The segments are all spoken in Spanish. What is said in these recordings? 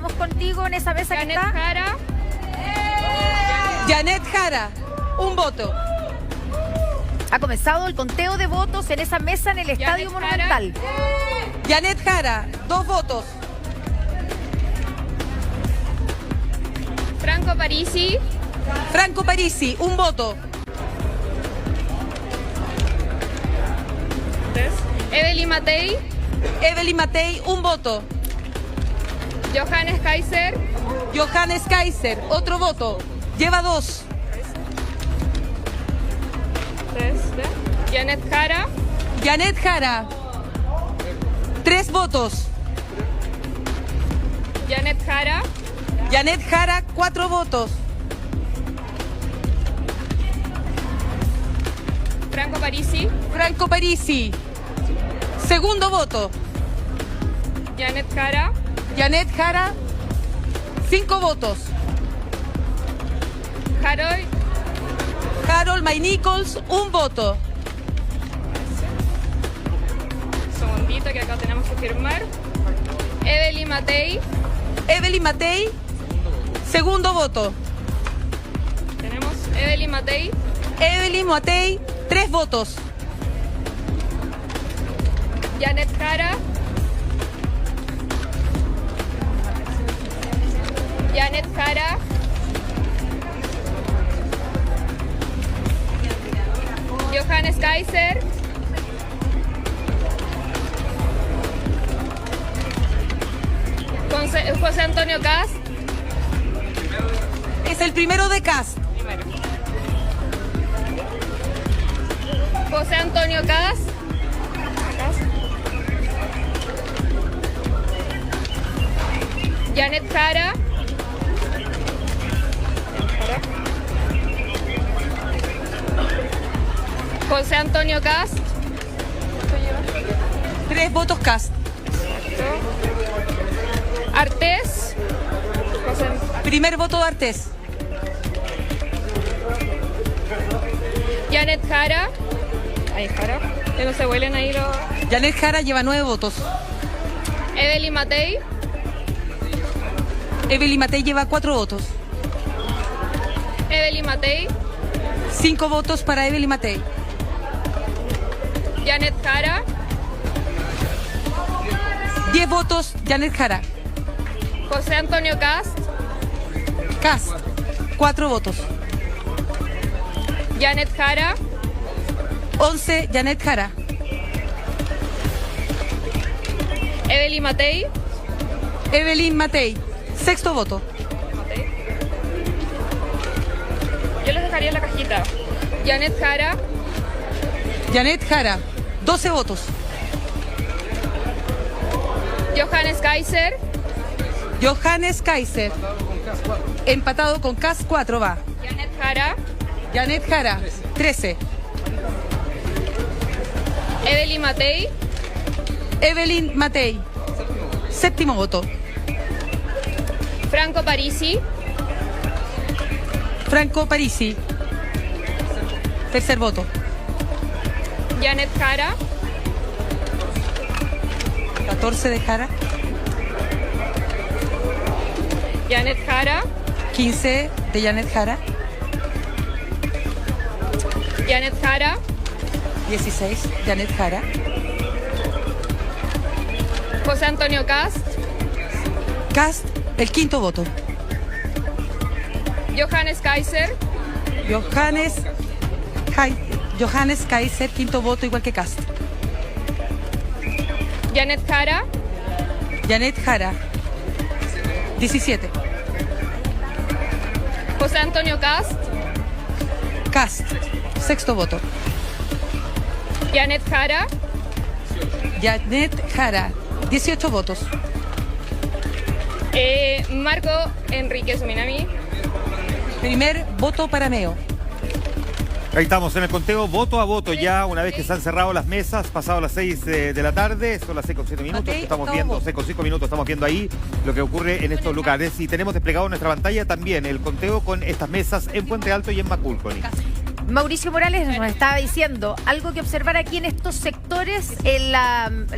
vamos contigo en esa mesa que Janet está. Jara. Janet Jara, un voto. Ha comenzado el conteo de votos en esa mesa en el Estadio Jara. Monumental. Janet Jara, 2 votos. Franco Parisi. Franco Parisi, un voto. Evelyn Matei. Evelyn Matei, un voto. Johannes Kaiser. Johannes Kaiser, otro voto. Lleva 2. Janet Jara. Janet Jara, 3 votos. Janet Jara. Janet Jara, 4 votos. Franco Parisi. Franco Parisi, segundo voto. Janet Jara. Janet Jara, 5 votos. Harold May Nichols, un voto. Un segundito que acá tenemos que firmar. Evelyn Matei. Evelyn Matei, segundo voto. Tenemos Evelyn Matei. Evelyn Matei, 3 votos. Janet Jara. Janet Jara. Johannes Kaiser. José Antonio Cast. Es el primero de Cast. José Antonio Cast. Janet Jara. José Antonio Cast. 3 votos Cast. Artés. Primer voto de Artés. Janet Jara. Ahí Jara. Que no se vuelen ahí los... Janet Jara lleva 9 votos. Evelyn Matei. Evelyn Matei lleva 4 votos. Evelyn Matei. 5 votos para Evelyn Matei. Janet Jara. 10 votos Janet Jara. José Antonio Cast. Cast, 4 votos. Janet Jara. 11 Janet Jara. Evelyn Matei. Evelyn Matei, sexto voto. Yo los dejaría en la cajita. Janet Jara. Janet Jara, 12 votos. Johannes Kaiser. Johannes Kaiser, empatado con Cast, 4 va. Janet Jara. Janet Jara, 13. Evelyn Matei. Evelyn Matei, séptimo voto. Franco Parisi. Franco Parisi, tercer voto. Janet Jara. 14 de Jara. Janet Jara. 15 de Janet Jara. Janet Jara. 16 Janet Jara. José Antonio Cast. Cast, el quinto voto. Johannes Kaiser. Johannes Kaiser, quinto voto, igual que Cast. Janet Jara. Janet Jara, 17. José Antonio Cast. Cast, sexto voto. Janet Jara. Janet Jara, 18 votos. Marco Enrique Suminami. Primer voto para Meo. Ahí estamos en el conteo voto a voto ya, una vez que se han cerrado las mesas, pasado las 6 de la tarde, son las 6:07 minutos, Matei, estamos todo viendo, voto. 6:05 minutos, estamos viendo ahí lo que ocurre en estos lugares y tenemos desplegado en nuestra pantalla también el conteo con estas mesas en Puente Alto y en Macul, Connie. Mauricio Morales nos estaba diciendo algo que observar aquí en estos sectores,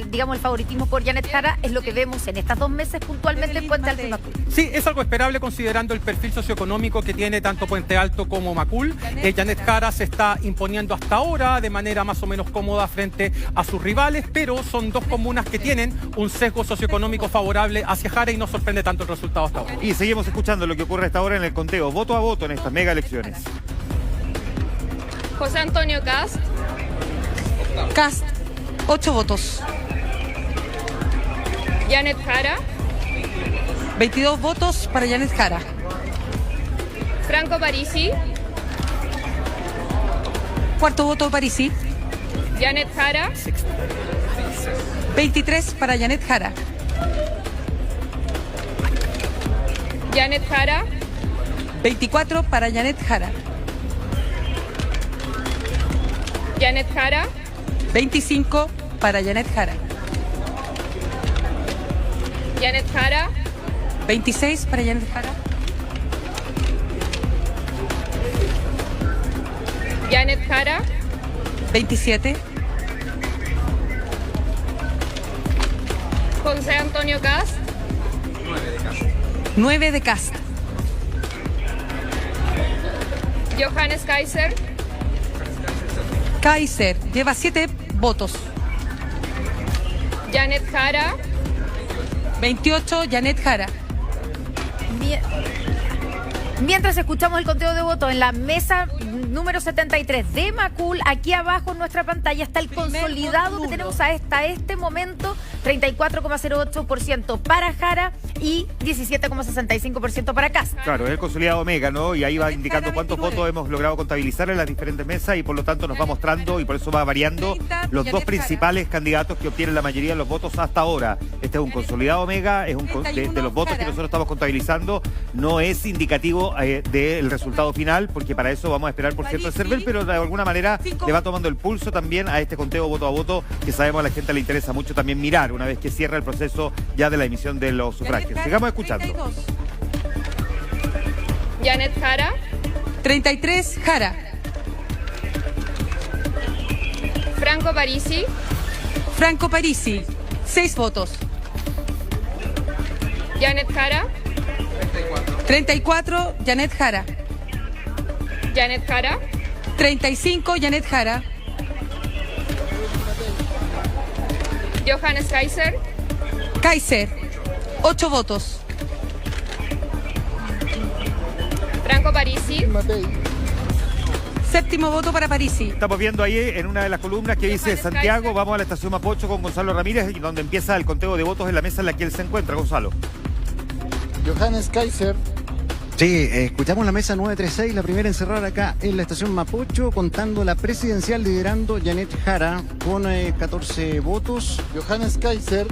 digamos el favoritismo por Janet Jara es lo que vemos en estas 2 meses puntualmente en Puente Alto y Macul. Sí, es algo esperable considerando el perfil socioeconómico que tiene tanto Puente Alto como Macul. Janet Jara se está imponiendo hasta ahora de manera más o menos cómoda frente a sus rivales, pero son 2 comunas que tienen un sesgo socioeconómico favorable hacia Jara y no sorprende tanto el resultado hasta ahora. Y seguimos escuchando lo que ocurre hasta ahora en el conteo voto a voto en estas mega elecciones. José Antonio Cast, Cast, 8 votos. Janet Jara, 22 votos para Janet Jara. Franco Parisi, Cuarto voto Parisi. Janet Jara, 23 para Janet Jara. Janet Jara, 24 para Janet Jara. Janet Jara, 25 para Janet Jara. Janet Jara, 26 para Janet Jara. Janet Jara, 27. José Antonio Cast, 9 de Cast. Johannes Kaiser, Kaiser lleva 7 votos. Janet Jara, 28 Janet Jara. Mientras escuchamos el conteo de votos en la mesa número 73 de Macul, aquí abajo en nuestra pantalla está el consolidado que tenemos hasta este momento, 34,08% para Jara y 17,65% para Cast. Claro, es el consolidado mega, ¿no? Y ahí va indicando cuántos votos hemos logrado contabilizar en las diferentes mesas y por lo tanto nos va mostrando y por eso va variando los 2 principales candidatos que obtienen la mayoría de los votos hasta ahora. Este es un consolidado mega, es de los votos que nosotros estamos contabilizando, no es indicativo del resultado final, porque para eso vamos a esperar, por cierto, el CERVEL, pero de alguna manera le va tomando el pulso también a este conteo voto a voto, que sabemos a la gente le interesa mucho también mirar una vez que cierra el proceso ya de la emisión de los sufragios. Sigamos escuchando. 32. Janet Jara, 33 Jara. Franco Parisi, Franco Parisi, 6 votos. Janet Jara, 34 Janet Jara. Janet Jara, 35 Janet Jara. Johannes Kaiser, Kaiser, 8 votos. Franco Parisi, Séptimo voto para Parisi. Estamos viendo ahí en una de las columnas que dice Santiago, vamos a la estación Mapocho con Gonzalo Ramírez, y donde empieza el conteo de votos en la mesa en la que él se encuentra. Gonzalo. Johannes Kaiser. Sí, escuchamos la mesa 936, la primera en cerrar acá en la estación Mapocho, contando la presidencial, liderando Janet Jara con 14 votos. Johannes Kaiser.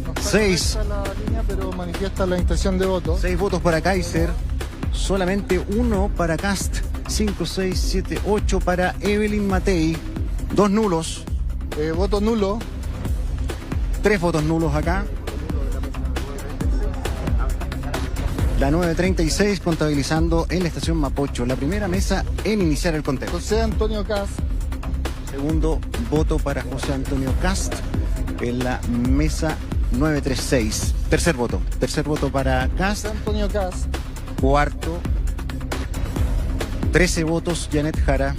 No está 6. correcta la línea, pero manifiesta la intención de voto. 6 votos para Kaiser, solamente 1 para Cast, 5, 6, 7, 8 para Evelyn Matei, 2 nulos, Voto nulo. 3 votos nulos acá. La 936 contabilizando en la estación Mapocho, la primera mesa en iniciar el conteo. José Antonio Cast. Segundo voto para José Antonio Cast en la mesa 936. Tercer voto para Cast. José Antonio Cast. Cuarto, 13 votos Janet Jara.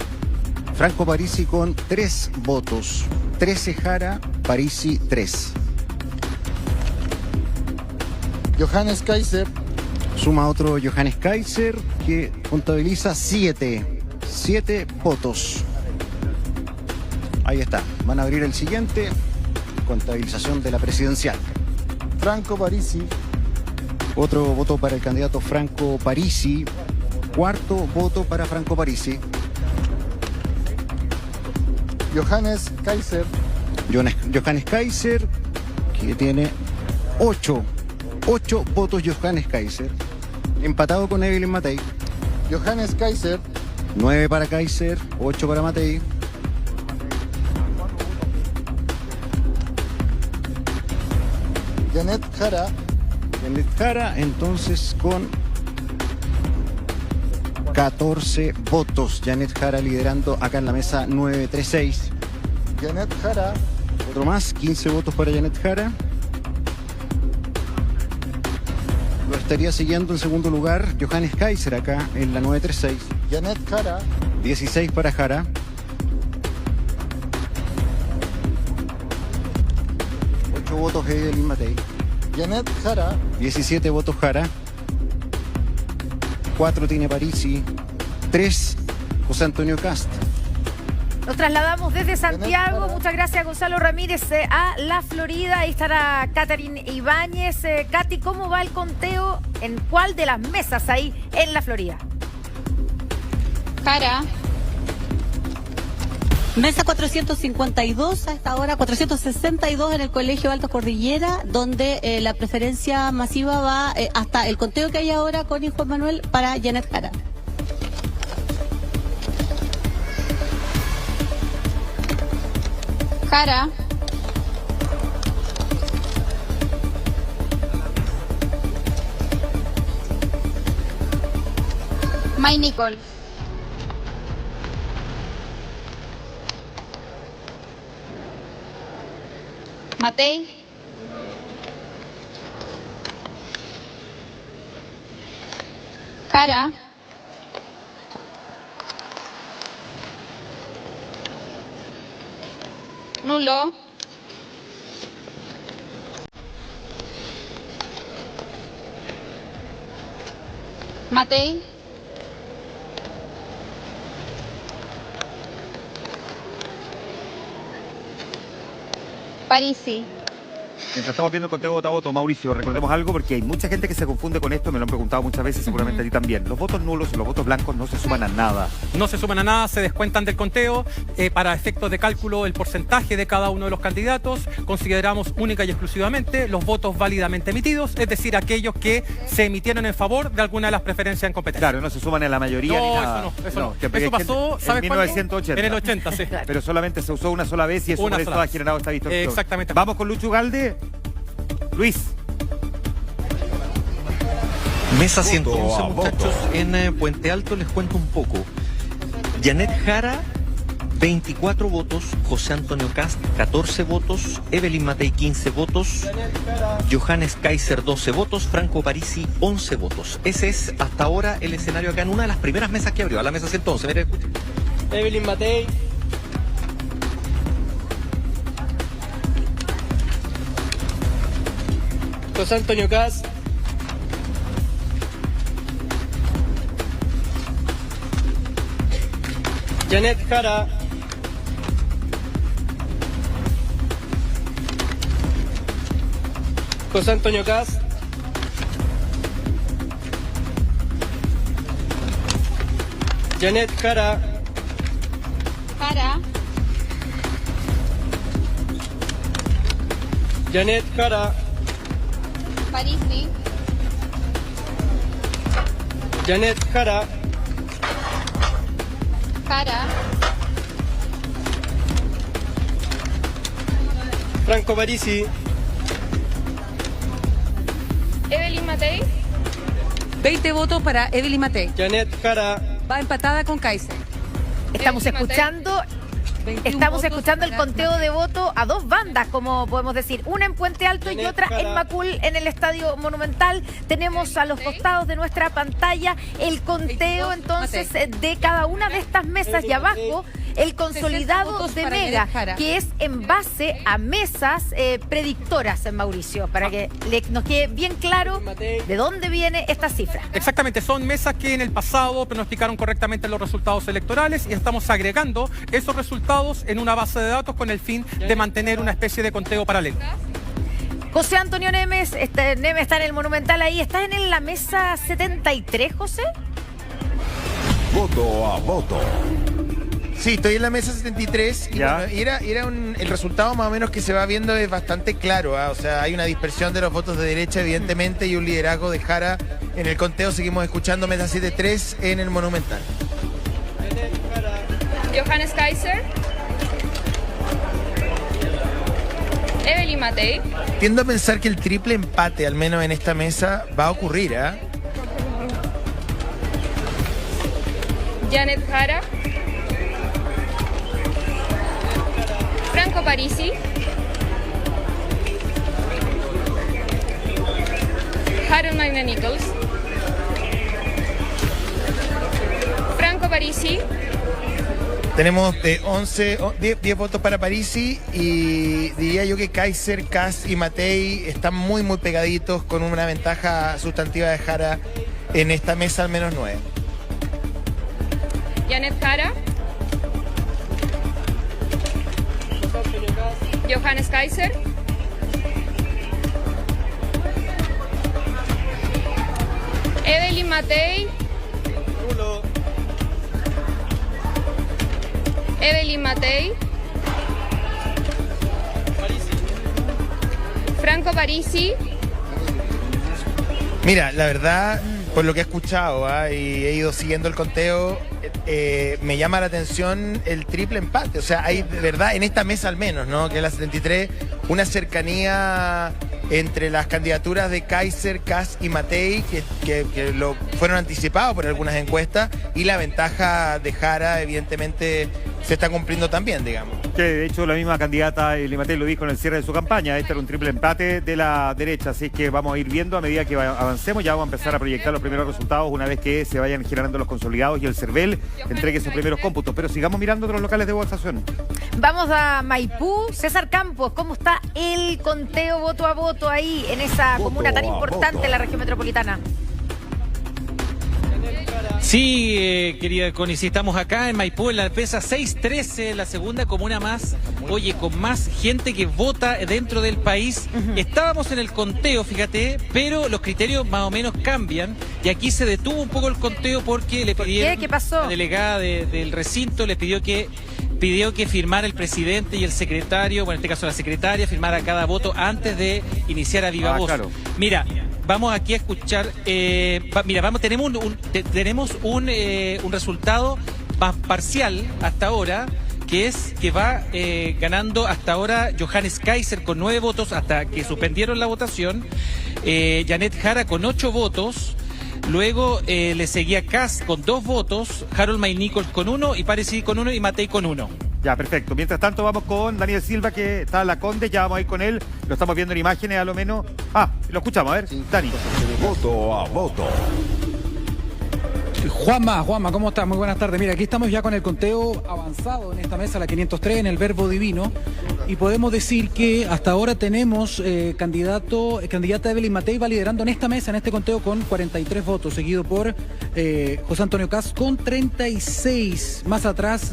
Franco Parisi con 3 votos. 13 Jara, Parisi 3. Johannes Kaiser. Suma otro Johannes Kaiser que contabiliza 7 votos. Ahí está. Van a abrir el siguiente. Contabilización de la presidencial. Franco Parisi. Otro voto para el candidato Franco Parisi. Cuarto voto para Franco Parisi. Johannes Kaiser. Johannes Kaiser, que tiene 8 votos Johannes Kaiser. Empatado con Evelyn Matei. Johannes Kaiser. 9 para Kaiser, 8 para Matei. Janet Jara. Janet Jara, entonces con 14 votos. Janet Jara liderando acá en la mesa 936. Janet Jara, Otro más, 15 votos para Janet Jara. Lo estaría siguiendo en segundo lugar Johannes Kaiser acá en la 936. Janet Jara, 16 para Jara. Votos Evelyn Matei. Janet Jara, 17 votos Jara. 4 tiene Parisi. 3 José Antonio Cast. Nos trasladamos desde Santiago, muchas gracias Gonzalo Ramírez, a la Florida. Ahí estará Catherine Ibáñez. Katy, ¿cómo va el conteo? ¿En cuál de las mesas ahí en la Florida? Jara, Mesa 452, a esta hora 462 en el Colegio Alto Cordillera, donde la preferencia masiva va hasta el conteo que hay ahora con Juan Manuel para Janet Jara. Jara, May Nicole, Matei, Jara, Nulo, Matei, Parisi. Mientras estamos viendo el conteo voto a voto, Mauricio, recordemos algo porque hay mucha gente que se confunde con esto, me lo han preguntado muchas veces, seguramente a ti también. Los votos nulos y los votos blancos no se suman a nada. No se suman a nada, se descuentan del conteo. Para efectos de cálculo, el porcentaje de cada uno de los candidatos, consideramos única y exclusivamente los votos válidamente emitidos, es decir, aquellos que se emitieron en favor de alguna de las preferencias en competencia. Claro, no se suman a la mayoría ni nada. Eso no. Que Eso pasó, en ¿sabes 1980. cuándo? En el 80, sí. Pero solamente se usó una sola vez y eso Una por eso sola ha vez. generado esta distorsión. Exactamente. Vamos con Lucho Ugalde. Luis. Mesa 111, muchachos, en Puente Alto les cuento un poco. Janet Jara, 24 votos, José Antonio Cast, 14 votos, Evelyn Matei, 15 votos, Johannes Kaiser, 12 votos, Franco Parisi, 11 votos. Ese es hasta ahora el escenario acá en una de las primeras mesas que abrió, a la mesa 111. Mire, escuchen. Evelyn Matei, José Antonio Cast, Janet Jara, José Antonio Cast, Janet Jara, Jara, Janet Jara, Parisi, Janet Jara, Jara, Franco Parisi, Evelyn Matei, 20 votos para Evelyn Matei. Janet Jara, Va empatada con Kaiser. Estamos Evelyn Matei. escuchando 21 Estamos votos escuchando el para conteo Matei. de voto a dos bandas, como podemos decir. Una en Puente Alto y Janet otra en Jara. Macul, en el Estadio Monumental. Tenemos a los costados de nuestra pantalla el conteo 22 entonces Matei. de cada una de estas mesas y abajo el consolidado 60 votos de para Mega, Janet Jara. que es en base a mesas predictoras, Mauricio, para que nos quede bien claro de dónde viene esta cifra. Exactamente, son mesas que en el pasado pronosticaron correctamente los resultados electorales y estamos agregando esos resultados en una base de datos con el fin de mantener una especie de conteo paralelo. José Antonio Nemes, Nemes está en el Monumental ahí. ¿Estás en la mesa 73, José? Voto a voto. Sí, estoy en la mesa 73 y Ya. bueno, el resultado más o menos que se va viendo es bastante claro, ¿ah? O sea, hay una dispersión de los votos de derecha evidentemente y un liderazgo de Jara en el conteo. Seguimos escuchando mesa 73 en el Monumental. Johannes Kaiser, Evelyn Matei, Tiendo a pensar que el triple empate, al menos en esta mesa, va a ocurrir, ¿ah? Janet Jara, Franco Parisi, Harold Magna Nichols, Franco Parisi. Tenemos 10 votos para Parisi y diría yo que Kaiser, Kass y Matei están muy pegaditos con una ventaja sustantiva de Jara en esta mesa al menos 9. Janet Jara, Johannes Kaiser, Evelyn Matei, Evelyn Matei, Franco Parisi. Mira, la verdad, por lo que he escuchado y he ido siguiendo el conteo, me llama la atención el triple empate. O sea, hay de verdad en esta mesa al menos, ¿no? Que es la 73, una cercanía entre las candidaturas de Kaiser, Kass y Matei, que lo fueron anticipados por algunas encuestas, y la ventaja de Jara, evidentemente, se está cumpliendo también, digamos. Que de hecho la misma candidata Evelyn Matei lo dijo en el cierre de su campaña. Este era un triple empate de la derecha, así que vamos a ir viendo a medida que avancemos. Ya vamos a empezar a proyectar los primeros resultados una vez que se vayan generando los consolidados y el CERVEL entregue sus primeros cómputos. Pero sigamos mirando otros locales de votación. Vamos a Maipú. César Campos, ¿cómo está el conteo voto a voto ahí en esa comuna tan importante en la región metropolitana? Sí, querida Connie, sí, estamos acá en Maipú, en la PESA 613, la segunda comuna más, oye, con más gente que vota dentro del país. Estábamos en el conteo, fíjate, pero los criterios más o menos cambian, y aquí se detuvo un poco el conteo porque le pidieron, ¿Qué pasó? la delegada del recinto le pidió que firmara el presidente y el secretario, bueno, en este caso la secretaria, firmara cada voto antes de iniciar a viva voz. Claro. Mira, vamos aquí a escuchar, tenemos un resultado más parcial hasta ahora, que es que va ganando hasta ahora Johannes Kaiser con 9 votos hasta que suspendieron la votación, Janet Jara con 8 votos, luego le seguía Kass con 2 votos, Harold Magna Nichols con 1 y Parisi con 1 y Matei con 1. Ya, perfecto. Mientras tanto vamos con Daniel Silva, que está en la Conde, ya vamos a ir con él. Lo estamos viendo en imágenes a lo menos. Lo escuchamos, a ver, Dani. Voto a voto. Juanma, ¿cómo estás? Muy buenas tardes. Mira, aquí estamos ya con el conteo avanzado en esta mesa, la 503, en el Verbo Divino, y podemos decir que hasta ahora tenemos candidata Evelyn Matei va liderando en esta mesa, en este conteo, con 43 votos, seguido por José Antonio Kass con 36. Más atrás,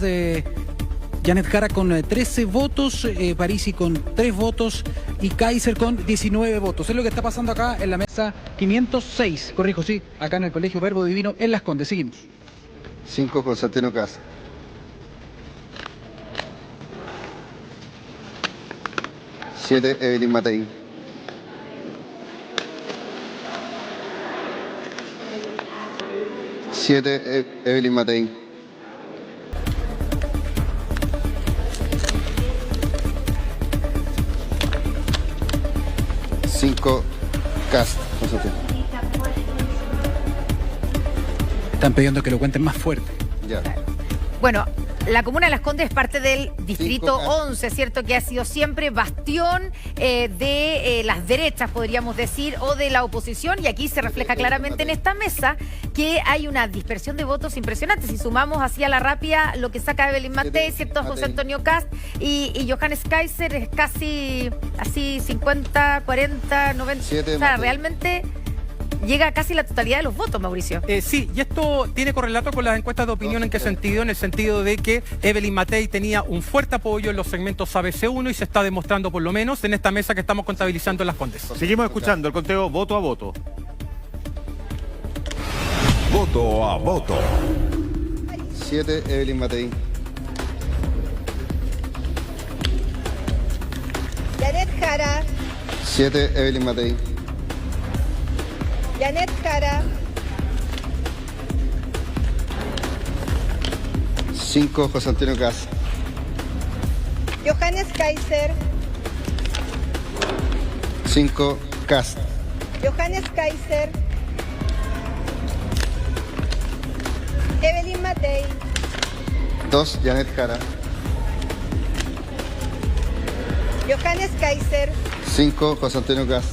Janet Jara con 13 votos, Parisi con 3 votos y Kaiser con 19 votos. Es lo que está pasando acá en la mesa 506, corrijo, sí, acá en el Colegio Verbo Divino en Las Condes. Seguimos. 5 José Antonio Kass. 7 Evelyn Matei. 7 Evelyn Matei. 5 Kass. Están pidiendo que lo cuenten más fuerte. Ya. Bueno, la comuna de Las Condes es parte del distrito 11, ¿cierto? Que ha sido siempre bastión de las derechas, podríamos decir, o de la oposición. Y aquí se refleja claramente en esta mesa que hay una dispersión de votos impresionante. Si sumamos así a la rápida lo que saca Evelyn Matei, ¿cierto? José Antonio Kass y Johannes Kaiser es casi así 50, 40, 90. O sea, realmente llega a casi la totalidad de los votos, Mauricio. Sí, y esto tiene correlato con las encuestas de opinión. ¿En qué sentido? En el sentido de que Evelyn Matei tenía un fuerte apoyo en los segmentos ABC1 y se está demostrando por lo menos en esta mesa que estamos contabilizando en Las Condes. Seguimos escuchando el conteo voto a voto. Voto a voto. 7 Evelyn Matei. Janet Jara. 7 Evelyn Matei. Janet Jara. 5 José Antonio Kass. Johannes Kaiser. 5 Kass. Johannes Kaiser. Evelyn Matei. 2, Janet Jara. Johannes Kaiser. 5, José Antonio Cast.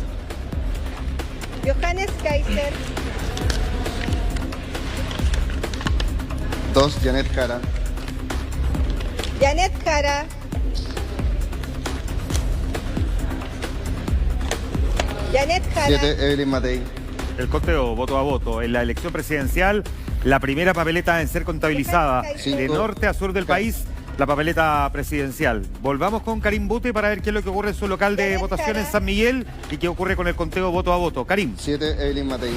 Johannes Kaiser. 2, Janet Jara. Janet Jara. Janet Jara. 7, Evelyn Matei. El conteo voto a voto. En la elección presidencial, la primera papeleta en ser contabilizada de norte a sur del país, la papeleta presidencial. Volvamos con Karim Bute para ver qué es lo que ocurre en su local de votación en San Miguel y qué ocurre con el conteo voto a voto. Karim. 7, Evelyn Matei.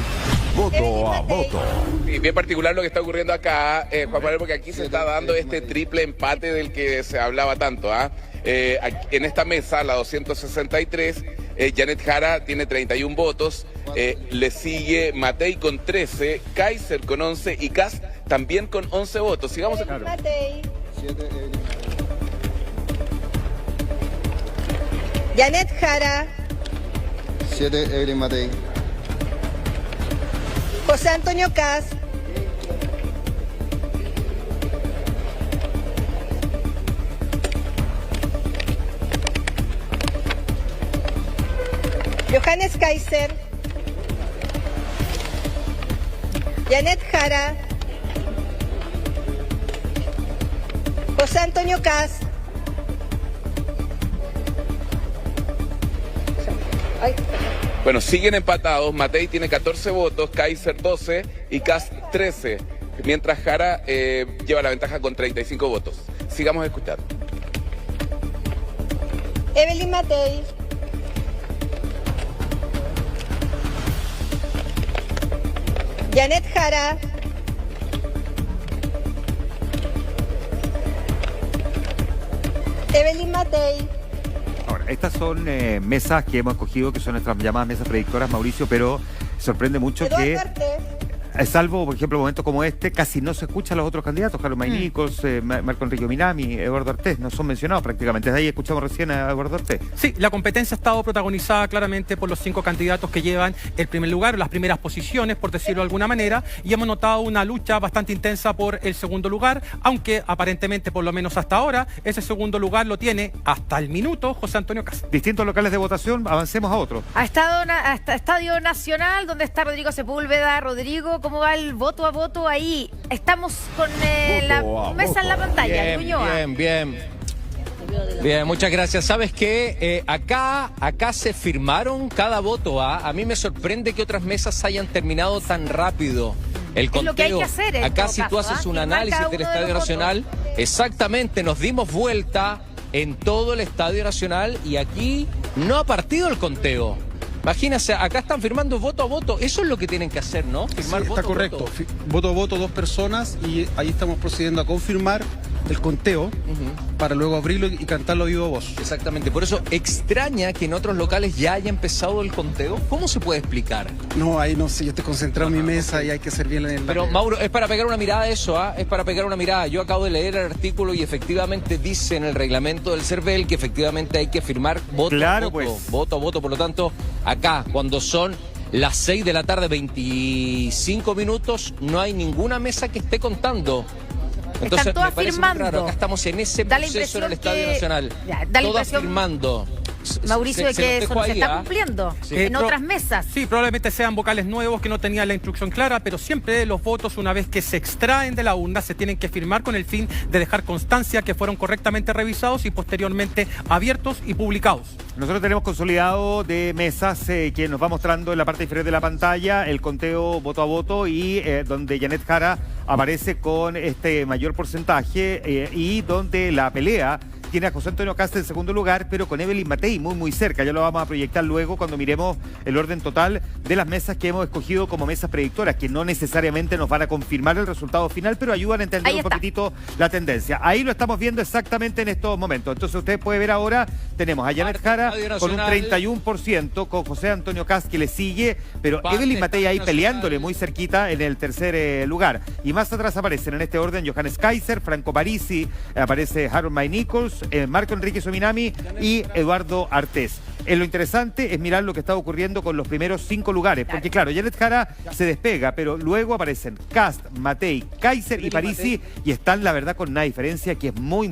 Voto a voto. Y bien particular lo que está ocurriendo acá, Juan Manuel, porque aquí se está dando este triple empate del que se hablaba tanto. En esta mesa, la 263, Janet Jara tiene 31 votos, le sigue Matei con 13, Kaiser con 11 y Kast también con 11 votos. Sigamos. Matei. 7, Evelyn Matei. Janet Jara. 7, Evelyn Matei. José Antonio Cast. Johannes Kaiser. Janet Jara. José Antonio Cast. Bueno, siguen empatados. Matei tiene 14 votos, Kaiser 12 y Kast 13. Mientras Jara lleva la ventaja con 35 votos. Sigamos escuchando. Evelyn Matei. Janet Jara. Evelyn Matei. Ahora, estas son mesas que hemos escogido, que son nuestras llamadas mesas predictoras, Mauricio, pero sorprende mucho que, salvo, por ejemplo, momentos como este, casi no se escuchan los otros candidatos, Harold May Nichols, Marco Enrique Minami, Eduardo Artés, no son mencionados prácticamente. Desde ahí escuchamos recién a Eduardo Artés. Sí, la competencia ha estado protagonizada claramente por los 5 candidatos que llevan el primer lugar, las primeras posiciones, por decirlo de alguna manera, y hemos notado una lucha bastante intensa por el segundo lugar, aunque aparentemente, por lo menos hasta ahora, ese segundo lugar lo tiene hasta el minuto José Antonio Cast. Distintos locales de votación, avancemos a otro. Hasta Estadio Nacional, donde está Rodrigo Sepúlveda. Rodrigo, ¿cómo va el voto a voto ahí? Estamos con la mesa en la pantalla. Bien, muchas gracias. ¿Sabes qué? Acá se firmaron cada voto. A mí me sorprende que otras mesas hayan terminado tan rápido el conteo. Es lo que hay que hacer en acá todo si tú caso, haces un firmar análisis cada del uno de Estadio los Nacional, exactamente, nos dimos vuelta en todo el Estadio Nacional y aquí no ha partido el conteo. Imagínense, acá están firmando voto a voto. Eso es lo que tienen que hacer, ¿no? Firmar Sí, está correcto. Voto a voto 2 personas y ahí estamos procediendo a confirmar el conteo para luego abrirlo y cantarlo a viva voz. Exactamente. Por eso extraña que en otros locales ya haya empezado el conteo. ¿Cómo se puede explicar? No, ahí no sé. Yo estoy concentrado en mi mesa y hay que hacer bien la Pero Mauro, es para pegar una mirada a eso, es para pegar una mirada. Yo acabo de leer el artículo y efectivamente dice en el reglamento del CERVEL que efectivamente hay que firmar voto a voto. Pues. Voto a voto. Por lo tanto, acá, cuando son las 6 de la tarde, 25 minutos, no hay ninguna mesa que esté contando. Entonces, están todas me parece firmando. muy raro. Acá estamos en ese Da la proceso en el impresión Estadio que- Nacional. Ya, da la Todas impresión, firmando. Mauricio, de que eso no se está cumpliendo en otras mesas. Sí, probablemente sean vocales nuevos que no tenían la instrucción clara, pero siempre los votos, una vez que se extraen de la urna, se tienen que firmar con el fin de dejar constancia que fueron correctamente revisados y posteriormente abiertos y publicados. Nosotros tenemos consolidado de mesas que nos va mostrando en la parte inferior de la pantalla el conteo voto a voto y donde Janet Jara aparece con este mayor porcentaje y donde la pelea tiene a José Antonio Cast en segundo lugar, pero con Evelyn Matei muy cerca. Ya lo vamos a proyectar luego cuando miremos el orden total de las mesas que hemos escogido como mesas predictoras, que no necesariamente nos van a confirmar el resultado final, pero ayudan a entender un poquitito la tendencia. Ahí lo estamos viendo exactamente en estos momentos. Entonces usted puede ver ahora, tenemos a Janet Jara con un 31%, con José Antonio Cast que le sigue, pero Evelyn Matei ahí peleándole muy cerquita en el tercer lugar. Y más atrás aparecen en este orden Johannes Kaiser, Franco Parisi, aparece Harold May Nichols, Marco Enrique Minami y Eduardo Artés. lo interesante es mirar lo que está ocurriendo con los primeros 5 lugares, porque claro, Janet Jara se despega, pero luego aparecen Kast, Matei, Kaiser y Parisi, y están, la verdad, con una diferencia que es muy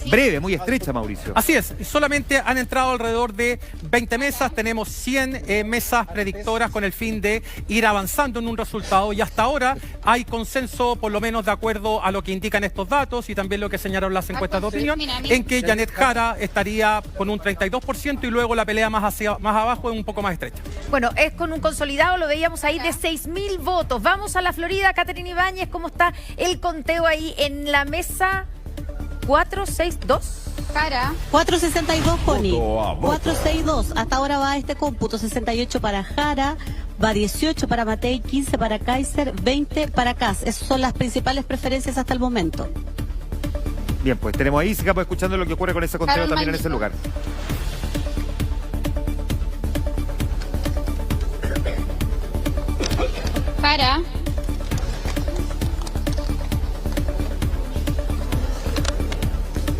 breve, muy estrecha, Mauricio. Así es, solamente han entrado alrededor de 20 mesas, tenemos 100 mesas predictoras con el fin de ir avanzando en un resultado, y hasta ahora hay consenso, por lo menos de acuerdo a lo que indican estos datos y también lo que señalaron las encuestas de opinión, en que Janet Jara estaría con un 32% y luego la pelea más abajo es un poco más estrecha. Bueno, es con un consolidado, lo veíamos ahí, de 6.000 votos. Vamos a la Florida, Catherine Ibáñez, ¿cómo está el conteo ahí en la mesa 462? Jara. 462, Connie. Voto a voto. 462. Hasta ahora va este cómputo. 68 para Jara, va 18 para Matei, 15 para Kaiser, 20 para Kast. Esas son las principales preferencias hasta el momento. Bien, pues tenemos ahí, sigamos escuchando lo que ocurre con ese conteo también en ese lugar. Jara.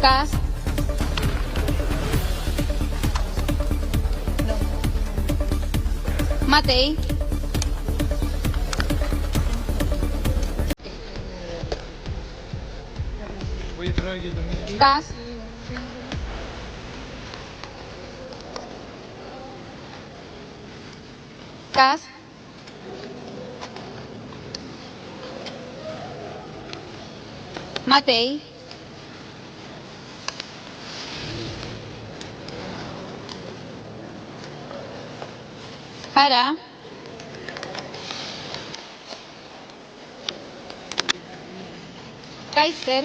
Kast. Matei. Kast. Kast. Matei. Jara. Kaiser.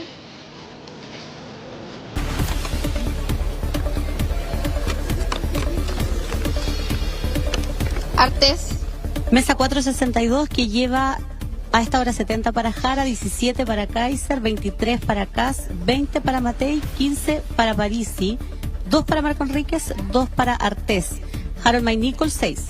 Artes. Mesa 462 que lleva a esta hora 70 para Jara, 17 para Kaiser, 23 para Kast, 20 para Matei, 15 para Parisi, 2 para Marco Enríquez, 2 para Artés. Harold McNichol, 6.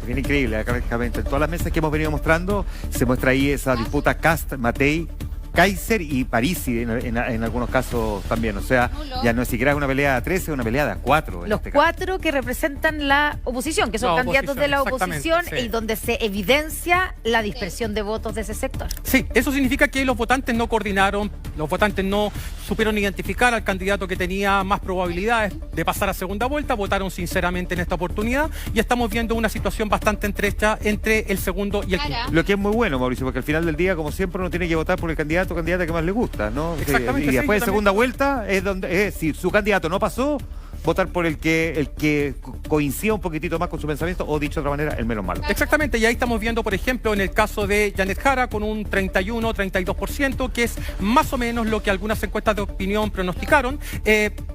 Bien increíble, prácticamente en todas las mesas que hemos venido mostrando se muestra ahí esa disputa Kast, Matei, Kaiser y Parisi en algunos casos también. O sea, ya no es siquiera una pelea de 13, es una pelea de 4. Los 4 que representan la oposición, que son candidatos de la oposición, sí. Y donde se evidencia la dispersión de votos de ese sector. Sí, eso significa que los votantes no coordinaron, los votantes no supieron identificar al candidato que tenía más probabilidades de pasar a segunda vuelta, votaron sinceramente en esta oportunidad y estamos viendo una situación bastante estrecha entre el segundo y el quinto. Lo que es muy bueno, Mauricio, porque al final del día, como siempre, uno tiene que votar por el candidato o candidata que más le gusta, ¿no? Exactamente. Y después sí, de segunda vuelta es donde, si su candidato no pasó, votar por el que coincida un poquitito más con su pensamiento, o dicho de otra manera, el menos malo. Exactamente, y ahí estamos viendo, por ejemplo, en el caso de Janet Jara con un 31-32%, que es más o menos lo que algunas encuestas de opinión pronosticaron.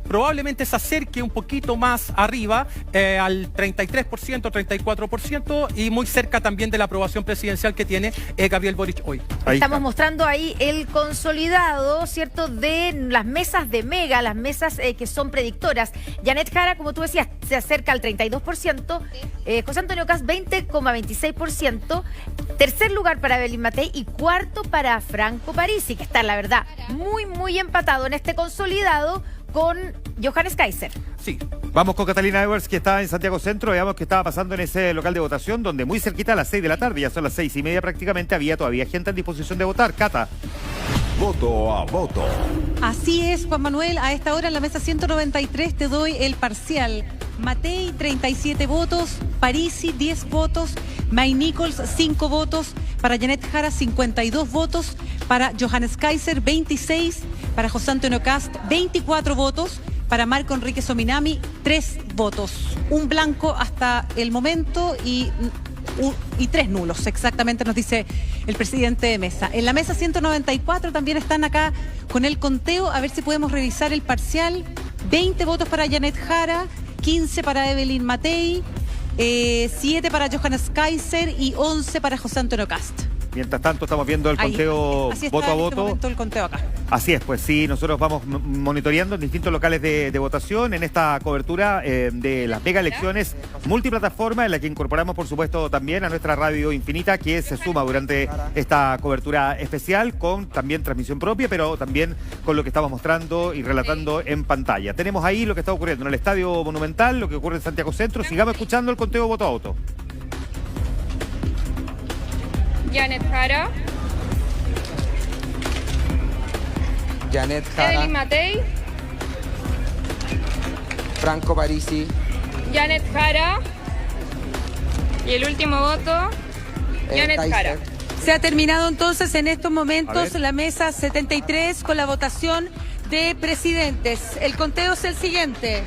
Probablemente se acerque un poquito más arriba al 33%, 34%, y muy cerca también de la aprobación presidencial que tiene Gabriel Boric hoy. Estamos mostrando ahí el consolidado, ¿cierto?, de las mesas de Mega, las mesas que son predictoras. Janet Jara, como tú decías, se acerca al 32%, José Antonio Kast 20,26%, tercer lugar para Evelyn Matei y cuarto para Franco Parisi, que está, la verdad, muy empatado en este consolidado con Johannes Kaiser. Sí. Vamos con Catalina Edwards, que está en Santiago Centro. Veamos qué estaba pasando en ese local de votación, donde muy cerquita a las 6 de la tarde, ya son las 6:30 prácticamente, había todavía gente en disposición de votar. Cata. Voto a voto. Así es, Juan Manuel. A esta hora en la mesa 193 te doy el parcial. Matei, 37 votos. Parisi, 10 votos. McNichol, 5 votos. Para Janet Jara, 52 votos. Para Johannes Kaiser, 26. Para José Antonio Kast, 24 votos. Para Marco Enríquez Ominami, 3 votos. Un blanco hasta el momento y 3 nulos, exactamente, nos dice el presidente de mesa. En la mesa 194 también están acá con el conteo, a ver si podemos revisar el parcial. 20 votos para Janet Jara, 15 para Evelyn Matei, 7 para Johannes Kaiser y 11 para José Antonio Kast. Mientras tanto estamos viendo el Ahí. conteo Así está voto a en este voto. momento el conteo acá. Así es, pues sí, nosotros vamos monitoreando en distintos locales de votación en esta cobertura de las mega elecciones multiplataforma, en la que incorporamos, por supuesto, también a nuestra radio infinita, que se suma durante esta cobertura especial, con también transmisión propia, pero también con lo que estamos mostrando y relatando en pantalla. Tenemos ahí lo que está ocurriendo en el Estadio Monumental, lo que ocurre en Santiago Centro. Sigamos escuchando el conteo voto a voto. Janet Jara, Janet Evelyn Jara, Matei, Franco Parisi, Janet Jara. Y el último voto, Janet Jara. Se ha terminado entonces en estos A momentos ver. la mesa 73 con la votación de presidentes. El conteo es el siguiente.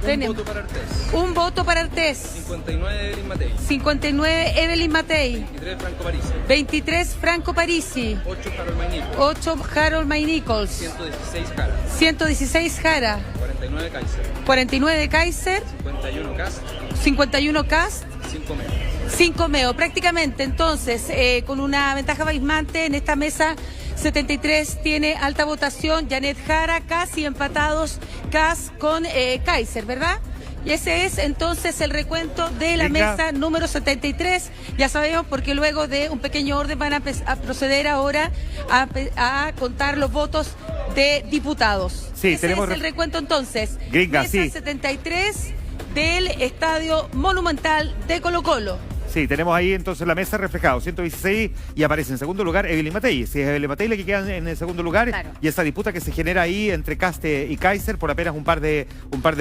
Tenemos un voto para Artés, Un voto para Artés, 59 Evelyn Matei, 59 Evelyn Matei, 23 Franco Parisi, 23 Franco Parisi, 8 Harold Maynico, 8 Harold May Nichols, 116 Jara, 116 Jara, 49 Kaiser, 49 Kaiser, 51 Cast, 51 Cast, 5 Meo. 5 Meo. Prácticamente entonces con una ventaja abismante en esta mesa 73 tiene alta votación Janet Jara, casi empatados Cas con Kaiser, ¿verdad? Y ese es entonces el recuento de la Venga. mesa número 73. Ya sabemos porque luego de un pequeño orden van a proceder ahora a contar los votos de diputados. Sí, ese tenemos es el recuento entonces. Gringa, mesa sí. 73 del Estadio Monumental de Colo-Colo. Sí, tenemos ahí entonces la mesa reflejado, 116, y aparece en segundo lugar Evelyn Matei. Si es Evelyn Matei la que queda en el segundo lugar, Claro. y esa disputa que se genera ahí entre Caste y Kaiser por apenas un par de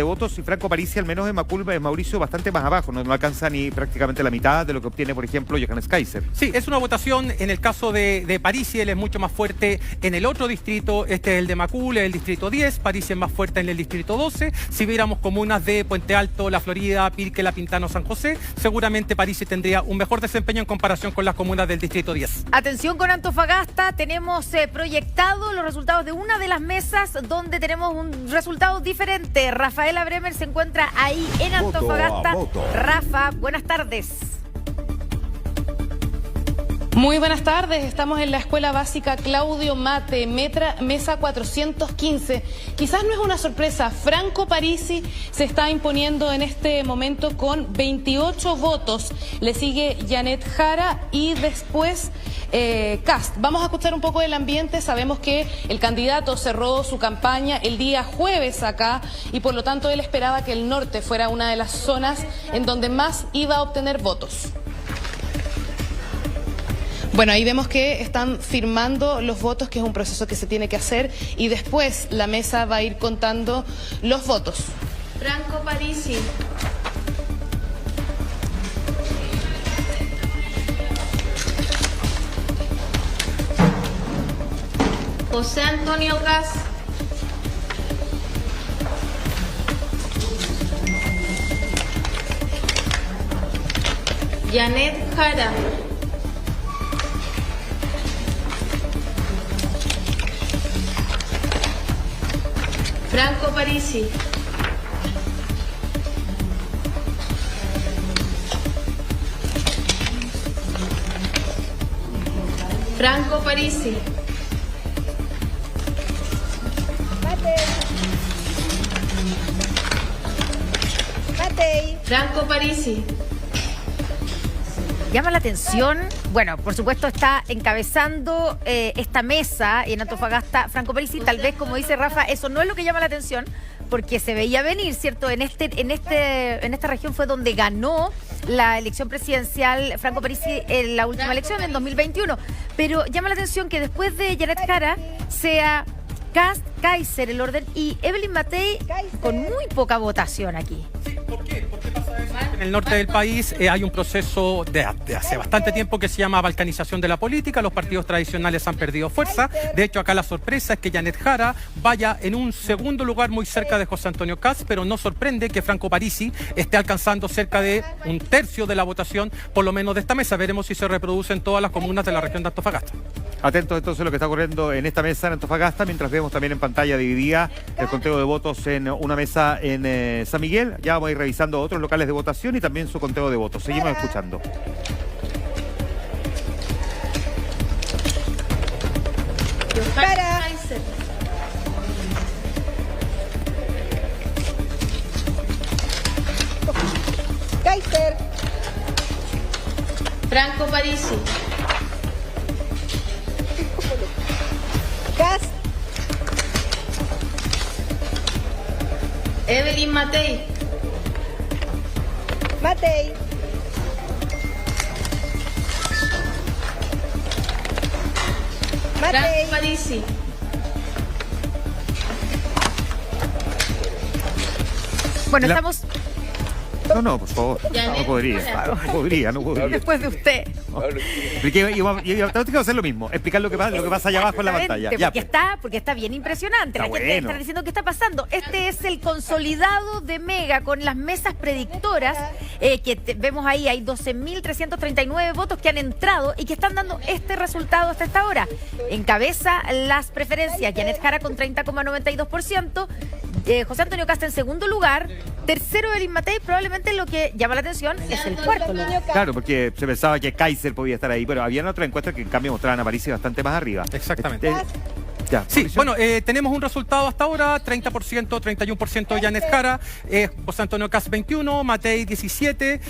votos, y Franco Parisi, al menos en Macul, es Mauricio bastante más abajo, no alcanza ni prácticamente la mitad de lo que obtiene, por ejemplo, Johannes Kaiser. Sí, es una votación, en el caso de Parisi, él es mucho más fuerte en el otro distrito, este es el de Macul, el distrito 10, Parisi es más fuerte en el distrito 12. Si viéramos comunas de Puente Alto, La Florida, Pirque, La Pintana o San José, seguramente Parisi tendría un mejor desempeño en comparación con las comunas del distrito 10. Atención con Antofagasta, tenemos proyectado los resultados de una de las mesas donde tenemos un resultado diferente. Rafaela Bremer se encuentra ahí en Voto a Antofagasta. voto. Rafa, buenas tardes. Muy buenas tardes, estamos en la Escuela Básica Claudio Mate, mesa 415. Quizás no es una sorpresa, Franco Parisi se está imponiendo en este momento con 28 votos. Le sigue Janet Jara y después Cast. Vamos a escuchar un poco del ambiente. Sabemos que el candidato cerró su campaña el día jueves acá y por lo tanto él esperaba que el norte fuera una de las zonas en donde más iba a obtener votos. Bueno, ahí vemos que están firmando los votos, que es un proceso que se tiene que hacer, y después la mesa va a ir contando los votos. Franco Parisi. José Antonio Gas. Janet Jara. Franco Parisi. Franco Parisi. Matei. Franco Parisi. Llama la atención, bueno, por supuesto está encabezando esta mesa en Antofagasta Franco Parisi. Tal vez, como dice Rafa, eso no es lo que llama la atención, porque se veía venir, ¿cierto? En esta región fue donde ganó la elección presidencial Franco Parisi en la última elección, en 2021. Pero llama la atención que después de Janet Jara sea Cast, Kaiser el orden, y Evelyn Matei con muy poca votación aquí. ¿Por qué? ¿Por qué pasa eso? En el norte del país hay un proceso de hace bastante tiempo que se llama balcanización de la política. Los partidos tradicionales han perdido fuerza. De hecho, acá la sorpresa es que Janet Jara vaya en un segundo lugar muy cerca de José Antonio Cast, pero no sorprende que Franco Parisi esté alcanzando cerca de un tercio de la votación, por lo menos de esta mesa. Veremos si se reproduce en todas las comunas de la región de Antofagasta. Atentos entonces a lo que está ocurriendo en esta mesa en Antofagasta, mientras vemos también en pantalla dividida el conteo de votos en una mesa en San Miguel. Ya vamos a ir revisando otros locales de votación y también su conteo de votos. Seguimos escuchando. Jara. Kaiser. Franco Parisi. Gas. Evelyn Matei. Matei. Franco Matei. Parisi. Bueno, La- estamos No, por favor. Janet. No podría. después de usted. Porque tengo que hacer lo mismo, explicar lo que pasa allá abajo en la pantalla. Ya, Porque está bien impresionante. Está La gente bueno. está diciendo qué está pasando. Este es el consolidado de Mega con las mesas predictoras vemos ahí. Hay 12.339 votos que han entrado y que están dando este resultado hasta esta hora. Encabeza las preferencias Janet Jara con 30,92%. José Antonio Casta en segundo lugar. Tercero, Evelyn Matei. Probablemente lo que llama la atención es el cuarto lugar. Claro, porque se pensaba que Kaiser podía estar ahí, pero había otra encuesta que en cambio mostraban a París bastante más arriba. Exactamente. Ya, Sí, Mauricio. bueno, tenemos un resultado hasta ahora, 30%, 31% Janet Jara, José Antonio Cas 21, Matei 17,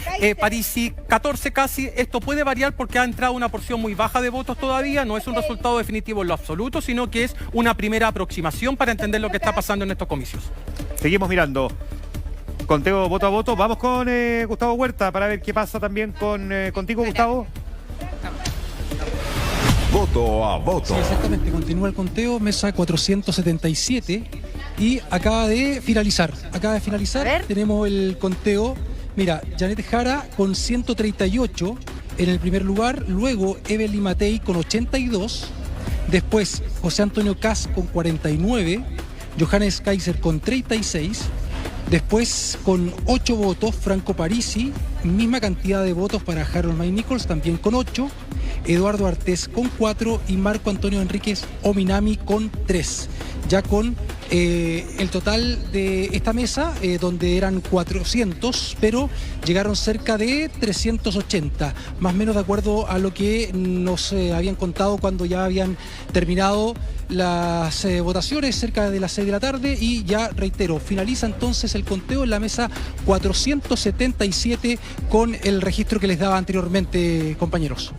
Parisi 14 casi. Esto puede variar porque ha entrado una porción muy baja de votos todavía, no es un resultado definitivo en lo absoluto, sino que es una primera aproximación para entender lo que está pasando en estos comicios. Seguimos mirando. Conteo voto a voto. Vamos con Gustavo Huerta para ver qué pasa también contigo, Gustavo. Voto a voto. Sí, exactamente, continúa el conteo, mesa 477 y acaba de finalizar. Tenemos el conteo. Mira, Janet Jara con 138 en el primer lugar, luego Evelyn Matei con 82, después José Antonio Cas con 49, Johannes Kaiser con 36, después con 8 votos Franco Parisi, misma cantidad de votos para Harold May Nichols, también con 8, Eduardo Artés con 4 y Marco Antonio Enríquez Ominami con 3. Ya con el total de esta mesa, donde eran 400, pero llegaron cerca de 380, más o menos de acuerdo a lo que nos habían contado cuando ya habían terminado las votaciones cerca de las 6 de la tarde. Y ya reitero, finaliza entonces el conteo en la mesa 477 con el registro que les daba anteriormente, compañeros.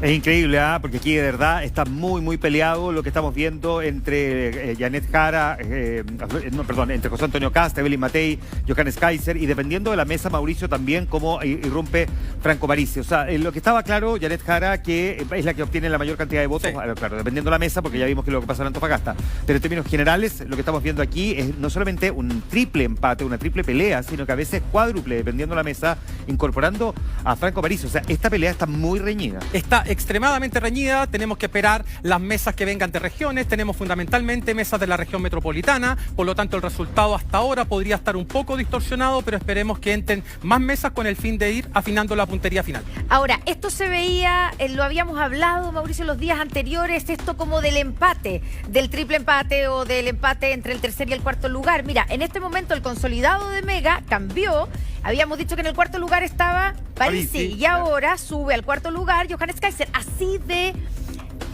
Es increíble, porque aquí de verdad está muy, muy peleado lo que estamos viendo entre Janet Jara, entre José Antonio Casta, Evelyn Matei, Johannes Kaiser, y dependiendo de la mesa, Mauricio, también cómo irrumpe Franco Parisi. O sea, lo que estaba claro, Janet Jara, que es la que obtiene la mayor cantidad de votos, Sí. Claro, dependiendo de la mesa, porque ya vimos que lo que pasa en Antofagasta. Pero en términos generales, lo que estamos viendo aquí es no solamente un triple empate, una triple pelea, sino que a veces cuádruple, dependiendo de la mesa, incorporando a Franco Parisi. O sea, esta pelea está muy reñida. Está extremadamente reñida, tenemos que esperar las mesas que vengan de regiones, tenemos fundamentalmente mesas de la región metropolitana, por lo tanto el resultado hasta ahora podría estar un poco distorsionado, pero esperemos que entren más mesas con el fin de ir afinando la puntería final. Ahora, esto se veía, lo habíamos hablado, Mauricio, los días anteriores, esto como del empate, del triple empate o del empate entre el tercer y el cuarto lugar. Mira, en este momento el consolidado de Mega cambió. Habíamos dicho que en el cuarto lugar estaba Parisi y ahora sube al cuarto lugar Johannes Kaiser. Así de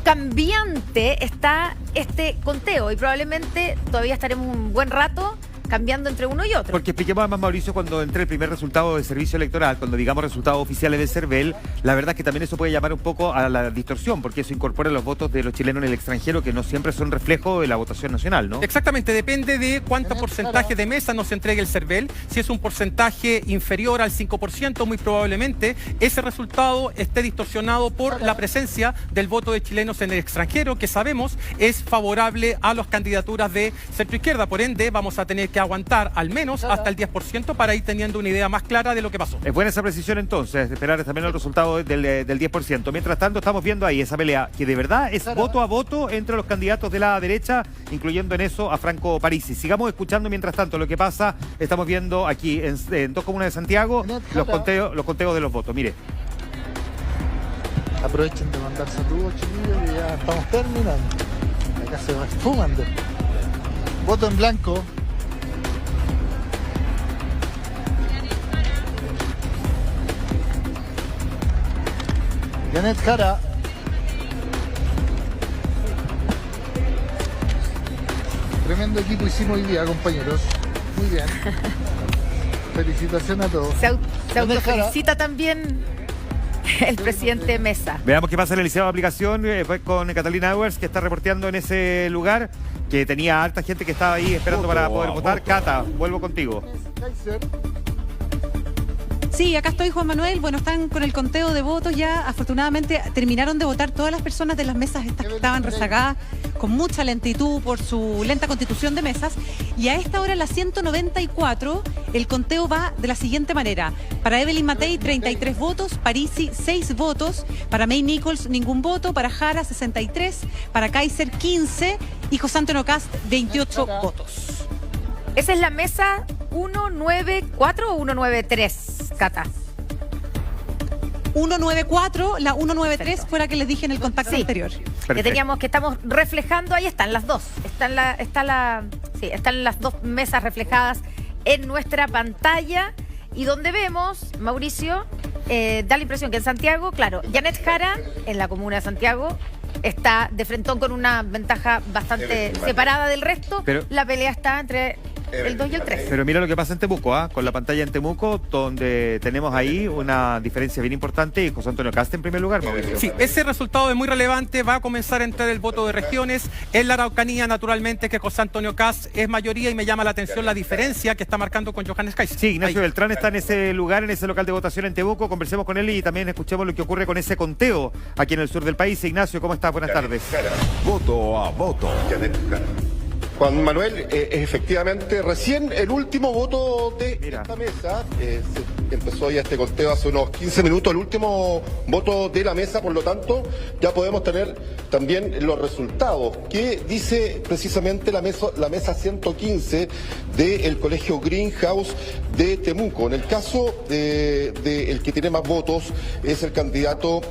cambiante está este conteo y probablemente todavía estaremos un buen rato cambiando entre uno y otro. Porque expliquemos además, Mauricio, cuando entre el primer resultado del servicio electoral, cuando digamos resultados oficiales del CERVEL, la verdad es que también eso puede llamar un poco a la distorsión, porque eso incorpora los votos de los chilenos en el extranjero, que no siempre son reflejo de la votación nacional, ¿no? Exactamente, depende de cuánto porcentaje de mesa nos entregue el CERVEL. Si es un porcentaje inferior al 5%, muy probablemente ese resultado esté distorsionado por la presencia del voto de chilenos en el extranjero, que sabemos es favorable a las candidaturas de centro-izquierda. Por ende, vamos a tener que aguantar al menos hasta el 10% para ir teniendo una idea más clara de lo que pasó. Es buena esa precisión entonces, esperar también el resultado del 10%. Mientras tanto, estamos viendo ahí esa pelea que de verdad es voto a voto entre los candidatos de la derecha, incluyendo en eso a Franco Parisi. Sigamos escuchando mientras tanto lo que pasa. Estamos viendo aquí en dos comunas de Santiago los conteos de los votos. Mire. Aprovechen de mandar saludos, chiquillos, que ya estamos terminando. Acá se va fumando. Voto en blanco. Janet Jara. Tremendo equipo hicimos hoy día, compañeros. Muy bien. Felicitaciones a todos. Se autofelicita también el presidente Mesa. Veamos qué pasa en el liceo de aplicación pues con Catalina Auers, que está reporteando en ese lugar, que tenía harta gente que estaba ahí esperando para poder votar. Cata, vuelvo contigo. Sí, acá estoy, Juan Manuel. Bueno, están con el conteo de votos ya. Afortunadamente terminaron de votar todas las personas de las mesas estas que estaban rezagadas con mucha lentitud por su lenta constitución de mesas. Y a esta hora, las 194, el conteo va de la siguiente manera. Para Evelyn Matei, 33 votos. Parisi, 6 votos. Para May Nichols, ningún voto. Para Jara, 63. Para Kaiser, 15. Y José Antonio Cast, 28 votos. ¿Esa es la mesa 194 o 193, Cata? 194, la 193 fue la que les dije en el contacto anterior. Que teníamos, que estamos reflejando, ahí están las dos. Están las dos mesas reflejadas en nuestra pantalla. Y donde vemos, Mauricio, da la impresión que en Santiago, claro, Janet Jara, en la comuna de Santiago, está de frentón con una ventaja bastante separada del resto. Pero la pelea está entre el 2 y el 3. Pero mira lo que pasa en Temuco, con la pantalla en Temuco, donde tenemos ahí una diferencia bien importante y José Antonio Cast en primer lugar, Mauricio. Sí, ese resultado es muy relevante, va a comenzar a entrar el voto de regiones. En la Araucanía, naturalmente, que José Antonio Cast es mayoría y me llama la atención la diferencia que está marcando con Johannes Kaiser. Sí, Ignacio Beltrán está en ese lugar, en ese local de votación en Temuco. Conversemos con él y también escuchemos lo que ocurre con ese conteo aquí en el sur del país. Ignacio, ¿cómo estás? Buenas tardes. Voto a voto. Juan Manuel, efectivamente, recién el último voto de esta mesa, empezó ya este conteo hace unos 15 minutos, el último voto de la mesa, por lo tanto, ya podemos tener también los resultados, que dice precisamente la mesa 115 del Colegio Greenhouse de Temuco. En el caso el que tiene más votos es el candidato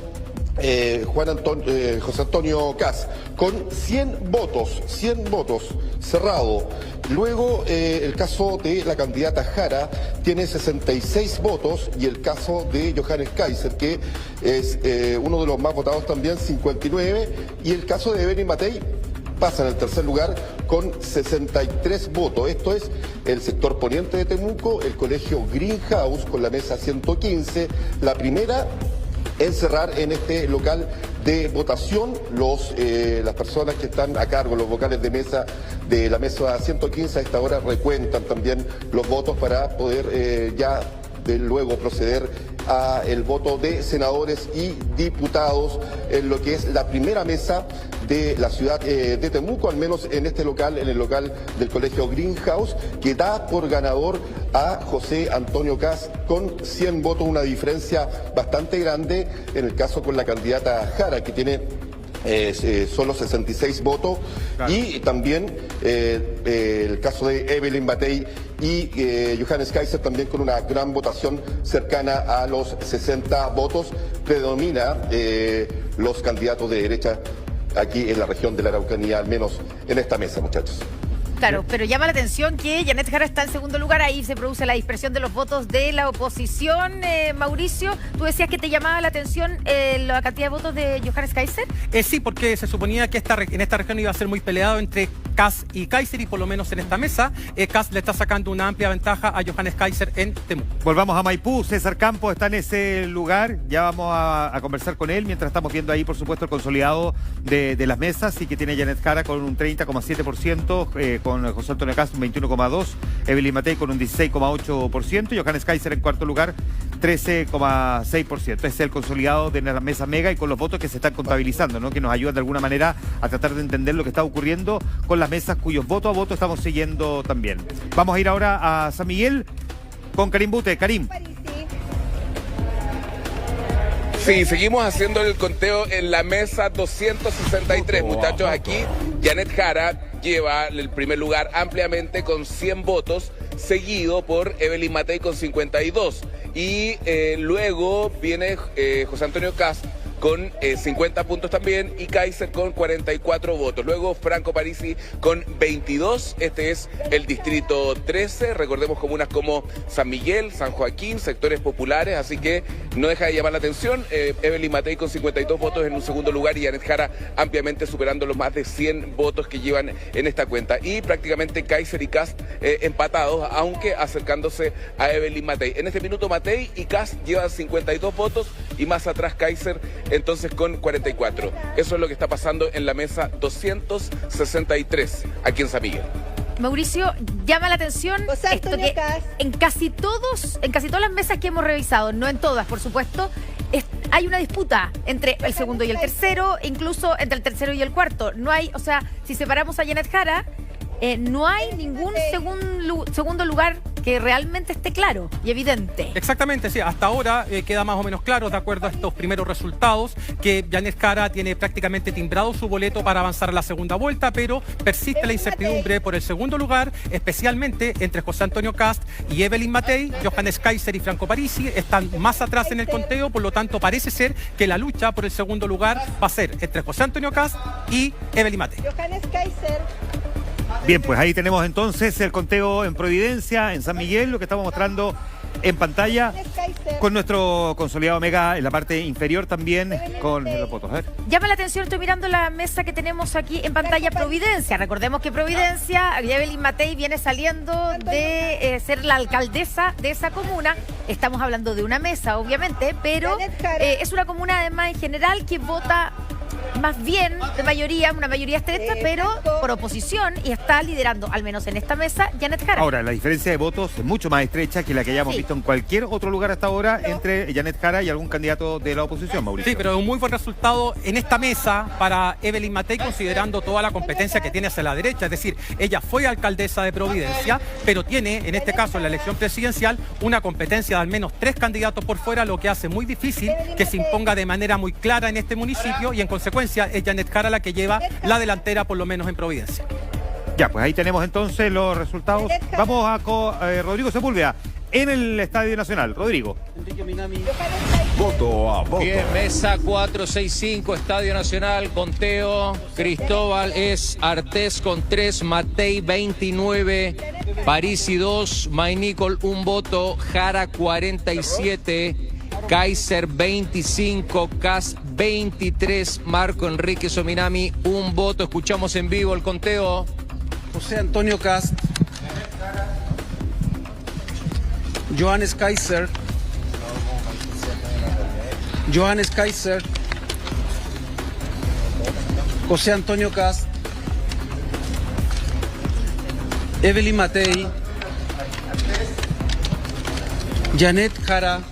José Antonio Cast, con 100 votos cerrado. Luego, el caso de la candidata Jara tiene 66 votos y el caso de Johannes Kaiser, que es uno de los más votados también, 59, y el caso de Evelyn Matei pasa en el tercer lugar con 63 votos. Esto es el sector poniente de Temuco, el Colegio Greenhouse con la mesa 115, la primera en cerrar en este local de votación. Las personas que están a cargo, los vocales de mesa de la mesa 115 a esta hora recuentan también los votos para poder ya de luego proceder a el voto de senadores y diputados en lo que es la primera mesa de la ciudad de Temuco, al menos en este local, en el local del Colegio Greenhouse, que da por ganador a José Antonio Cast con 100 votos, una diferencia bastante grande en el caso con la candidata Jara, que tiene solo 66 votos, claro. Y también el caso de Evelyn Matei y Johannes Kaiser también con una gran votación cercana a los 60 votos. Predomina los candidatos de derecha aquí en la región de la Araucanía, al menos en esta mesa, muchachos. Claro, pero llama la atención que Janet Jara está en segundo lugar, ahí se produce la dispersión de los votos de la oposición. Mauricio, tú decías que te llamaba la atención la cantidad de votos de Johannes Kaiser. Sí, porque se suponía que en esta región iba a ser muy peleado entre Cast y Kaiser, y por lo menos en esta mesa, Cast le está sacando una amplia ventaja a Johannes Kaiser en Temuco. Volvamos a Maipú, César Campos está en ese lugar, ya vamos a conversar con él, mientras estamos viendo ahí, por supuesto, el consolidado de las mesas, y que tiene Janet Jara con un 30,7%, con José Antonio Cast un 21,2%, Evelyn Matei con un 16,8%, y Johannes Kaiser en cuarto lugar 13,6%. Ese es el consolidado de la mesa mega y con los votos que se están contabilizando, ¿no? Que nos ayudan de alguna manera a tratar de entender lo que está ocurriendo con las mesas cuyos voto a voto estamos siguiendo también. Vamos a ir ahora a San Miguel con Karim Bute. Karim. Sí, seguimos haciendo el conteo en la mesa 263, muchachos. Aquí Janet Jara lleva el primer lugar ampliamente con 100 votos, seguido por Evelyn Matei con 52. Y luego viene José Antonio Cast con 50 puntos también y Kaiser con 44 votos. Luego Franco Parisi con 22. Este es el distrito 13. Recordemos comunas como San Miguel, San Joaquín, sectores populares, así que no deja de llamar la atención. Evelyn Matei con 52 votos en un segundo lugar y Janet Jara ampliamente superando los más de 100 votos que llevan en esta cuenta. Y prácticamente Kaiser y Kast empatados, aunque acercándose a Evelyn Matei. En este minuto Matei y Kast llevan 52 votos y más atrás Kaiser entonces con 44. Eso es lo que está pasando en la mesa 263 aquí en San Miguel. Mauricio, llama la atención esto que en casi todas las mesas que hemos revisado, no en todas, por supuesto, hay una disputa entre el segundo y el tercero, incluso entre el tercero y el cuarto. No hay, o sea, si separamos a Janet Jara, no hay ningún segundo lugar que realmente esté claro y evidente. Exactamente, sí. Hasta ahora queda más o menos claro, de acuerdo a estos primeros resultados, que Janet Jara tiene prácticamente timbrado su boleto para avanzar a la segunda vuelta, pero persiste la incertidumbre por el segundo lugar, especialmente entre José Antonio Kast y Evelyn Matei. Johannes Kaiser y Franco Parisi están más atrás en el conteo, por lo tanto parece ser que la lucha por el segundo lugar va a ser entre José Antonio Kast y Evelyn Matei. Johannes Kaiser. Bien, pues ahí tenemos entonces el conteo en Providencia, en San Miguel, lo que estamos mostrando en pantalla, con nuestro consolidado Mega en la parte inferior también, con los votos. A ver. Llama la atención, estoy mirando la mesa que tenemos aquí en pantalla, Providencia. Recordemos que Providencia, Evelyn Matei viene saliendo de ser la alcaldesa de esa comuna. Estamos hablando de una mesa, obviamente, pero es una comuna además en general que vota más bien de mayoría, una mayoría estrecha, pero por oposición, y está liderando, al menos en esta mesa, Janet Jara. Ahora, la diferencia de votos es mucho más estrecha que la que hayamos visto en cualquier otro lugar hasta ahora entre Janet Jara y algún candidato de la oposición, Mauricio. Sí, pero es un muy buen resultado en esta mesa para Evelyn Matei, considerando toda la competencia que tiene hacia la derecha. Es decir, ella fue alcaldesa de Providencia, pero tiene, en este caso, en la elección presidencial, una competencia de al menos 3 candidatos por fuera, lo que hace muy difícil que se imponga de manera muy clara en este municipio y, en consecuencia, es Janet Jara la que lleva la delantera, por lo menos en Providencia. Ya, pues ahí tenemos entonces los resultados. Vamos a Rodrigo Sepúlveda en el Estadio Nacional. Rodrigo. Voto a voto. Bien, mesa 465, Estadio Nacional, conteo. Cristóbal es Artés con 3, Matei 29, Parisi 2, Maynicol 1 voto, Jara 47, Kaiser 25, Kast 23, Marco Enrique Sominami 1 voto. Escuchamos en vivo el conteo. José Antonio Kast, Johannes Kaiser, José Antonio Kast, Evelyn Matei, Janet Jara,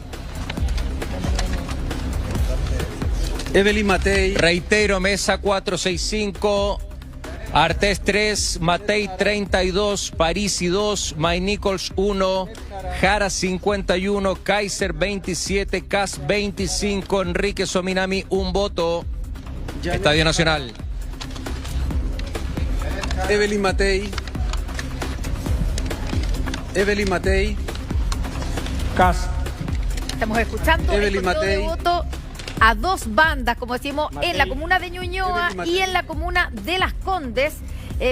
Evelyn Matei. Reitero, mesa 465, Artés 3, Matei 32, Parisi 2, Maynicols 1, Jara 51, Kaiser 27, Kast 25, Enrique Sominami 1 voto. Estadio Nacional. Evelyn Matei, Kast. Estamos escuchando Evelyn el conteo de Matei. voto a 2 bandas, como decimos, en la comuna de Ñuñoa y en la comuna de Las Condes,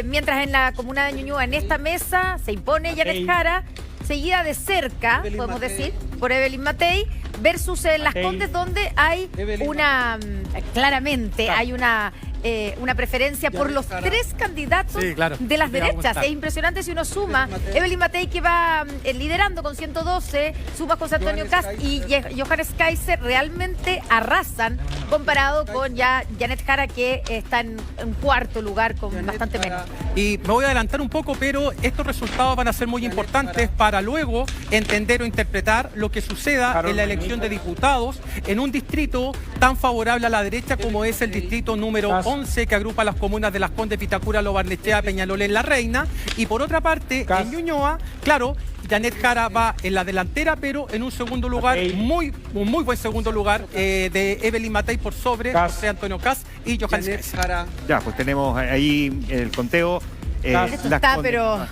mientras en la comuna de Ñuñoa, en esta mesa, se impone Janet Jara, seguida de cerca, podemos decir, por Evelyn Matei, versus en Las Condes, donde hay claramente hay una preferencia por los 3 candidatos de las derechas. Es impresionante si uno suma. Evelyn Matei, que va liderando con 112, suma José Antonio Kast y Johannes Kaiser, realmente arrasan comparado con ya Janet Jara, que está en un cuarto lugar con bastante menos. Y me voy a adelantar un poco, pero estos resultados van a ser muy importantes para luego entender o interpretar lo que suceda en la elección de diputados en un distrito tan favorable a la derecha como es el distrito número 11, que agrupa las comunas de Las Condes, Vitacura, Lo Barnechea, Peñalolén, La Reina. Y por otra parte, en Ñuñoa, claro, Janet Jara va en la delantera, pero en un segundo lugar, un muy buen segundo lugar, de Evelyn Matei por sobre José Antonio Kast y Johannes Kaiser. Ya, pues tenemos ahí el conteo. Esto está, pero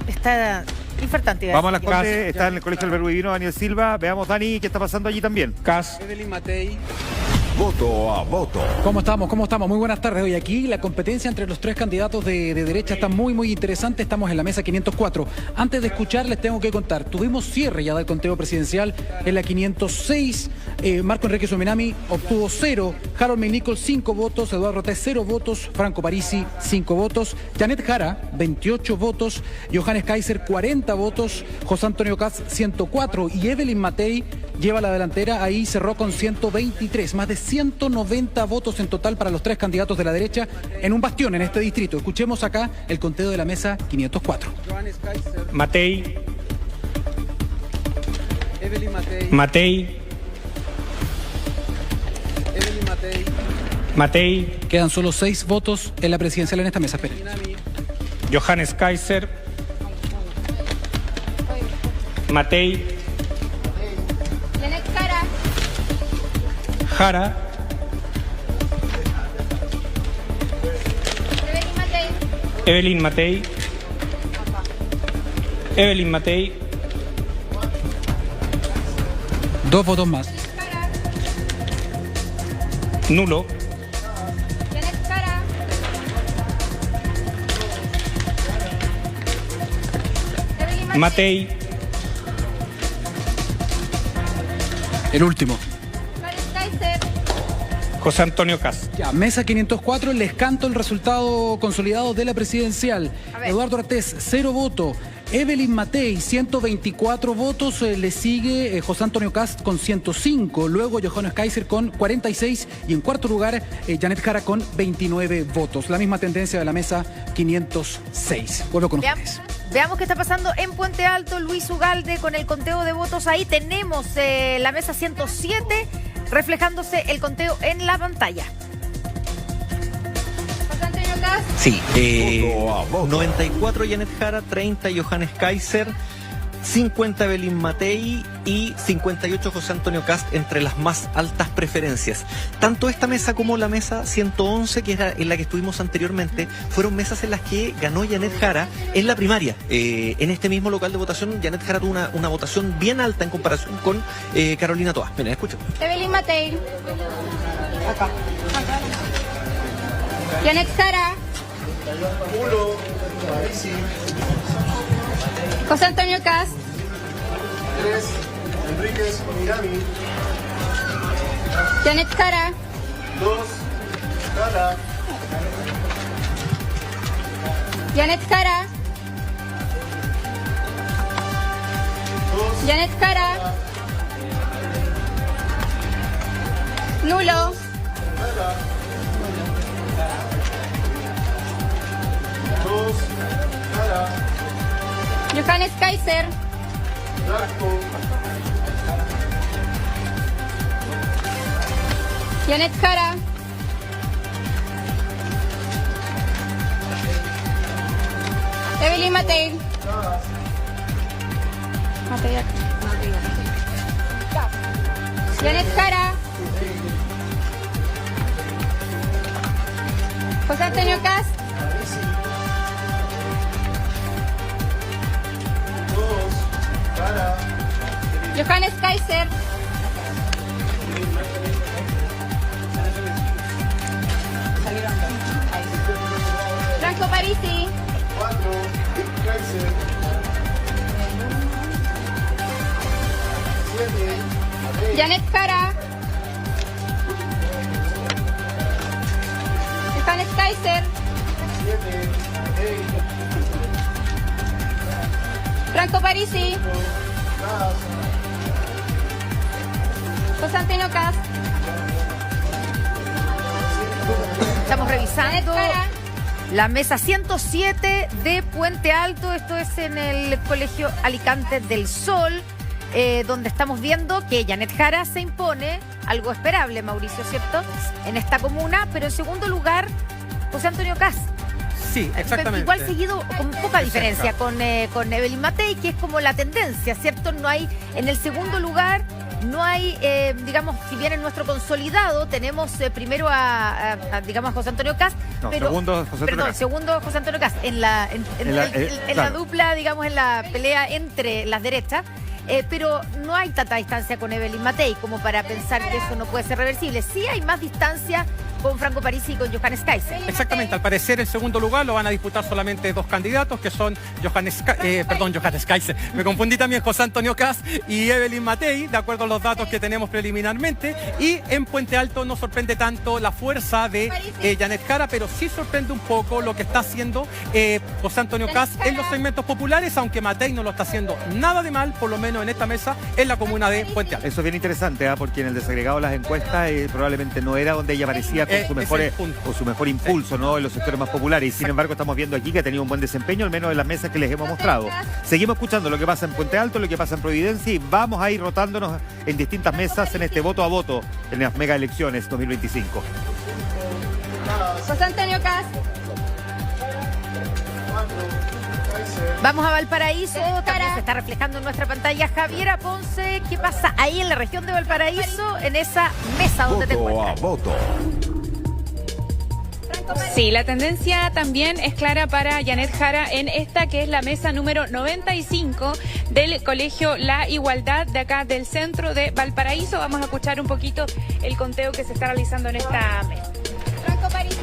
está infartante. Vamos a Las Condes, está en el Colegio del Verbo Divino Daniel Silva. Veamos, Dani, qué está pasando allí también. Evelyn Matei, voto a voto. ¿Cómo estamos? ¿Cómo estamos? Muy buenas tardes. Hoy aquí la competencia entre los tres candidatos de derecha está muy interesante. Estamos en la mesa 504. Antes de escuchar, les tengo que contar. Tuvimos cierre ya del conteo presidencial en la 506. Marco Enrique Sominami obtuvo 0. Harold McNichols 5 votos. Eduardo Ortiz 0 votos. Franco Parisi 5 votos. Janet Jara 28 votos. Johannes Kaiser 40 votos. José Antonio Kast 104. Y Evelyn Matei lleva la delantera. Ahí cerró con 123. Más de 190 votos en total para los tres candidatos de la derecha en un bastión en este distrito. Escuchemos acá el conteo de la mesa 504. Matei. Evelyn Matei. Matei. Evelyn Matei. Matei. Quedan solo 6 votos en la presidencial en esta mesa. Esperen. Johannes Kaiser. Matei. Janet Jara. Jara. Evelyn Matei. Evelyn Matei. 2 votos más. Nulo. Janet Jara. Evelyn Matei. El último. Johannes Kaiser. José Antonio Kast. Ya, mesa 504, les canto el resultado consolidado de la presidencial. Eduardo Ortiz, 0 votos. Evelyn Matei, 124 votos. Le sigue José Antonio Kast con 105. Luego Johannes Kaiser con 46. Y en cuarto lugar, Janet Jara con 29 votos. La misma tendencia de la mesa 506. Vuelvo con ustedes. Veamos qué está pasando en Puente Alto. Luis Ugalde con el conteo de votos. Ahí tenemos la mesa 107 reflejándose el conteo en la pantalla. José Antonio Kast. Sí, 94 Janet Jara, 30 Johannes Kaiser, 50 Evelyn Matei y 58 José Antonio Kast entre las más altas preferencias. Tanto esta mesa como la mesa 111, que era en la que estuvimos anteriormente, fueron mesas en las que ganó Janet Jara en la primaria. En este mismo local de votación, Janet Jara tuvo una votación bien alta en comparación con Carolina Toa. Miren, escuchen. Evelyn Matei. Acá. Janet Jara. José Antonio Kast. 3, Enríquez Ominami. Janet Jara. 2, Jara. Janet Jara. 2, Janet Jara. Nulo. Jara. 2, Jara. Johannes Kaiser. Blanco. Janet Jara. Evelyn Matei. Matei acá. Janet Jara. José Antonio Kast. Johannes Kaiser. Franco Parisi. 4, Kaiser. 7, Janet Jara. Johannes Kaiser. 7, Franco Parisi. José Antonio Kast. Estamos revisando la mesa 107 de Puente Alto. Esto es en el Colegio Alicante del Sol, donde estamos viendo que Janet Jara se impone, algo esperable, Mauricio, ¿cierto?, en esta comuna, pero en segundo lugar, José Antonio Kast. Sí, exactamente. Igual seguido con poca diferencia con Evelyn Matei, que es como la tendencia, ¿cierto? No hay, en el segundo lugar, no hay, digamos, si bien en nuestro consolidado tenemos primero digamos, a José Antonio Kast, No, pero, segundo José Antonio perdón, Kast. segundo José Antonio Kast, en la la dupla, digamos, en la pelea entre las derechas. pero no hay tanta distancia con Evelyn Matei como para pensar que eso no puede ser reversible. Sí hay más distancia con Franco Parisi y con Johannes Kaiser. Exactamente, al parecer el segundo lugar lo van a disputar solamente dos candidatos, que son Johannes Kaiser, me confundí también, José Antonio Kast y Evelyn Matei, de acuerdo a los datos que tenemos preliminarmente, y en Puente Alto no sorprende tanto la fuerza de Janet Jara, pero sí sorprende un poco lo que está haciendo José Antonio Kast en los segmentos populares, aunque Matei no lo está haciendo nada de mal, por lo menos en esta mesa, en la comuna de Puente Alto. Eso es bien interesante, porque en el desagregado de las encuestas probablemente no era donde ella aparecía con su mejor impulso, ¿no? En los sectores más populares. Y sin embargo estamos viendo aquí que ha tenido un buen desempeño, al menos en las mesas que les hemos mostrado. Seguimos escuchando lo que pasa en Puente Alto, lo que pasa en Providencia, y vamos a ir rotándonos en distintas mesas en este voto a voto en las mega elecciones 2025. José Antonio Kast. Vamos a Valparaíso, también se está reflejando en nuestra pantalla Javiera Ponce. ¿Qué pasa ahí en la región de Valparaíso, en esa mesa donde te encuentras? Voto. Sí, la tendencia también es clara para Janet Jara en esta que es la mesa número 95 del Colegio La Igualdad de acá del centro de Valparaíso. Vamos a escuchar un poquito el conteo que se está realizando en esta mesa. Franco Parisi.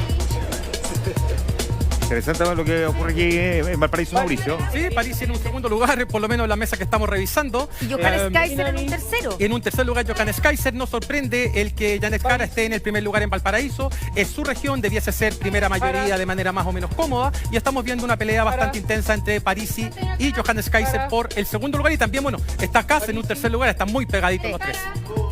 Interesante lo que ocurre aquí en Valparaíso, Mauricio. Sí, París en un segundo lugar, por lo menos en la mesa que estamos revisando. Y Johannes Kaiser en un tercero. En un tercer lugar, Johannes Kaiser. Nos sorprende el que Janet Jara esté en el primer lugar en Valparaíso. Es su región, debiese ser primera mayoría de manera más o menos cómoda. Y estamos viendo una pelea bastante intensa entre Parisi y Johannes Kaiser por el segundo lugar. Y también, bueno, está Kast en un tercer lugar. Están muy pegaditos los tres.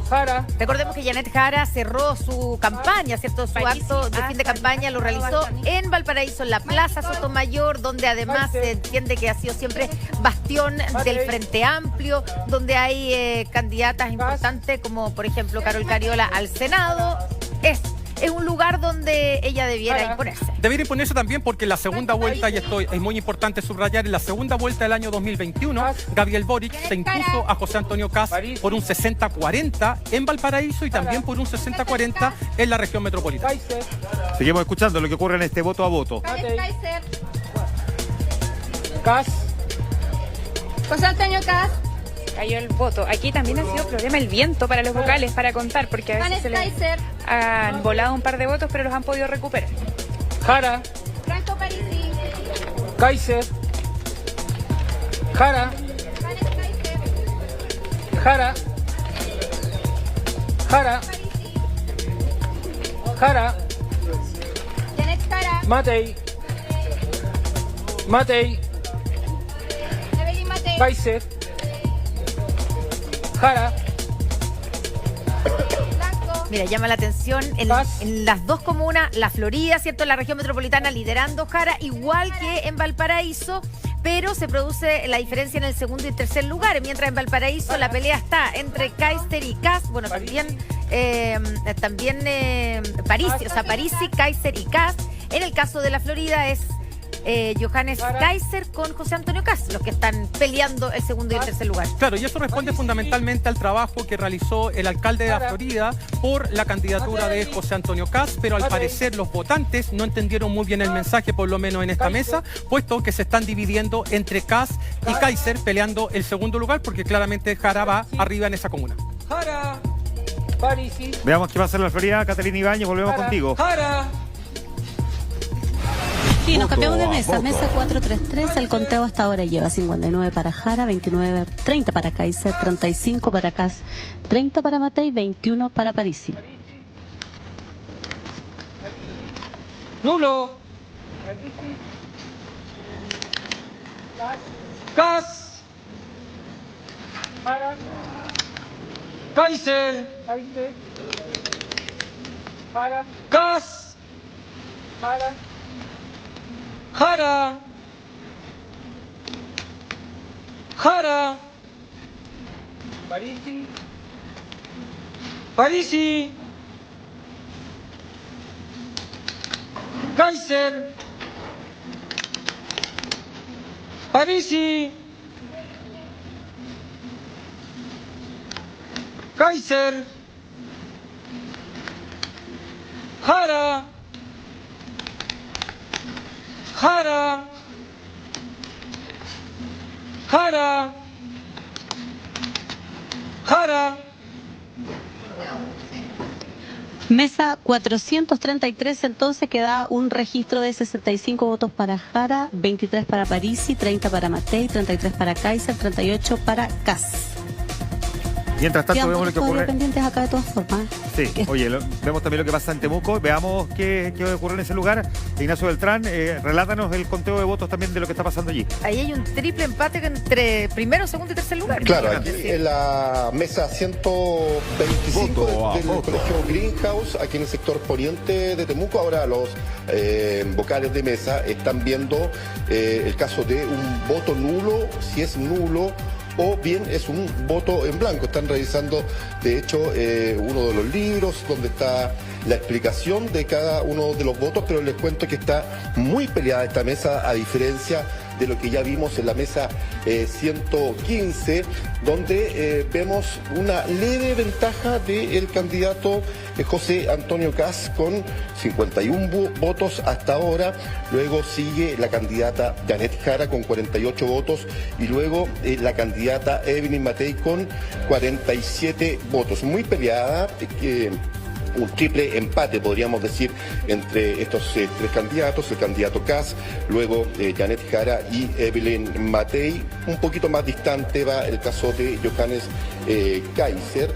Jara. Recordemos que Janet Jara cerró su campaña, ¿cierto? Su acto de fin de campaña lo realizó en Valparaíso, en la Plaza Sotomayor, donde además se entiende que ha sido siempre bastión del Frente Amplio, donde hay candidatas importantes como, por ejemplo, Carol Cariola al Senado. Es un lugar donde ella debiera imponerse. Debiera imponerse también porque en la segunda vuelta, y esto es muy importante subrayar, en la segunda vuelta del año 2021, Gabriel Boric se impuso a José Antonio Kast por un 60-40 en Valparaíso y también por un 60-40 en la región metropolitana. Seguimos escuchando lo que ocurre en este voto a voto. Kast. José Antonio Kast. Cayó el voto. Aquí también ha sido problema el viento para los vocales, para contar, porque a veces se les han volado un par de votos, pero los han podido recuperar. Jara. Franco Parisi. Kaiser. Jara. Jara. Jara. Jara. Janet Jara. Matei. Matei. Evelyn Matei. Kaiser. Jara. Mira, llama la atención en las dos comunas, la Florida, ¿cierto? En la región metropolitana liderando Jara, igual que en Valparaíso, pero se produce la diferencia en el segundo y tercer lugar, mientras en Valparaíso la pelea está entre Kaiser y Kast, bueno, también Parisi, o sea, Parisi, Kaiser y Kast. En el caso de la Florida es Johannes Kaiser con José Antonio Kast, los que están peleando el segundo y el tercer lugar. Claro, y eso responde fundamentalmente al trabajo que realizó el alcalde de la Florida por la candidatura de José Antonio Kast, pero al parecer los votantes no entendieron muy bien el mensaje, por lo menos en esta mesa, puesto que se están dividiendo entre Kast y Kaiser peleando el segundo lugar, porque claramente Jara va arriba en esa comuna. Jara. Parisi. Veamos qué pasa en la Florida. Catalina Ibáñez, volvemos contigo. Jara. Sí, nos cambiamos de mesa. Mesa 433, el conteo hasta ahora lleva 59 para Jara, 30 para Kaiser, 35 para Kast, 30 para Matei, 21 para Parisi. Nulo. Kast. Kaiser. Kast. Jara. Jara. Parisi. Parisi. Kaiser. Parisi. Kaiser. Jara. Jara. Jara. Jara. Mesa 433, entonces queda un registro de 65 votos para Jara, 23 para Parisi, 30 para Matei, 33 para Kaiser, 38 para Kass. Mientras tanto vemos lo que ocurre. pendientes acá de todas formas. Sí, oye, vemos también lo que pasa en Temuco. Veamos qué ocurre en ese lugar. Ignacio Beltrán, relátanos el conteo de votos también de lo que está pasando allí. Ahí hay un triple empate entre primero, segundo y tercer lugar. Claro, aquí en la mesa 125 del colegio Greenhouse, aquí en el sector poniente de Temuco, ahora los vocales de mesa están viendo el caso de un voto nulo, si es nulo o bien es un voto en blanco. Están revisando, de hecho, uno de los libros donde está la explicación de cada uno de los votos, pero les cuento que está muy peleada esta mesa, a diferencia de lo que ya vimos en la mesa 115, donde vemos una leve ventaja del candidato José Antonio Kass con 51 votos hasta ahora. Luego sigue la candidata Janet Jara con 48 votos y luego la candidata Evelyn Matei con 47 votos. Muy peleada, un triple empate, podríamos decir, entre estos tres candidatos, el candidato Kass, luego Janet Jara y Evelyn Matei. Un poquito más distante va el caso de Johannes Kaiser.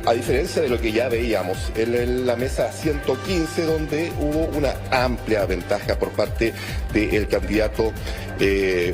A diferencia de lo que ya veíamos en la mesa 115, donde hubo una amplia ventaja por parte del candidato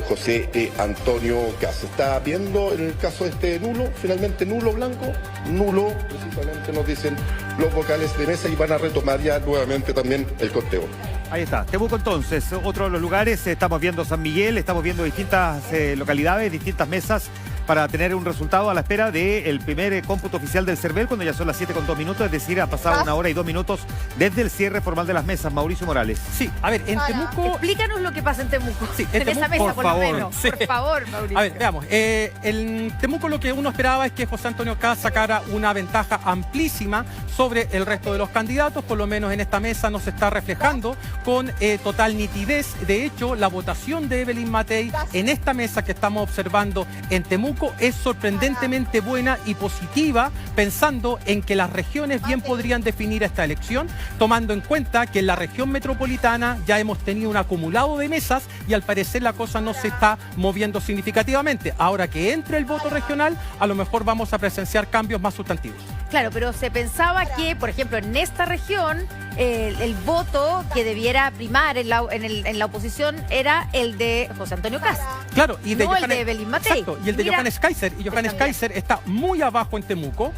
José Antonio Kass. Está viendo en el caso nulo, finalmente nulo blanco, nulo, precisamente nos dicen los vocales de mesa, y van a retomar ya nuevamente también el conteo. Ahí está, Temuco entonces, otro de los lugares. Estamos viendo San Miguel, estamos viendo distintas localidades, distintas mesas, para tener un resultado a la espera del primer cómputo oficial del CERVEL, cuando ya son las 7:02 minutos, es decir, ha pasado 1 hora y 2 minutos desde el cierre formal de las mesas. Mauricio Morales. Sí, a ver, en Temuco... Explícanos lo que pasa en Temuco. Sí, en esa mesa, por lo menos. Sí. Por favor, Mauricio. A ver, veamos. En Temuco lo que uno esperaba es que José Antonio Kass sacara una ventaja amplísima sobre el resto de los candidatos. Por lo menos en esta mesa no se está reflejando con total nitidez. De hecho, la votación de Evelyn Matei en esta mesa que estamos observando en Temuco es sorprendentemente buena y positiva, pensando en que las regiones bien podrían definir esta elección, tomando en cuenta que en la región metropolitana ya hemos tenido un acumulado de mesas y al parecer la cosa no se está moviendo significativamente. Ahora que entre el voto regional, a lo mejor vamos a presenciar cambios más sustantivos. Claro, pero se pensaba que, por ejemplo, en esta región, el voto que debiera primar en la oposición era el de José Antonio Kass. Claro, y de no el de Evelyn Matei. Exacto, y el de Johannes Kaiser. Y Johannes Kaiser está muy abajo en Temuco.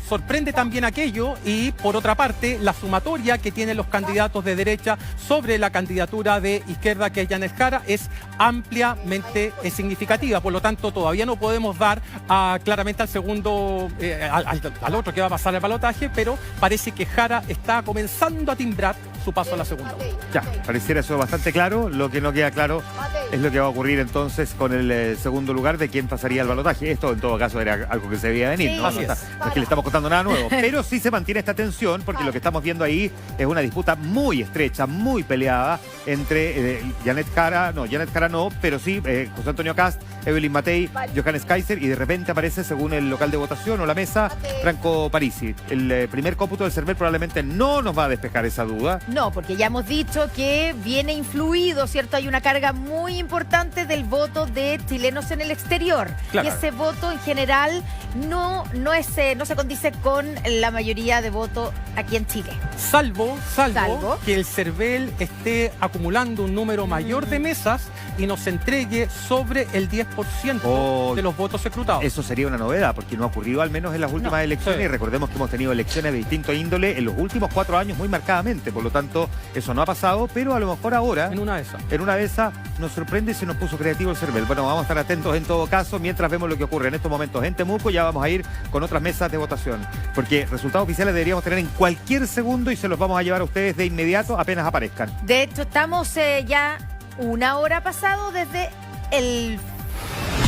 Sorprende también aquello, y por otra parte, la sumatoria que tienen los candidatos de derecha sobre la candidatura de izquierda, que es Janet Jara, es ampliamente significativa. Por lo tanto, todavía no podemos dar claramente al segundo, al otro que va a pasar el balotaje, pero parece que Jara está comenzando a timbrar su paso a la segunda. Ya, pareciera eso bastante claro. Lo que no queda claro es lo que va a ocurrir entonces con el segundo lugar, de quién pasaría el balotaje. Esto en todo caso era algo que se veía venir, sí, ¿no? No es que le estamos contando nada nuevo, pero sí se mantiene esta tensión, porque lo que estamos viendo ahí es una disputa muy estrecha, muy peleada entre Janet Jara no, pero sí José Antonio Kass, Evelyn Matei, Johannes Kaiser, y de repente aparece, según el local de votación o la mesa, Franco Parisi. El primer cómputo del CERVEL probablemente no nos va a despejar esa duda. No, porque ya hemos dicho que viene influido, ¿cierto? Hay una carga muy importante del voto de chilenos en el exterior. Claro. Y ese voto en general no se condice con la mayoría de votos aquí en Chile. Salvo que el CERVEL esté acumulando un número mayor de mesas y nos entregue sobre el 10% de los votos escrutados. Eso sería una novedad, porque no ha ocurrido al menos en las últimas elecciones. Sí. Y recordemos que hemos tenido elecciones de distinto índole en los últimos 4 años muy marcadamente. Por lo tanto, eso no ha pasado, pero a lo mejor ahora, en una de esas, nos sorprende y se nos puso creativo el CERVEL. Bueno, vamos a estar atentos en todo caso mientras vemos lo que ocurre en estos momentos en Temuco. Ya vamos a ir con otras mesas de votación, porque resultados oficiales deberíamos tener en cualquier segundo y se los vamos a llevar a ustedes de inmediato apenas aparezcan. De hecho, estamos ya 1 hora pasado desde el...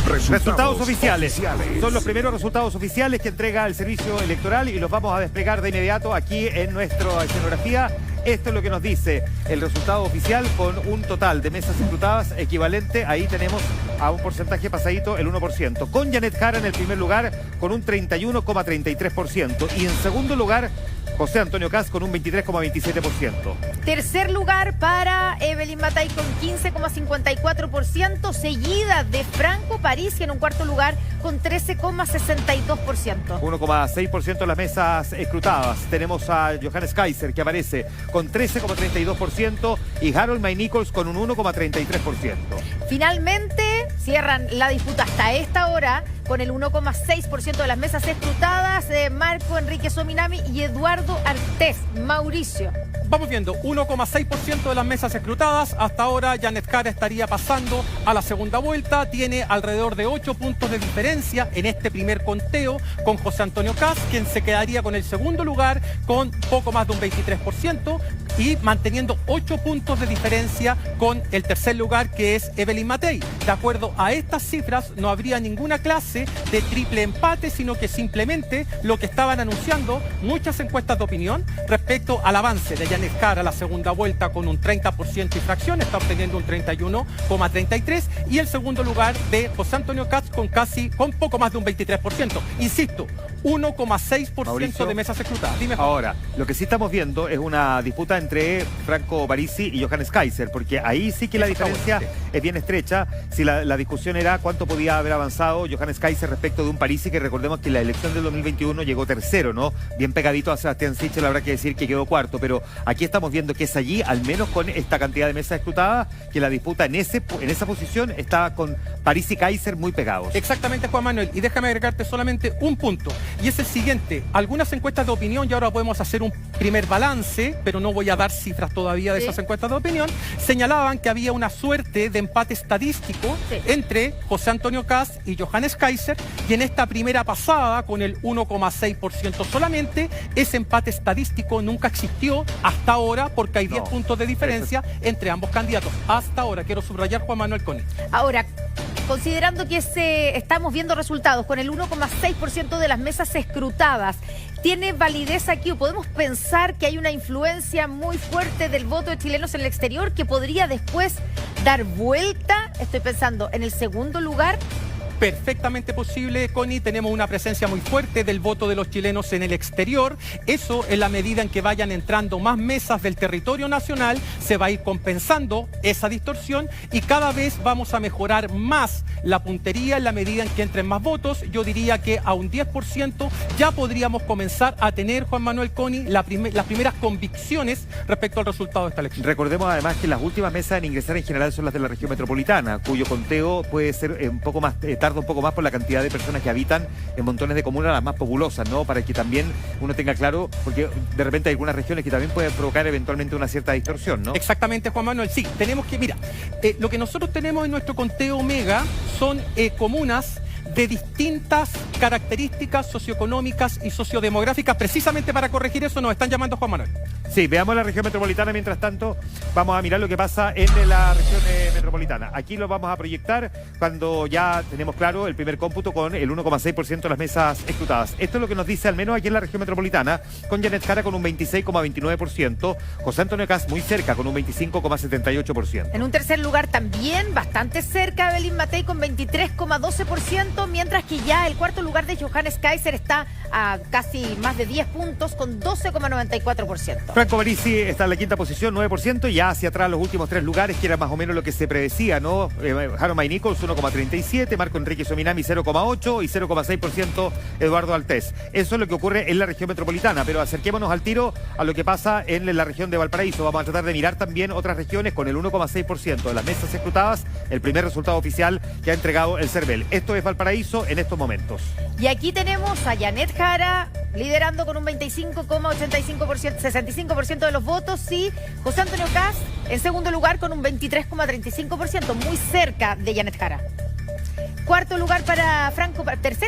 Resultados oficiales. Son los primeros resultados oficiales que entrega el servicio electoral y los vamos a desplegar de inmediato aquí en nuestra escenografía. Esto es lo que nos dice el resultado oficial con un total de mesas escrutadas equivalente, ahí tenemos a un porcentaje pasadito, el 1%. Con Janet Jara en el primer lugar con un 31,33%. Y en segundo lugar, José Antonio Kast con un 23,27%. Tercer lugar para Evelyn Matei con 15,54%, seguida de Franco Parisi en un cuarto lugar con 13,62%. 1,6% de las mesas escrutadas. Tenemos a Johannes Kaiser que aparece con 13,32% y Harold May Nichols con un 1,33%. Finalmente cierran la disputa hasta esta hora con el 1,6% de las mesas escrutadas de Marco Enrique Sominami y Eduardo Artés. Mauricio. Vamos viendo, 1,6% de las mesas escrutadas. Hasta ahora Janet Jara estaría pasando a la segunda vuelta. Tiene alrededor de 8 puntos de diferencia en este primer conteo con José Antonio Kast, quien se quedaría con el segundo lugar con poco más de un 23% y manteniendo 8 puntos de diferencia con el tercer lugar, que es Evelyn Matei. De acuerdo a estas cifras, no habría ninguna clase de triple empate, sino que simplemente lo que estaban anunciando muchas encuestas de opinión respecto al avance de Janet Jara a la segunda vuelta con un 30% y fracción, está obteniendo un 31,33%, y el segundo lugar de José Antonio Kast con poco más de un 23%. Insisto, 1,6% de mesas escrutadas. Dime, Juan. Ahora, lo que sí estamos viendo es una disputa entre Franco Parisi y Johannes Kaiser, porque ahí sí que la diferencia es bien estrecha. Si la discusión era cuánto podía haber avanzado Johannes Kaiser respecto de un Parisi que recordemos que en la elección del 2021 llegó tercero, ¿no? Bien pegadito a Sebastián Sichel, habrá que decir que quedó cuarto, pero aquí estamos viendo que es allí, al menos con esta cantidad de mesas escrutadas, que la disputa en esa posición estaba con Parisi y Kaiser muy pegados. Exactamente, Juan Manuel, y déjame agregarte solamente un punto, y es el siguiente. Algunas encuestas de opinión, y ahora podemos hacer un primer balance, pero no voy a dar cifras todavía de esas encuestas de opinión, señalaban que había una suerte de empate estadístico entre José Antonio Kast y Johannes Kaiser, y en esta primera pasada, con el 1,6% solamente, ese empate estadístico nunca existió hasta ahora, porque hay 10 puntos de diferencia entre ambos candidatos. Hasta ahora, quiero subrayar, Juan Manuel Coni. Ahora, considerando que estamos viendo resultados con el 1,6% de las mesas escrutadas, ¿tiene validez aquí o podemos pensar que hay una influencia muy fuerte del voto de chilenos en el exterior que podría después dar vuelta? Estoy pensando en el segundo lugar. Perfectamente posible, Connie. Tenemos una presencia muy fuerte del voto de los chilenos en el exterior. Eso, en la medida en que vayan entrando más mesas del territorio nacional, se va a ir compensando esa distorsión y cada vez vamos a mejorar más la puntería en la medida en que entren más votos. Yo diría que a un 10% ya podríamos comenzar a tener, Juan Manuel Coni, las primeras convicciones respecto al resultado de esta elección. Recordemos además que las últimas mesas en ingresar en general son las de la región metropolitana, cuyo conteo puede ser un poco más tarda un poco más por la cantidad de personas que habitan en montones de comunas las más populosas, ¿no? Para que también uno tenga claro, porque de repente hay algunas regiones que también pueden provocar eventualmente una cierta distorsión, ¿no? Exactamente, Juan Manuel. Sí, tenemos que, mira, lo que nosotros tenemos en nuestro conteo Omega son comunas de distintas características socioeconómicas y sociodemográficas. Precisamente para corregir eso nos están llamando, Juan Manuel. Sí, veamos la región metropolitana. Mientras tanto, vamos a mirar lo que pasa en la región metropolitana. Aquí lo vamos a proyectar cuando ya tenemos claro el primer cómputo con el 1,6% de las mesas escrutadas. Esto es lo que nos dice al menos aquí en la región metropolitana, con Janet Jara con un 26,29%, José Antonio Kast muy cerca con un 25,78%. En un tercer lugar también bastante cerca Evelyn Matei con 23,12%, mientras que ya el cuarto lugar de Johannes Kaiser está a casi más de 10 puntos con 12,94%. Franco Parisi está en la quinta posición, 9%, ya hacia atrás los últimos tres lugares, que era más o menos lo que se predecía, ¿no? Harold May Nichols, 1,37%, Marco Enrique Sominami, 0,8% y 0,6% Eduardo Artés. Eso es lo que ocurre en la región metropolitana, pero acerquémonos al tiro a lo que pasa en la región de Valparaíso. Vamos a tratar de mirar también otras regiones con el 1,6% de las mesas escrutadas, el primer resultado oficial que ha entregado el CERVEL. Esto es Valparaíso en estos momentos. Y aquí tenemos a Janet Jara liderando con un 25,85%, 65% de los votos, y José Antonio Kast en segundo lugar con un 23,35%, muy cerca de Janet Jara. Tercer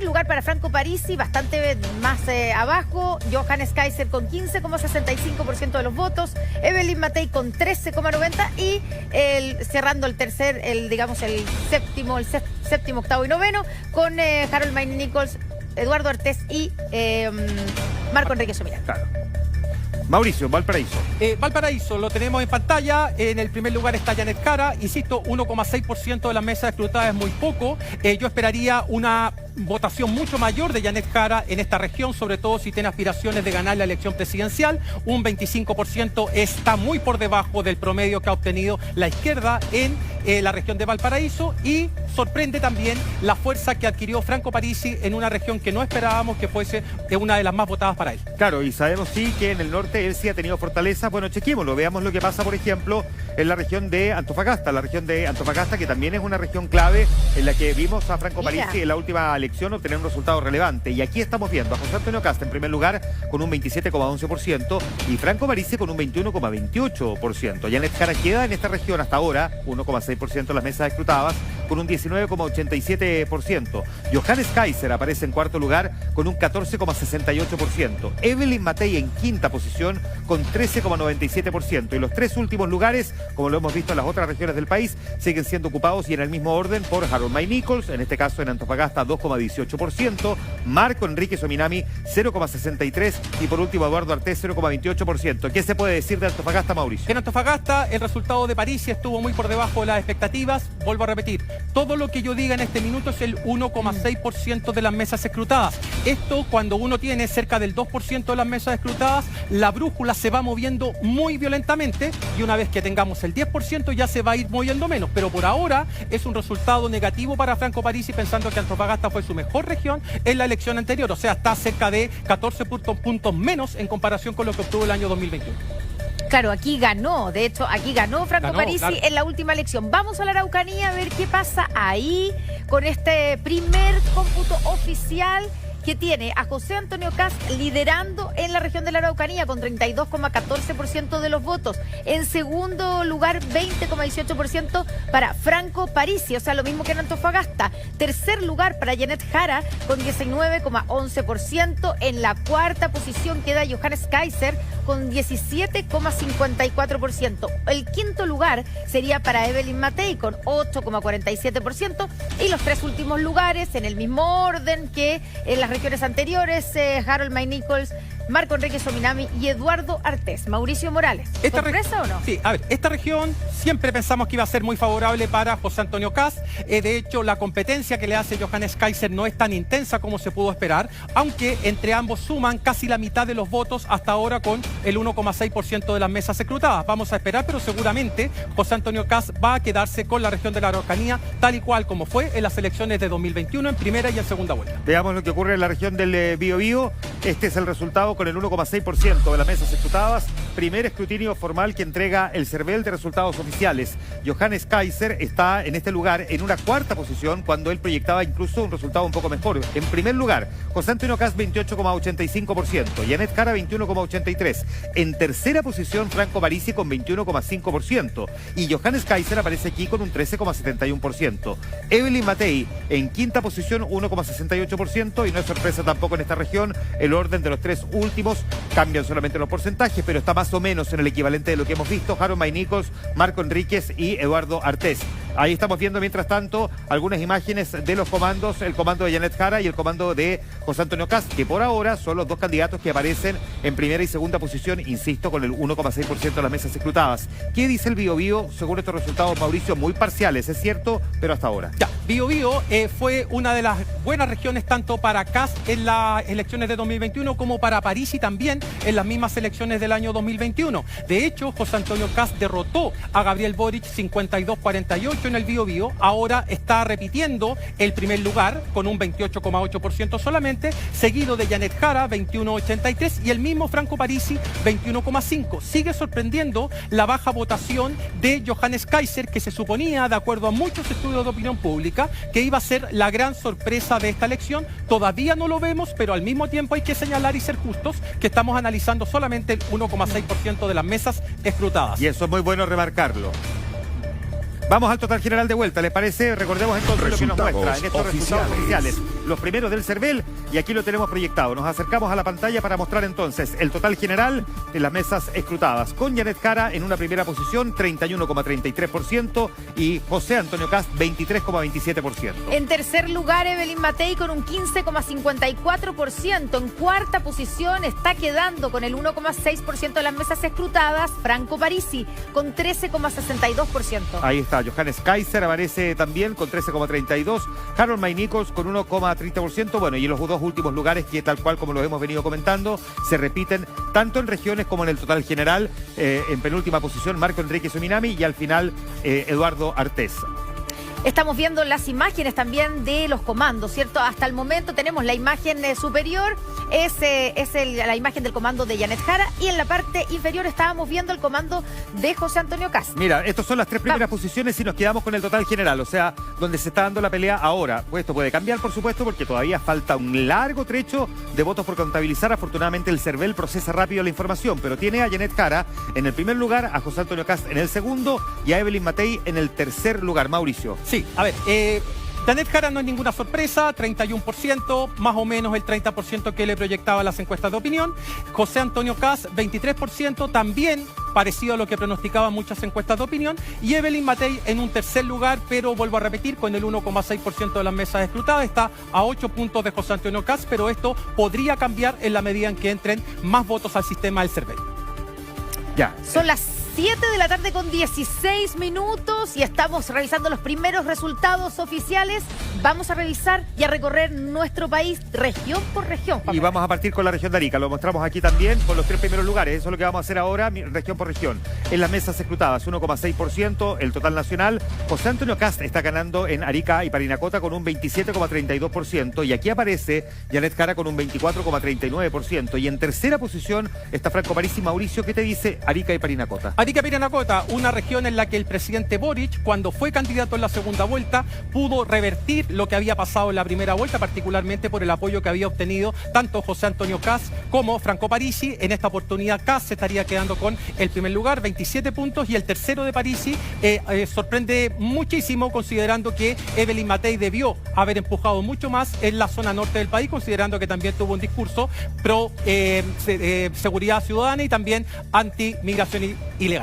lugar para Franco Parisi, bastante más abajo, Johannes Kaiser con 15,65% de los votos, Evelyn Matei con 13,90% y cerrando el séptimo, octavo y noveno con Harold May Nichols, Eduardo Artés y Marco Enrique Sominami. Claro. Mauricio, Valparaíso. Valparaíso, lo tenemos en pantalla. En el primer lugar está Janet Jara. Insisto, 1,6% de las mesas escrutadas es muy poco. Yo esperaría una votación mucho mayor de Janet Jara en esta región, sobre todo si tiene aspiraciones de ganar la elección presidencial. Un 25% está muy por debajo del promedio que ha obtenido la izquierda en la región de Valparaíso, y sorprende también la fuerza que adquirió Franco Parisi en una región que no esperábamos que fuese una de las más votadas para él. Claro, y sabemos sí que en el norte él sí ha tenido fortaleza. Bueno, chequémoslo, veamos lo que pasa, por ejemplo, en la región de Antofagasta. La región de Antofagasta, que también es una región clave en la que vimos a Franco Parisi en la última elección obtener un resultado relevante. Y aquí estamos viendo a José Antonio Cast en primer lugar con un 27,11% y Franco Parisi con un 21,28%. Janet Jara queda en esta región hasta ahora, 1,6% de las mesas escrutadas, con un 19,87%. Johannes Kaiser aparece en cuarto lugar con un 14,68%. Evelyn Matei en quinta posición con 13,97%. Y los tres últimos lugares, como lo hemos visto en las otras regiones del país, siguen siendo ocupados y en el mismo orden por Harold May Nichols, en este caso en Antofagasta 2,18%, Marco Enrique Sominami 0,63% y por último Eduardo Artés 0,28%. ¿Qué se puede decir de Antofagasta, Mauricio? En Antofagasta el resultado de Parisi estuvo muy por debajo de las expectativas. Vuelvo a repetir, todo lo que yo diga en este minuto es el 1,6% de las mesas escrutadas. Esto, cuando uno tiene cerca del 2% de las mesas escrutadas, la brújula se va moviendo muy violentamente, y una vez que tengamos el 10% ya se va a ir moviendo menos. Pero por ahora es un resultado negativo para Franco Parisi, pensando que Antofagasta fue su mejor región en la elección anterior. O sea, está cerca de 14 puntos menos en comparación con lo que obtuvo el año 2021. Claro, aquí ganó, de hecho, aquí ganó Franco Parisi en la última elección. Vamos a la Araucanía a ver qué pasa ahí con este primer cómputo oficial que tiene a José Antonio Cast liderando en la región de la Araucanía con 32,14% de los votos. En segundo lugar, 20,18% para Franco Parisi, o sea, lo mismo que en Antofagasta. Tercer lugar para Janet Jara con 19,11%. En la cuarta posición queda Johannes Kaiser con 17,54%. El quinto lugar sería para Evelyn Matei con 8,47%. Y los tres últimos lugares, en el mismo orden que en las regiones anteriores, Harold May Nichols, Marco Enrique Sominami y Eduardo Artés. Mauricio Morales, ¿sorpresa o no? Sí, a ver, esta región siempre pensamos que iba a ser muy favorable para José Antonio Cast. De hecho, la competencia que le hace Johannes Kaiser no es tan intensa como se pudo esperar, aunque entre ambos suman casi la mitad de los votos hasta ahora con el 1,6% de las mesas escrutadas. Vamos a esperar, pero seguramente José Antonio Cast va a quedarse con la región de la Araucanía, tal y cual como fue en las elecciones de 2021 en primera y en segunda vuelta. Veamos lo que ocurre en la región del Biobío. Este es el resultado con el 1,6% de las mesas escrutadas. Primer escrutinio formal que entrega el CERVEL de resultados oficiales. Johannes Kaiser está en este lugar en una cuarta posición cuando él proyectaba incluso un resultado un poco mejor. En primer lugar, José Antonio Cast 28,85%, Janet Jara 21,83%. En tercera posición, Franco Parisi con 21,5% y Johannes Kaiser aparece aquí con un 13,71%. Evelyn Matei en quinta posición, 1,68%, y no es sorpresa tampoco en esta región. El orden de los tres últimos cambian solamente los porcentajes, pero está más o menos en el equivalente de lo que hemos visto: Harold May Nichols, Marco Enríquez y Eduardo Artés. Ahí estamos viendo, mientras tanto, algunas imágenes de los comandos, el comando de Janet Jara y el comando de José Antonio Cast, que por ahora son los dos candidatos que aparecen en primera y segunda posición, insisto, con el 1,6% de las mesas escrutadas. ¿Qué dice el Biobío según estos resultados, Mauricio? Muy parciales, es cierto, pero hasta ahora. Ya, Biobío fue una de las buenas regiones tanto para Cast en las elecciones de 2021 como para Parisi también en las mismas elecciones del año 2021. De hecho, José Antonio Cast derrotó a Gabriel Boric 52-48 en el Biobío. Ahora está repitiendo el primer lugar con un 28,8% solamente, seguido de Janet Jara 21,83% y el mismo Franco Parisi 21,5%. Sigue sorprendiendo la baja votación de Johannes Kaiser, que se suponía, de acuerdo a muchos estudios de opinión pública, que iba a ser la gran sorpresa de esta elección. Todavía no lo vemos, pero al mismo tiempo hay que señalar y ser justos que estamos analizando solamente el 1,6% de las mesas escrutadas. Y eso es muy bueno remarcarlo. Vamos al total general de vuelta, ¿les parece? Recordemos entonces lo que nos muestra en estos resultados oficiales. los primeros del CERVEL, y aquí lo tenemos proyectado. Nos acercamos a la pantalla para mostrar entonces el total general de las mesas escrutadas, con Janet Jara en una primera posición, 31,33%, y José Antonio Kast, 23,27%. En tercer lugar, Evelyn Matei con un 15,54%. En cuarta posición está quedando con el 1,6% de las mesas escrutadas Franco Parisi con 13,62%. Ahí está, Johannes Kaiser aparece también con 13,32%, Harold May Nichols con 1,30%, bueno, y los dos últimos lugares que tal cual como lo hemos venido comentando, se repiten tanto en regiones como en el total general. En penúltima posición, Marco Enrique Suminami, y al final, Eduardo Artés. Estamos viendo las imágenes también de los comandos, ¿cierto? Hasta el momento tenemos la imagen superior, la imagen del comando de Janet Jara, y en la parte inferior estábamos viendo el comando de José Antonio Kast. Mira, estas son las tres primeras posiciones y nos quedamos con el total general, o sea, donde se está dando la pelea ahora. Pues esto puede cambiar, por supuesto, porque todavía falta un largo trecho de votos por contabilizar. Afortunadamente el CERVEL procesa rápido la información, pero tiene a Janet Jara en el primer lugar, a José Antonio Kast en el segundo y a Evelyn Matei en el tercer lugar. Mauricio. Sí, a ver, Janet Jara no es ninguna sorpresa, 31%, más o menos el 30% que le proyectaba las encuestas de opinión. José Antonio Kast, 23%, también parecido a lo que pronosticaban muchas encuestas de opinión. Y Evelyn Matei en un tercer lugar, pero vuelvo a repetir, con el 1,6% de las mesas escrutadas. Está a 8 puntos de José Antonio Kast, pero esto podría cambiar en la medida en que entren más votos al sistema del CERVEL. Ya. Son las 7 de la tarde con 16 minutos y estamos revisando los primeros resultados oficiales. Vamos a revisar y a recorrer nuestro país región por región. Y vamos a partir con la región de Arica. Lo mostramos aquí también con los tres primeros lugares. Eso es lo que vamos a hacer ahora, región por región. En las mesas escrutadas, 1,6%, el total nacional. José Antonio Kast está ganando en Arica y Parinacota con un 27,32%. Y aquí aparece Janet Jara con un 24,39%. Y en tercera posición está Franco Parisi. Mauricio, ¿qué te dice Arica y Parinacota? Arica y Parinacota, una región en la que el presidente Boric, cuando fue candidato en la segunda vuelta, pudo revertir lo que había pasado en la primera vuelta, particularmente por el apoyo que había obtenido tanto José Antonio Kast como Franco Parisi. En esta oportunidad Kast se estaría quedando con el primer lugar, 27 puntos, y el tercero de Parisi sorprende muchísimo, considerando que Evelyn Matei debió haber empujado mucho más en la zona norte del país, considerando que también tuvo un discurso pro seguridad ciudadana y también anti-migración ilegal.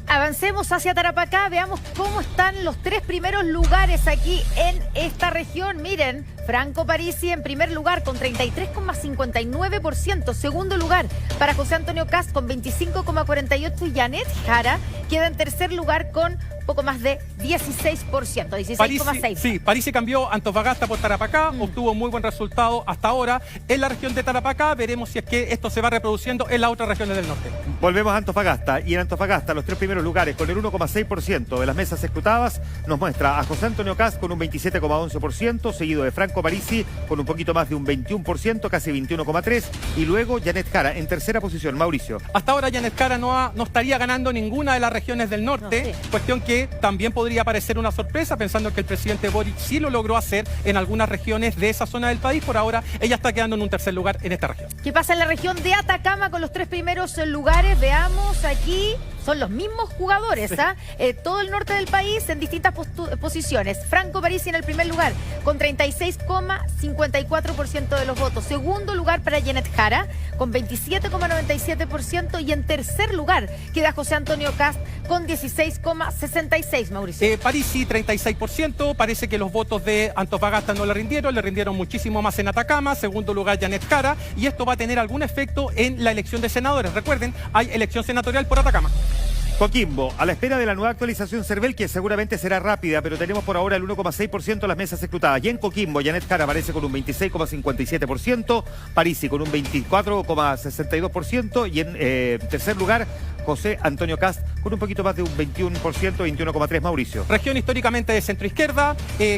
Avancemos hacia Tarapacá, veamos cómo están los tres primeros lugares aquí en esta región. Miren, Franco Parisi en primer lugar con 33,59%. Segundo lugar para José Antonio Kast con 25,48%. Y Janet Jara queda en tercer lugar con poco más de 16%, 16,6%. Sí, Parisi cambió Antofagasta por Tarapacá, obtuvo muy buen resultado hasta ahora en la región de Tarapacá. Veremos si es que esto se va reproduciendo en las otras regiones del norte. Volvemos a Antofagasta, y en Antofagasta los tres primeros lugares con el 1,6% de las mesas escrutadas nos muestra a José Antonio Kast con un 27,11%, seguido de Franco Parisi con un poquito más de un 21%, casi 21,3%, y luego Janet Jara en tercera posición. Mauricio. Hasta ahora Janet Jara no estaría ganando ninguna de las regiones del norte, cuestión que también podría parecer una sorpresa, pensando que el presidente Boric sí lo logró hacer en algunas regiones de esa zona del país. Por ahora ella está quedando en un tercer lugar en esta región. ¿Qué pasa en la región de Atacama con los tres primeros lugares? Veamos aquí. Son los mismos jugadores, ¿ah? Todo el norte del país en distintas posiciones. Franco Parisi en el primer lugar con 36,54% de los votos. Segundo lugar para Janet Jara con 27,97%. Y en tercer lugar queda José Antonio Kast con 16,66%, Mauricio. Parisi, 36%. Parece que los votos de Antofagasta no le rindieron muchísimo más en Atacama. Segundo lugar, Janet Jara. Y esto va a tener algún efecto en la elección de senadores. Recuerden, hay elección senatorial por Atacama. Coquimbo, a la espera de la nueva actualización CERVEL, que seguramente será rápida, pero tenemos por ahora el 1,6% de las mesas escrutadas. Y en Coquimbo, Janet Jara aparece con un 26,57%, Parisi con un 24,62%, y en tercer lugar, José Antonio Kast con un poquito más de un 21%, 21,3%, Mauricio. Región históricamente de centro-izquierda,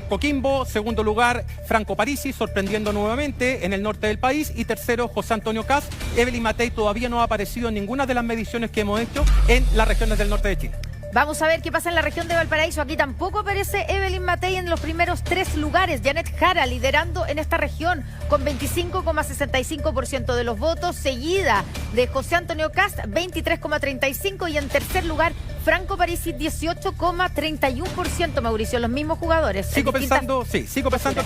Coquimbo, segundo lugar, Franco Parisi, sorprendiendo nuevamente en el norte del país, y tercero, José Antonio Kast. Evelyn Matei todavía no ha aparecido en ninguna de las mediciones que hemos hecho en las regiones del norte de Chile. Vamos a ver qué pasa en la región de Valparaíso. Aquí tampoco aparece Evelyn Matei en los primeros tres lugares. Janet Jara liderando en esta región con 25,65% de los votos, seguida de José Antonio Kast, 23,35%, y en tercer lugar Franco Parisi 18,31%, Mauricio, los mismos jugadores. Sigo pensando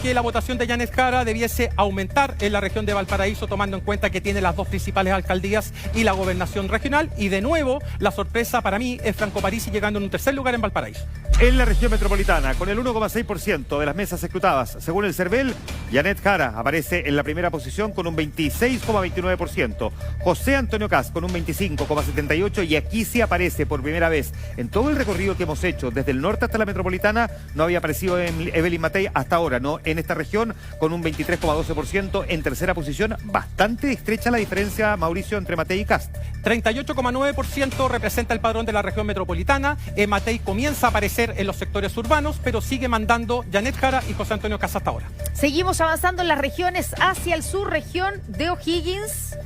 que la votación de Janet Jara debiese aumentar en la región de Valparaíso, tomando en cuenta que tiene las dos principales alcaldías y la gobernación regional. Y de nuevo, la sorpresa para mí es Franco Parisi llegando en un tercer lugar en Valparaíso. En la región metropolitana, con el 1,6% de las mesas escrutadas, según el CERVEL, Janet Jara aparece en la primera posición con un 26,29%. José Antonio Kast con un 25,78%, y aquí sí aparece por primera vez en todo el recorrido que hemos hecho desde el norte hasta la metropolitana. No había aparecido Evelyn Matei hasta ahora, ¿no? En esta región con un 23,12%. En tercera posición, bastante estrecha la diferencia, Mauricio, entre Matei y Kast. 38,9% representa el padrón de la región metropolitana. Matei comienza a aparecer en los sectores urbanos, pero sigue mandando Janet Jara y José Antonio Kast hasta ahora. Seguimos avanzando en las regiones hacia el sur, región de O'Higgins.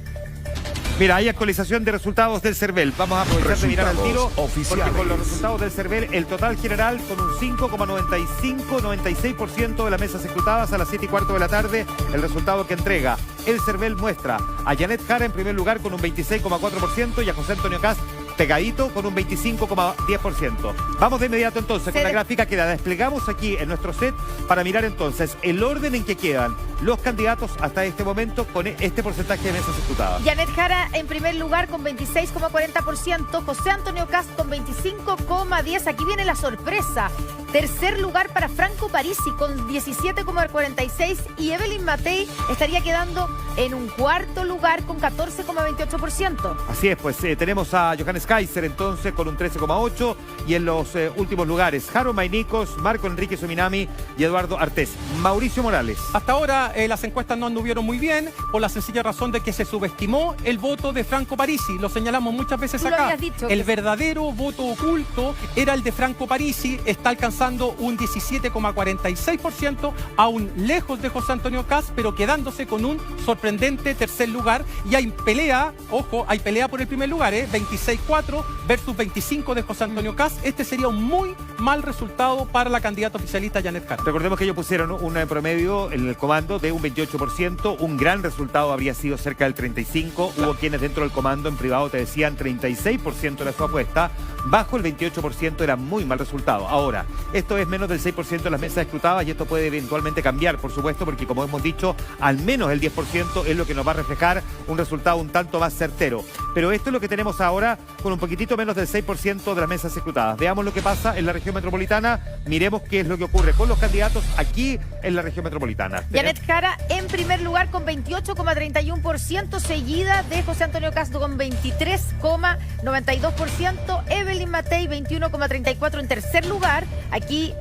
Mira, hay actualización de resultados del CERVEL. Vamos a aprovechar de mirar al tiro, oficiales. porque con los resultados del CERVEL, el total general con un 5,96% de las mesas escrutadas a las 7:15 de la tarde, el resultado que entrega el CERVEL muestra a Janet Jara en primer lugar con un 26,4% y a José Antonio Kast pegadito con un 25,10%. Vamos de inmediato entonces con la gráfica que la desplegamos aquí en nuestro set para mirar entonces el orden en que quedan los candidatos hasta este momento con este porcentaje de mesas escrutadas. Janet Jara en primer lugar con 26,40%, José Antonio Kast con 25,10%. Aquí viene la sorpresa. Tercer lugar para Franco Parisi con 17,46% y Evelyn Matei estaría quedando en un cuarto lugar con 14,28%. Así es, pues tenemos a Johannes Kaiser entonces con un 13,8% y en los últimos lugares Harold Maynicos, Marco Enrique Sominami y Eduardo Artés. Mauricio Morales. Hasta ahora las encuestas no anduvieron muy bien por la sencilla razón de que se subestimó el voto de Franco Parisi. Lo señalamos muchas veces acá. El verdadero voto oculto era el de Franco Parisi. Está alcanzando un 17,46%, aún lejos de José Antonio Kast, pero quedándose con un sorprendente tercer lugar. Y hay pelea, ojo, hay pelea por el primer lugar, 26,4 versus 25 de José Antonio Kast. Este sería un muy mal resultado para la candidata oficialista Janet Jara. Recordemos que ellos pusieron un promedio en el comando de un 28%, un gran resultado habría sido cerca del 35%, hubo quienes dentro del comando en privado te decían 36% era su apuesta, bajo el 28% era muy mal resultado. Ahora, esto es menos del 6% de las mesas escrutadas y esto puede eventualmente cambiar, por supuesto, porque como hemos dicho, al menos el 10% es lo que nos va a reflejar un resultado un tanto más certero. Pero esto es lo que tenemos ahora con un poquitito menos del 6% de las mesas escrutadas. Veamos lo que pasa en la región metropolitana, miremos qué es lo que ocurre con los candidatos aquí en la región metropolitana. Janet Jara en primer lugar con 28,31%, seguida de José Antonio Kast con 23,92%, Evelyn Matei 21,34% en tercer lugar. Aquí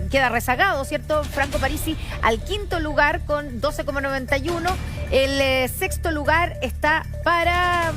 queda rezagado, ¿cierto? Franco Parisi al quinto lugar con 12,91%. El sexto lugar está para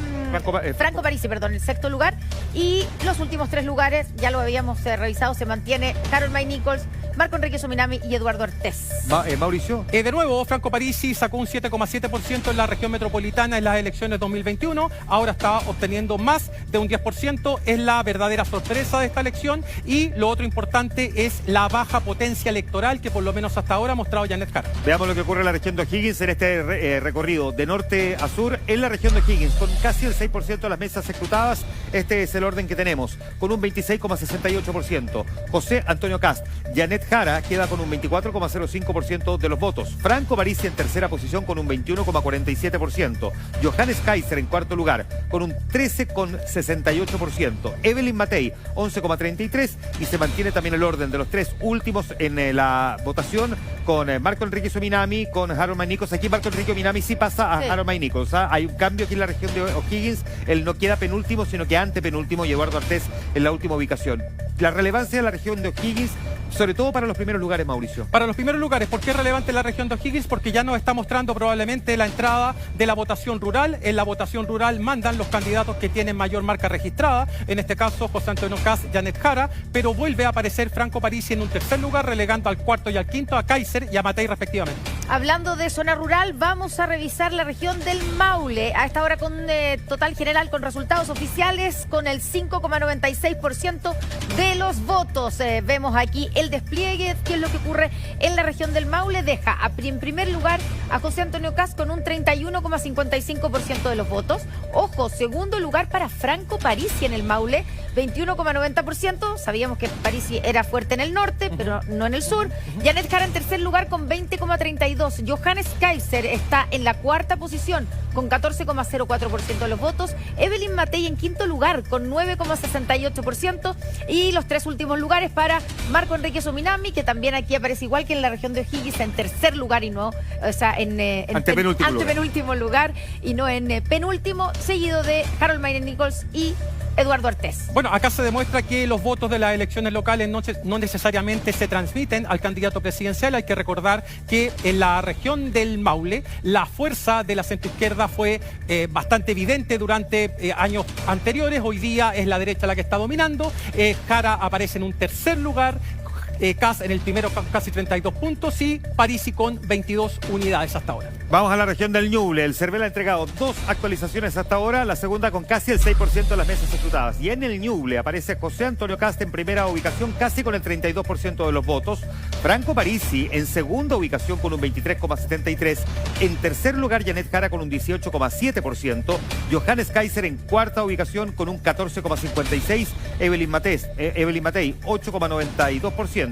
Franco Parisi, perdón, el sexto lugar. Y los últimos tres lugares, ya lo habíamos revisado, se mantiene Harold Maynicos, Marco Enrique Sominami y Eduardo Artés. Mauricio. De nuevo, Franco Parisi sacó un 7,7% en la región metropolitana en las elecciones 2021. Ahora está obteniendo más de un 10%. Es la verdadera sorpresa de esta elección. Y lo otro importante es la baja potencia electoral que por lo menos hasta ahora ha mostrado Janet Jara. Veamos lo que ocurre en la región de O'Higgins en este recorrido de norte a sur. En la región de O'Higgins, con casi el 6% de las mesas escrutadas, este es el orden que tenemos, con un 26,68%. José Antonio Kast, Janet Jara queda con un 24,05% de los votos. Franco Parisi en tercera posición con un 21,47%. Johannes Kaiser en cuarto lugar con un 13,68%. Evelyn Matei 11,33% y se mantiene también el orden de los tres últimos en la votación con Marco Enrique Sominami, con Harold Maynicos. Aquí Marco Enrique Sominami sí pasa a Harold Maynicos. Hay un cambio aquí en la región de O'Higgins. Él no queda penúltimo, sino que antepenúltimo, y Eduardo Artés en la última ubicación. La relevancia de la región de O'Higgins, sobre todo para los primeros lugares, Mauricio. Para los primeros lugares, ¿por qué es relevante la región de O'Higgins? Porque ya nos está mostrando probablemente la entrada de la votación rural. En la votación rural mandan los candidatos que tienen mayor marca registrada, en este caso José Antonio Kast, Janet Jara, pero vuelve a aparecer Franco Parisi en un tercer lugar, relegando al cuarto y al quinto a Kaiser y a Matei respectivamente. Hablando de zona rural, vamos a revisar la región del Maule. A esta hora con total general, con resultados oficiales, con el 5,96% de los votos. Vemos aquí el despliegue, qué es lo que ocurre en la región del Maule. Deja en primer lugar a José Antonio Cast con un 31,55% de los votos. Ojo, segundo lugar para Franco Parisi en el Maule, 21,90%. Sabíamos que Parisi era fuerte en el norte, pero no en el sur. Janet Jara en tercer lugar con 20,32%. Johannes Kaiser está en la cuarta posición con 14,04% de los votos. Evelyn Matei en quinto lugar con 9,68%. Y los tres últimos lugares para Marco Enrique Sominami, que también aquí aparece igual que en la región de O'Higgins, en tercer lugar y no, o sea, en antepenúltimo lugar y no en penúltimo, seguido de Harold Mayne Nichols y Eduardo Artés. Bueno, acá se demuestra que los votos de las elecciones locales no necesariamente se transmiten al candidato presidencial. Hay que recordar que en la región del Maule la fuerza de la centroizquierda fue bastante evidente durante años anteriores. Hoy día es la derecha la que está dominando. Jara aparece en un tercer lugar. Cast en el primero con casi 32 puntos y Parisi con 22 unidades hasta ahora. Vamos a la región del Ñuble. El CERVEL ha entregado 2 actualizaciones hasta ahora, la segunda con casi el 6% de las mesas escrutadas. Y en el Ñuble aparece José Antonio Cast en primera ubicación casi con el 32% de los votos. Franco Parisi en segunda ubicación con un 23,73%. En tercer lugar Janet Jara con un 18,7%. Johannes Kaiser en cuarta ubicación con un 14,56%. Evelyn Matei 8,92%.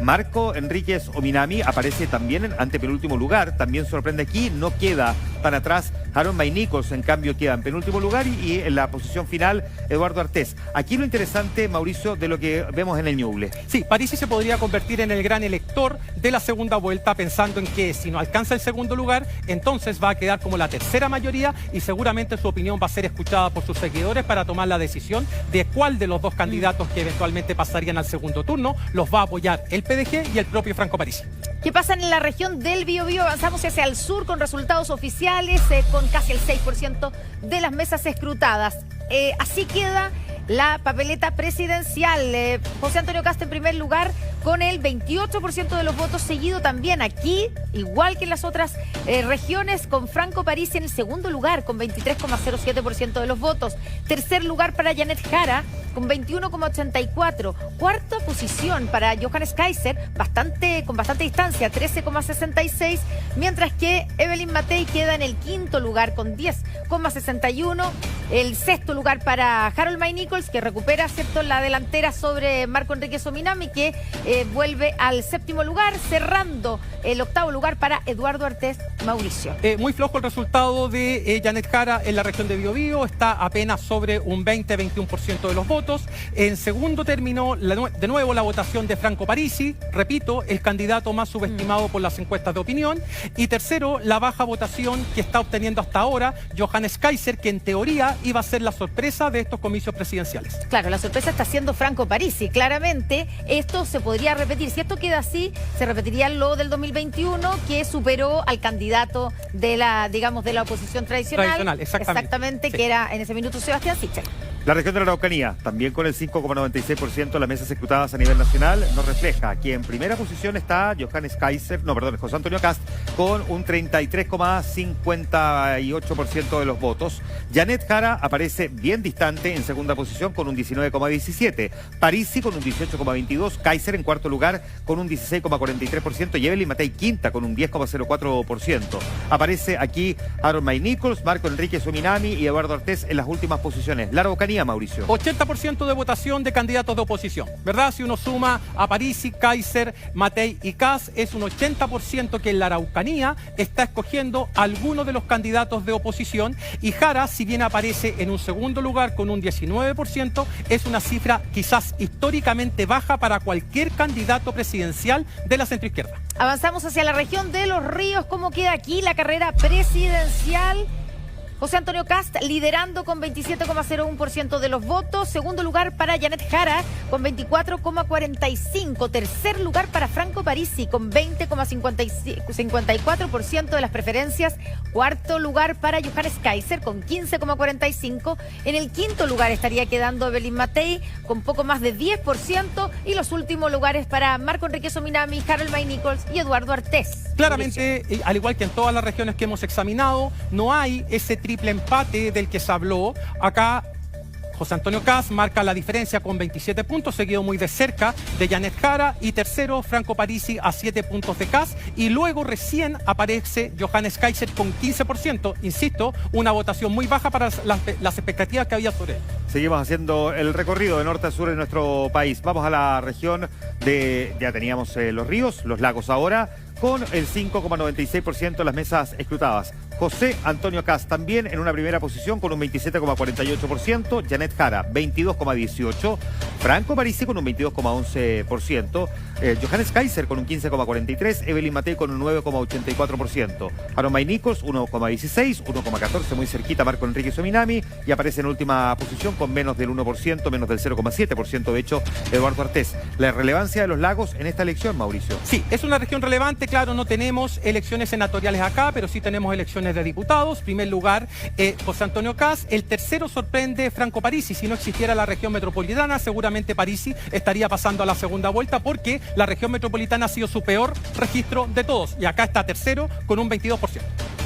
Marco Enríquez Ominami aparece también en antepenúltimo lugar. También sorprende aquí, no queda tan atrás Harold Mayne Nichols, en cambio queda en penúltimo lugar y en la posición final Eduardo Artés. Aquí lo interesante, Mauricio, de lo que vemos en el Ñuble. Sí, Parisi se podría convertir en el gran elector de la segunda vuelta, pensando en que si no alcanza el segundo lugar, entonces va a quedar como la tercera mayoría y seguramente su opinión va a ser escuchada por sus seguidores para tomar la decisión de cuál de los dos candidatos que eventualmente pasarían al segundo turno los va a apoyar el PDG y el propio Franco Parisi. ¿Qué pasa en la región del Biobío? Avanzamos hacia el sur con resultados oficiales, con casi el 6% de las mesas escrutadas. Así queda la papeleta presidencial. José Antonio Cast en primer lugar con el 28% de los votos, seguido también aquí, igual que en las otras regiones, con Franco Parisi en el segundo lugar con 23,07% de los votos. Tercer lugar para Janet Jara con 21,84%. Cuarta posición para Johannes Kaiser, con bastante distancia, 13,66%, mientras que Evelyn Matei queda en el quinto lugar con 10,61%. El sexto lugar para Harold Mayne Nichols, que recupera, ¿cierto?, la delantera sobre Marco Enrique Sominami, que vuelve al séptimo lugar, cerrando el octavo lugar para Eduardo Artés. Mauricio. Muy flojo el resultado de Janet Jara en la región de Biobío, está apenas sobre un 20-21% de los votos. En segundo terminó de nuevo la votación de Franco Parisi, repito, el candidato más subestimado por las encuestas de opinión. Y tercero, la baja votación que está obteniendo hasta ahora Johannes Kaiser, que en teoría iba a ser la sorpresa de estos comicios presidenciales. Claro, la sorpresa está siendo Franco Parisi. Claramente, esto se podría repetir. Si esto queda así, se repetiría lo del 2021, que superó al candidato de la, digamos, de la oposición tradicional. Exactamente, sí. Que era en ese minuto Sebastián Sichel. La región de la Araucanía, también con el 5,96% de las mesas escrutadas a nivel nacional, nos refleja que en primera posición está José Antonio Cast, con un 33,58% de los votos. Janet Jara aparece bien distante en segunda posición con un 19,17%. Parisi con un 18,22%. Kaiser en cuarto lugar con un 16,43%. Y Evelyn Matei quinta con un 10,04%. Aparece aquí Harold Mayne Nichols, Marco Enrique Sominami y Eduardo Artés en las últimas posiciones. La Araucanía, Mauricio. 80% de votación de candidatos de oposición, ¿verdad? Si uno suma a Parisi, Kaiser, Matei y Cast, es un 80% que en la Araucanía está escogiendo alguno de los candidatos de oposición. Y Jara, si bien aparece en un segundo lugar con un 19%, es una cifra quizás históricamente baja para cualquier candidato presidencial de la centroizquierda. Avanzamos hacia la región de Los Ríos. ¿Cómo queda aquí la carrera presidencial? José Antonio Cast liderando con 27,01% de los votos. Segundo lugar para Janet Jara con 24,45%. Tercer lugar para Franco Parisi con 20,54% de las preferencias. Cuarto lugar para Johannes Kaiser con 15,45%. En el quinto lugar estaría quedando Evelyn Matei con poco más de 10%. Y los últimos lugares para Marco Enrique Sominami, Harold Mayne Nichols y Eduardo Artés. Claramente, al igual que en todas las regiones que hemos examinado, no hay ese triple empate del que se habló. Acá José Antonio Kast marca la diferencia con 27 puntos, seguido muy de cerca de Janet Jara, y tercero Franco Parisi a 7 puntos de Kast, y luego recién aparece Johannes Kaiser con 15%, insisto, una votación muy baja para las expectativas que había sobre él. Seguimos haciendo el recorrido de norte a sur en nuestro país. Vamos a la región de, ya teníamos los ríos, los lagos ahora, con el 5,96% de las mesas escrutadas. José Antonio Kast también en una primera posición con un 27,48%, Janet Jara 22,18%, Franco Parisi con un 22,11%, Johannes Kaiser con un 15,43%, Evelyn Matei con un 9,84%, Aaron May Nichols 1,16%, 1,14%, muy cerquita Marco Enrique Sominami, y aparece en última posición con menos del 1%, menos del 0,7%, de hecho, Eduardo Artés. La relevancia de los lagos en esta elección, Mauricio. Sí, es una región relevante, claro, no tenemos elecciones senatoriales acá, pero sí tenemos elecciones de diputados. Primer lugar, José Antonio Kast. El tercero sorprende Franco Parisi. Si no existiera la región metropolitana, seguramente Parisi estaría pasando a la segunda vuelta, porque la región metropolitana ha sido su peor registro de todos. Y acá está tercero con un 22%.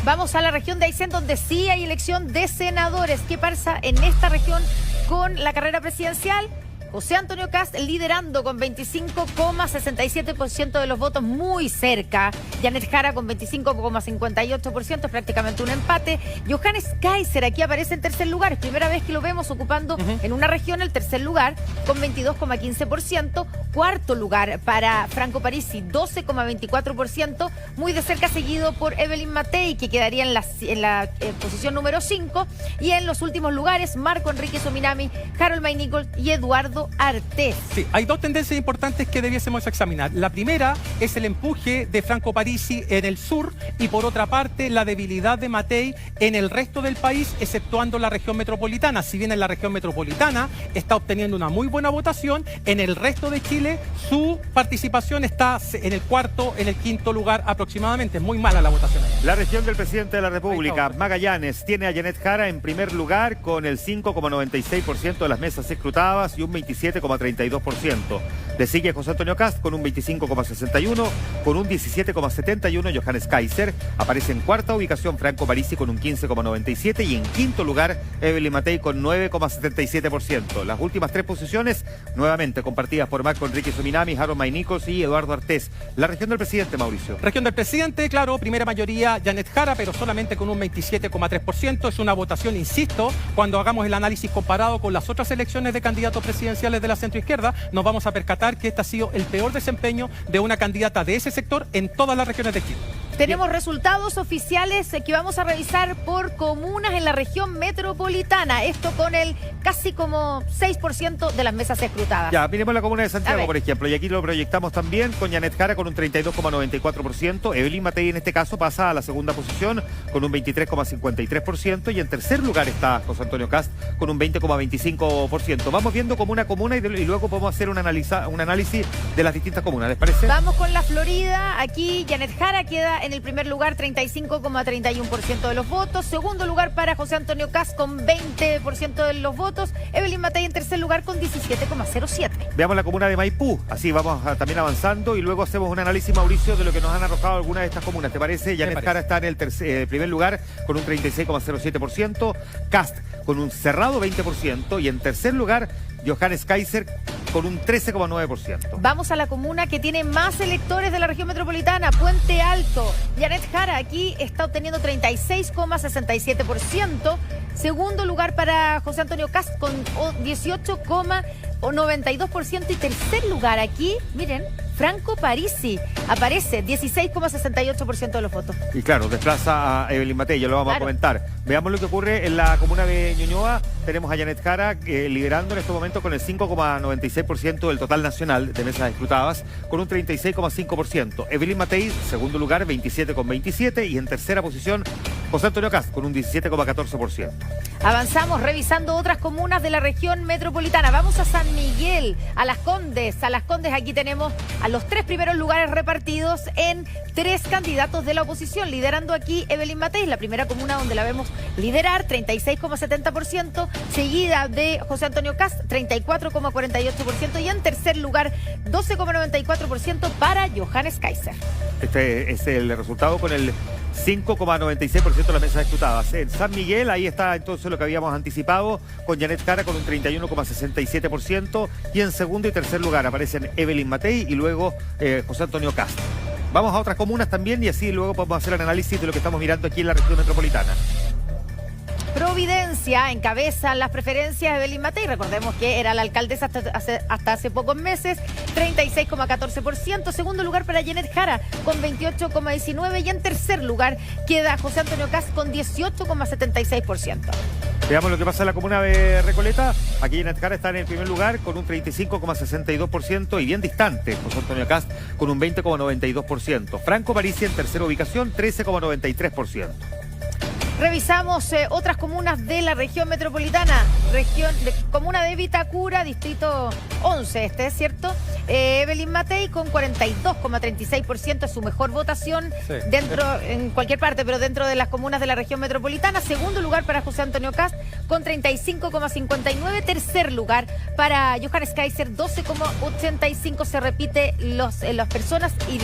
Vamos a la región de Aysén, donde sí hay elección de senadores. ¿Qué pasa en esta región con la carrera presidencial? José Antonio Kast liderando con 25,67% de los votos, muy cerca. Janet Jara con 25,58%, es prácticamente un empate. Johannes Kaiser aquí aparece en tercer lugar. Es primera vez que lo vemos ocupando en una región el tercer lugar con 22,15%. Cuarto lugar para Franco Parisi, 12,24%. Muy de cerca seguido por Evelyn Matei, que quedaría en la posición número 5. Y en los últimos lugares, Marco Enrique Sominami, Harold May Nichols y Eduardo Artés. Sí, hay dos tendencias importantes que debiésemos examinar. La primera es el empuje de Franco Parisi en el sur, y por otra parte la debilidad de Matei en el resto del país, exceptuando la región metropolitana. Si bien en la región metropolitana está obteniendo una muy buena votación, en el resto de Chile su participación está en el cuarto, en el quinto lugar aproximadamente. Es muy mala la votación. La región del presidente de la República, Magallanes, tiene a Janet Jara en primer lugar con el 5,96% de las mesas escrutadas y un 27,32%. Le sigue José Antonio Kast con un 25,61%, con un 17,71% Johannes Kaiser. Aparece en cuarta ubicación Franco Parisi con un 15,97% y en quinto lugar Evelyn Matei con 9,77%. Las últimas tres posiciones nuevamente compartidas por Marco Enrique Sominami, Harold May Nichols y Eduardo Artés. La región del presidente, Mauricio. Región del presidente, claro, primera mayoría Janet Jara, pero solamente con un 27,3%. Es una votación, insisto, cuando hagamos el análisis comparado con las otras elecciones de candidatos presidenciales de la centroizquierda, nos vamos a percatar que este ha sido el peor desempeño de una candidata de ese sector en todas las regiones de Chile. Tenemos resultados oficiales que vamos a revisar por comunas en la región metropolitana. Esto con el casi como 6% de las mesas escrutadas. Ya, miremos la comuna de Santiago, por ejemplo, y aquí lo proyectamos también con Janet Jara con un 32,94%. Evelyn Matei en este caso pasa a la segunda posición con un 23,53%, y en tercer lugar está José Antonio Kast con un 20,25%. Vamos viendo comuna a comuna y luego podemos hacer un análisis de las distintas comunas, ¿les parece? Vamos con la Florida. Aquí Janet Jara queda en el primer lugar, 35,31% de los votos. Segundo lugar para José Antonio Kast con 20% de los votos. Evelyn Matei en tercer lugar con 17,07%. Veamos la comuna de Maipú. Así vamos también avanzando y luego hacemos un análisis, Mauricio, de lo que nos han arrojado algunas de estas comunas. ¿Te parece? Janet Jara está en el primer lugar con un 36,07%. Kast con un cerrado 20%. Y en tercer lugar, Johannes Kaiser con un 13,9%. Vamos a la comuna que tiene más electores de la región metropolitana, Puente Alto. Janet Jara aquí está obteniendo 36,67%. Segundo lugar para José Antonio Kast con 18,92%. Y tercer lugar aquí, miren, Franco Parisi aparece 16,68% de los votos. Y claro, desplaza a Evelyn Matei, ya lo vamos a comentar. Veamos lo que ocurre en la comuna de Ñuñoa. Tenemos a Janet Jara liderando en este momento con el 5,96% del total nacional de mesas escrutadas, con un 36,5%. Evelyn Matei, segundo lugar, 27,27%. Y en tercera posición, José Antonio Kast, con un 17,14%. Avanzamos revisando otras comunas de la región metropolitana. Vamos a San Miguel, a Las Condes. A Las Condes aquí tenemos a los tres primeros lugares repartidos en tres candidatos de la oposición. Liderando aquí Evelyn Matei, la primera comuna donde la vemos liderar, 36,70%. Seguida de José Antonio Kast, 34,48%. Y en tercer lugar, 12,94% para Johannes Kaiser. Este es el resultado con el 5,96% de las mesas disputadas. En San Miguel, ahí está entonces lo que habíamos anticipado, con Janet Jara con un 31,67%, y en segundo y tercer lugar aparecen Evelyn Matei y luego José Antonio Cast. Vamos a otras comunas también y así luego podemos hacer el análisis de lo que estamos mirando aquí en la región metropolitana. Providencia encabeza las preferencias de Evelyn Matei. Recordemos que era la alcaldesa hasta hace pocos meses, 36,14%. Segundo lugar para Janet Jara con 28,19%. Y en tercer lugar queda José Antonio Cast con 18,76%. Veamos lo que pasa en la comuna de Recoleta. Aquí Janet Jara está en el primer lugar con un 35,62% y bien distante José Antonio Cast con un 20,92%. Franco Parisi en tercera ubicación, 13,93%. Revisamos otras comunas de la región metropolitana. Comuna de Vitacura, distrito 11, este es cierto. Evelyn Matei con 42,36% es su mejor votación en cualquier parte, pero dentro de las comunas de la región metropolitana. Segundo lugar para José Antonio Cast con 35,59%. Tercer lugar para Johannes Kaiser, 12,85%. Se repite las personas y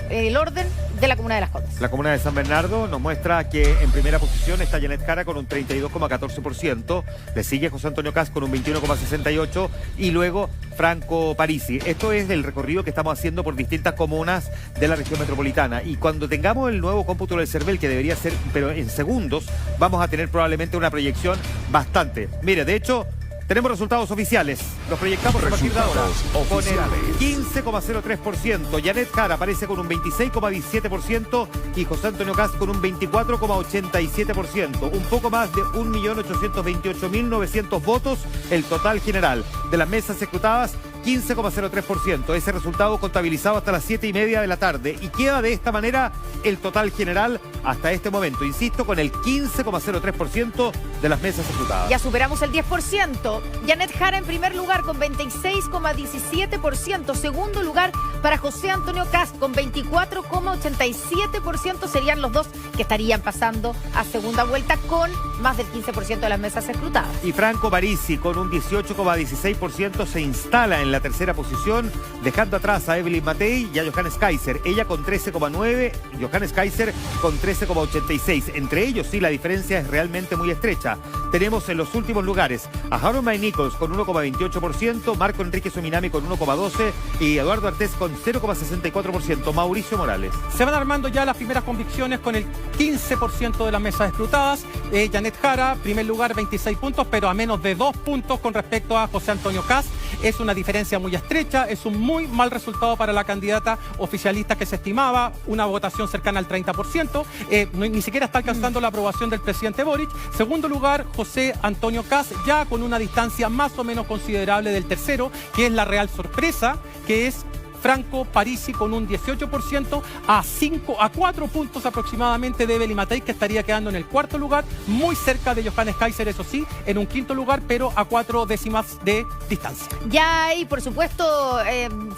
el orden de la comuna de Las Condes. La comuna de San Bernardo nos muestra que en primera posición está Janet Jara con un 32,14%, le sigue José Antonio Cast con un 21,68% y luego Franco Parisi. Esto es el recorrido que estamos haciendo por distintas comunas de la región metropolitana, y cuando tengamos el nuevo cómputo del CERVEL, que debería ser, pero en segundos, vamos a tener probablemente una proyección bastante. Mire, de hecho, tenemos resultados oficiales. Los proyectamos a partir de ahora. Con el 15,03%. Janet Jara aparece con un 26,17% y José Antonio Cast con un 24,87%. Un poco más de 1.828.900 votos el total general. De las mesas ejecutadas, 15,03%. Ese resultado contabilizado hasta las 7:30 de la tarde. Y queda de esta manera el total general hasta este momento. Insisto, con el 15,03% de las mesas ejecutadas. Ya superamos el 10%. Janet Jara en primer lugar con 26,17%. Segundo lugar para José Antonio Cast con 24,87%. Serían los dos que estarían pasando a segunda vuelta con más del 15% de las mesas escrutadas. Y Franco Parisi con un 18,16% se instala en la tercera posición, dejando atrás a Evelyn Matei y a Johannes Kaiser. Ella con 13,9%, Johannes Kaiser con 13,86%. Entre ellos sí la diferencia es realmente muy estrecha. Tenemos en los últimos lugares a Harold May Nichols con 1,28%, Marco Enrique Sominami con 1,12% y Eduardo Artés con 0,64%. Mauricio Morales. Se van armando ya las primeras convicciones con el 15% de las mesas escrutadas. Janet Jara, primer lugar, 26 puntos, pero a menos de 2 puntos con respecto a José Antonio Cast. Es una diferencia muy estrecha, es un muy mal resultado para la candidata oficialista que se estimaba una votación cercana al 30%. Ni siquiera está alcanzando la aprobación del presidente Boric. Segundo lugar, José Antonio Cast, ya con una distancia más o menos considerable del tercero, que es la real sorpresa, que es Franco Parisi con un 18%, a 4 puntos aproximadamente de Evelyn Matei, que estaría quedando en el cuarto lugar, muy cerca de Johannes Kaiser, eso sí, en un quinto lugar, pero a 4 décimas de distancia. Ya hay, por supuesto,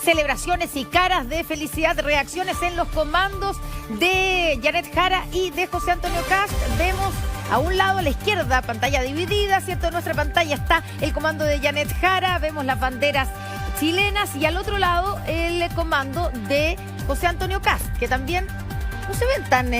celebraciones y caras de felicidad, reacciones en los comandos de Janet Jara y de José Antonio Cast. Vemos a un lado, a la izquierda, pantalla dividida, ¿cierto? En nuestra pantalla está el comando de Janet Jara, vemos las banderas chilenas y al otro lado el comando de José Antonio Cast, que también no se ven tan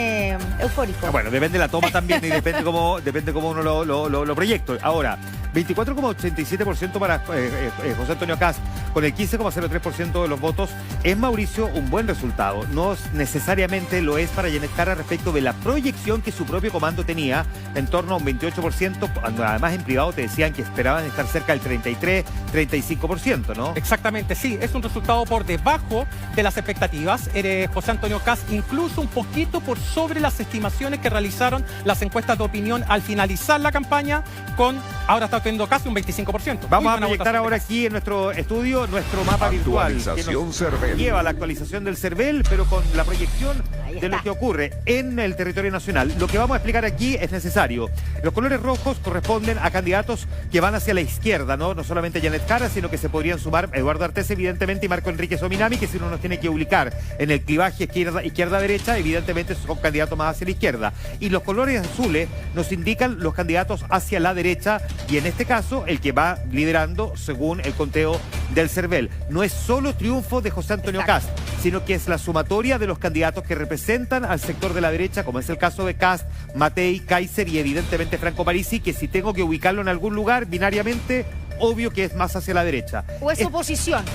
eufóricos. Bueno, depende de la toma también y depende cómo uno lo proyecte. Ahora, 24,87% para José Antonio Cast, con el 15,03% de los votos. Es, Mauricio, un buen resultado. No necesariamente lo es para Janet Jara respecto de la proyección que su propio comando tenía en torno a un 28%, cuando además en privado te decían que esperaban estar cerca del 33-35%, ¿no? Exactamente, sí, es un resultado por debajo de las expectativas. José Antonio Cast incluso un poquito por sobre las estimaciones que realizaron las encuestas de opinión al finalizar la campaña, ahora está teniendo casi un 25%. Vamos a proyectar ahora aquí en nuestro estudio nuestro mapa virtual que nos lleva a la actualización del CERVEL, pero con la proyección de lo que ocurre en el territorio nacional. Lo que vamos a explicar aquí es necesario. Los colores rojos corresponden a candidatos que van hacia la izquierda, no solamente Janet Jara, sino que se podrían sumar Eduardo Artés, evidentemente, y Marco Enrique Sominami, que si uno nos tiene que ubicar en el clivaje izquierda-derecha, evidentemente son candidatos más hacia la izquierda. Y los colores azules nos indican los candidatos hacia la derecha, y en este caso, el que va liderando según el conteo del CERVEL. No es solo triunfo de José Antonio Kast, sino que es la sumatoria de los candidatos que representan al sector de la derecha, como es el caso de Kast, Matei, Kaiser y evidentemente Franco Parisi, que si tengo que ubicarlo en algún lugar binariamente, obvio que es más hacia la derecha. O es oposición.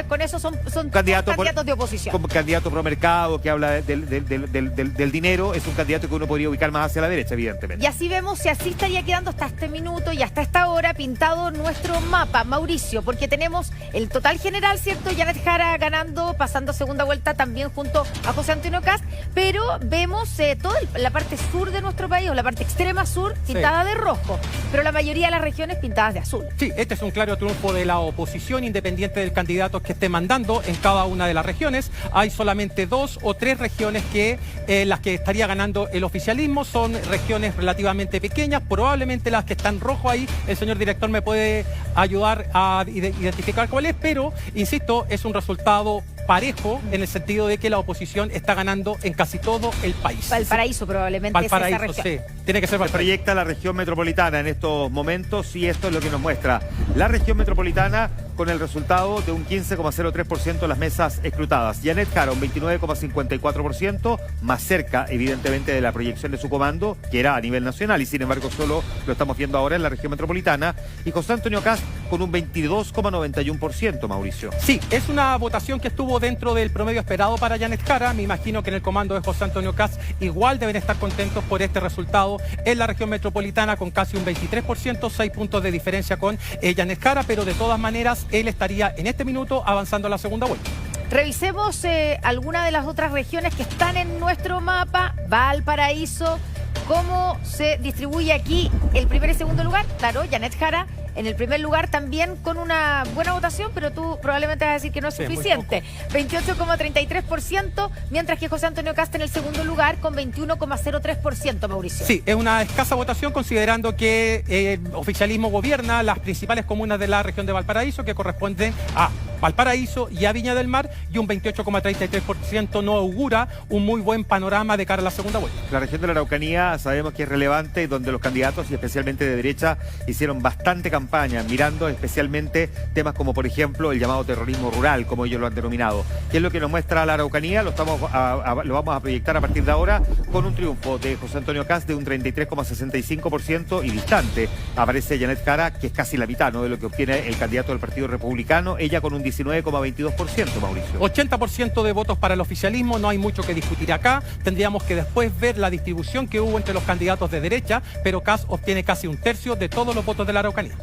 Con eso son candidatos de oposición. Como candidato pro mercado que habla del dinero, es un candidato que uno podría ubicar más hacia la derecha, evidentemente. Y así vemos si así estaría quedando hasta este minuto y hasta esta hora pintado nuestro mapa, Mauricio, porque tenemos el total general, ¿cierto? Janet Jara ganando, pasando segunda vuelta también junto a José Antonio Kast, pero vemos toda la parte sur de nuestro país, o la parte extrema sur, pintada de rojo, pero la mayoría de las regiones pintadas de azul. Sí, este es un claro triunfo de la oposición, independiente del candidato que esté mandando en cada una de las regiones. Hay solamente 2 o 3 regiones que las que estaría ganando el oficialismo. Son regiones relativamente pequeñas, probablemente las que están rojo ahí. El señor director me puede ayudar a identificar cuál es, pero, insisto, es un resultado parejo en el sentido de que la oposición está ganando en casi todo el país. Valparaíso probablemente es esa región. Sí, tiene que ser Valparaíso. Proyecta la región metropolitana en estos momentos y esto es lo que nos muestra la región metropolitana con el resultado de un 15,03% de las mesas escrutadas. Janet Jara un 29,54%, más cerca evidentemente de la proyección de su comando, que era a nivel nacional, y sin embargo solo lo estamos viendo ahora en la región metropolitana. Y José Antonio Kast con un 22,91%, Mauricio. Sí, es una votación que estuvo dentro del promedio esperado para Janet Jara. Me imagino que en el comando de José Antonio Kast igual deben estar contentos por este resultado en la región metropolitana, con casi un 23%, 6 puntos de diferencia con Janet Jara, pero de todas maneras él estaría en este minuto avanzando a la segunda vuelta. Revisemos algunas de las otras regiones que están en nuestro mapa. Valparaíso, ¿cómo se distribuye aquí el primer y segundo lugar? Claro, Janet Jara en el primer lugar también con una buena votación, pero tú probablemente vas a decir que no es suficiente. 28,33%, mientras que José Antonio Kast en el segundo lugar con 21,03%, Mauricio. Sí, es una escasa votación considerando que el oficialismo gobierna las principales comunas de la región de Valparaíso, que corresponden a Valparaíso y a Viña del Mar, y un 28,33% no augura un muy buen panorama de cara a la segunda vuelta. La región de la Araucanía sabemos que es relevante y donde los candidatos, y especialmente de derecha, hicieron bastante campaña, mirando especialmente temas como, por ejemplo, el llamado terrorismo rural, como ellos lo han denominado. ¿Qué es lo que nos muestra la Araucanía? Lo vamos a proyectar a partir de ahora con un triunfo de José Antonio Kast de un 33,65%, y distante aparece Janet Jara, que es casi la mitad, ¿no?, de lo que obtiene el candidato del Partido Republicano, ella con un 19,22%, Mauricio. 80% de votos para el oficialismo, no hay mucho que discutir acá. Tendríamos que después ver la distribución que hubo entre los candidatos de derecha, pero Kast obtiene casi un tercio de todos los votos de la Araucanía.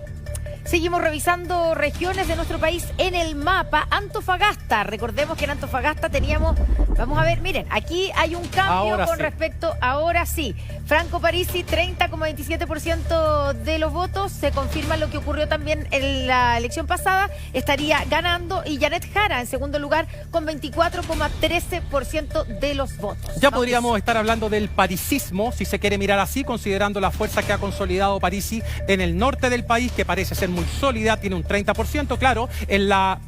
Seguimos revisando regiones de nuestro país en el mapa. Antofagasta, recordemos que en Antofagasta teníamos, vamos a ver, miren, aquí hay un cambio respecto, ahora sí, Franco Parisi, 30,27% de los votos, se confirma lo que ocurrió también en la elección pasada, estaría ganando, y Janet Jara en segundo lugar con 24,13% de los votos. Ya podríamos estar hablando del parisismo, si se quiere mirar así, considerando la fuerza que ha consolidado Parisi en el norte del país, que parece ser muy sólida, tiene un 30%, claro, en la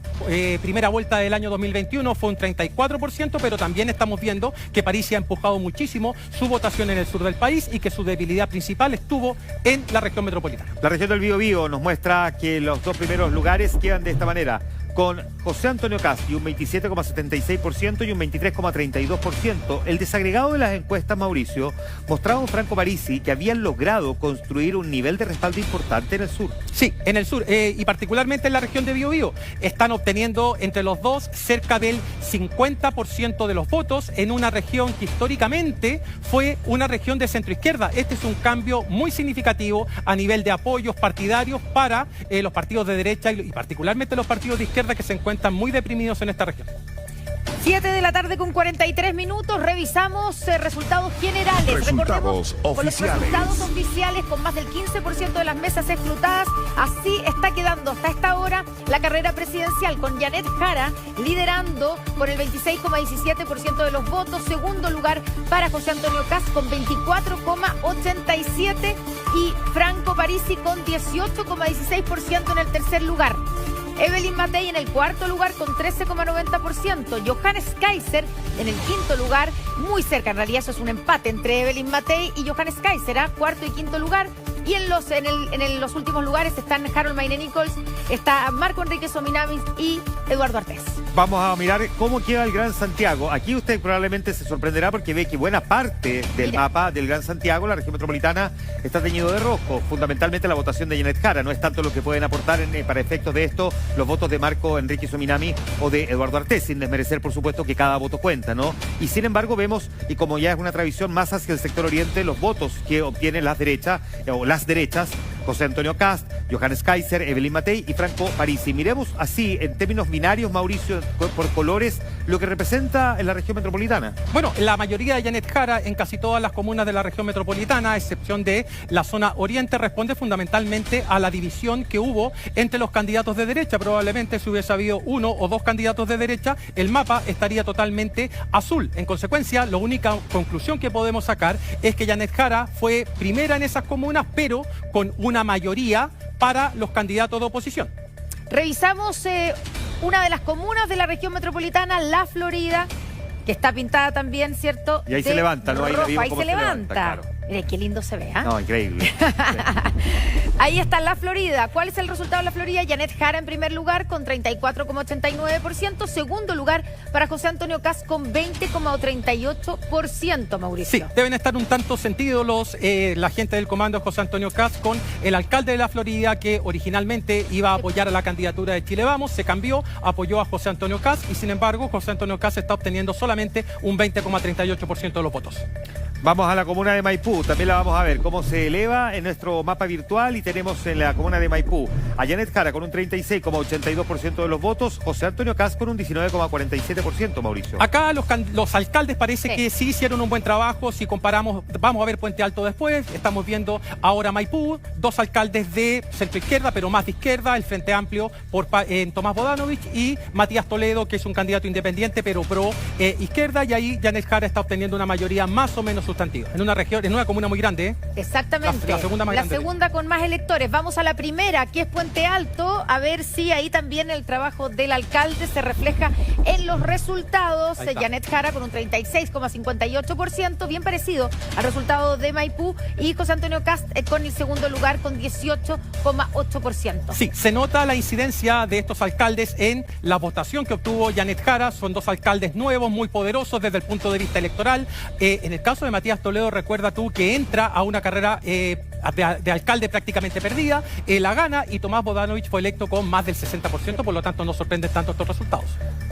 primera vuelta del año 2021 fue un 34%, pero también estamos viendo que Parisi ha empujado muchísimo su votación en el sur del país y que su debilidad principal estuvo en la región metropolitana. La región del Biobío nos muestra que los dos primeros lugares quedan de esta manera, con José Antonio Kast y un 27,76% y un 23,32%. El desagregado de las encuestas, Mauricio, mostraba a un Franco Parisi que habían logrado construir un nivel de respaldo importante en el sur. Sí, en el sur, y particularmente en la región de Biobío. Están obteniendo entre los dos cerca del 50% de los votos en una región que históricamente fue una región de centroizquierda. Este es un cambio muy significativo a nivel de apoyos partidarios para los partidos de derecha y particularmente los partidos de izquierda, que se encuentran muy deprimidos en esta región. 7 de la tarde con 43 minutos, revisamos resultados generales. Resultados Recordemos, con los oficiales. resultados oficiales, con más del 15% de las mesas escrutadas, así está quedando hasta esta hora la carrera presidencial, con Janet Jara liderando con el 26,17% de los votos, segundo lugar para José Antonio Kast con 24,87% y Franco Parisi con 18,16% en el tercer lugar. Evelyn Matei en el cuarto lugar con 13,90%. Johannes Kaiser en el quinto lugar, muy cerca, en realidad eso es un empate entre Evelyn Matei y Johannes Kaiser, cuarto y quinto lugar. Y en los últimos lugares están Harold Mayne Nichols, está Marco Enrique Sominamis y Eduardo Artés. Vamos a mirar cómo queda el Gran Santiago. Aquí usted probablemente se sorprenderá porque ve que buena parte del mapa del Gran Santiago, la región metropolitana, está teñido de rojo. Fundamentalmente la votación de Janet Jara. No es tanto lo que pueden aportar para efectos de esto los votos de Marco Enrique Sominami o de Eduardo Artés, sin desmerecer, por supuesto, que cada voto cuenta, ¿no? Y sin embargo vemos, y como ya es una tradición más hacia el sector oriente, los votos que obtienen las derechas, José Antonio Kast, Johannes Kaiser, Evelyn Matei y Franco Parisi. Miremos así, en términos binarios, Mauricio, por colores, lo que representa en la región metropolitana. Bueno, la mayoría de Janet Jara en casi todas las comunas de la región metropolitana, a excepción de la zona oriente, responde fundamentalmente a la división que hubo entre los candidatos de derecha. Probablemente si hubiese habido uno o dos candidatos de derecha, el mapa estaría totalmente azul. En consecuencia, la única conclusión que podemos sacar es que Janet Jara fue primera en esas comunas, pero con una mayoría para los candidatos de oposición. Revisamos una de las comunas de la región metropolitana, La Florida, que está pintada también, ¿cierto? Y ahí se levanta, ¿no? Ahí se levanta. Claro. Mire, qué lindo se ve, ¿ah? No, increíble. Ahí está La Florida. ¿Cuál es el resultado de La Florida? Janet Jara en primer lugar con 34,89%. Segundo lugar para José Antonio Kast con 20,38%, Mauricio. Sí, deben estar un tanto sentidos la gente del comando José Antonio Kast con el alcalde de La Florida, que originalmente iba a apoyar a la candidatura de Chile Vamos, se cambió, apoyó a José Antonio Kast y sin embargo José Antonio Kast está obteniendo solamente un 20,38% de los votos. Vamos a la comuna de Maipú, también la vamos a ver cómo se eleva en nuestro mapa virtual y tenemos en la comuna de Maipú a Janet Jara con un 36,82% de los votos, José Antonio Kast con un 19,47%, Mauricio. Acá los alcaldes parece que sí hicieron un buen trabajo. Si comparamos, vamos a ver Puente Alto después, estamos viendo ahora Maipú, dos alcaldes de centro izquierda, pero más de izquierda, el Frente Amplio por Tomás Bodanovich y Matías Toledo, que es un candidato independiente, pero pro izquierda, y ahí Janet Jara está obteniendo una mayoría más o menos sustantiva. En una región, en una comuna muy grande. Exactamente. La segunda más grande. La segunda con más electores. Vamos a la primera, que es Puente Alto, a ver si ahí también el trabajo del alcalde se refleja en los resultados. Janet Jara con un 36,58%, bien parecido al resultado de Maipú, y José Antonio Kast con el segundo lugar con 18,8%. Sí, se nota la incidencia de estos alcaldes en la votación que obtuvo Janet Jara. Son dos alcaldes nuevos, muy poderosos desde el punto de vista electoral. En el caso de Matías Toledo, recuerda tú que entra a una carrera de alcalde prácticamente perdida, la gana, y Tomás Bodanovich fue electo con más del 60%, por lo tanto no sorprenden tanto estos resultados.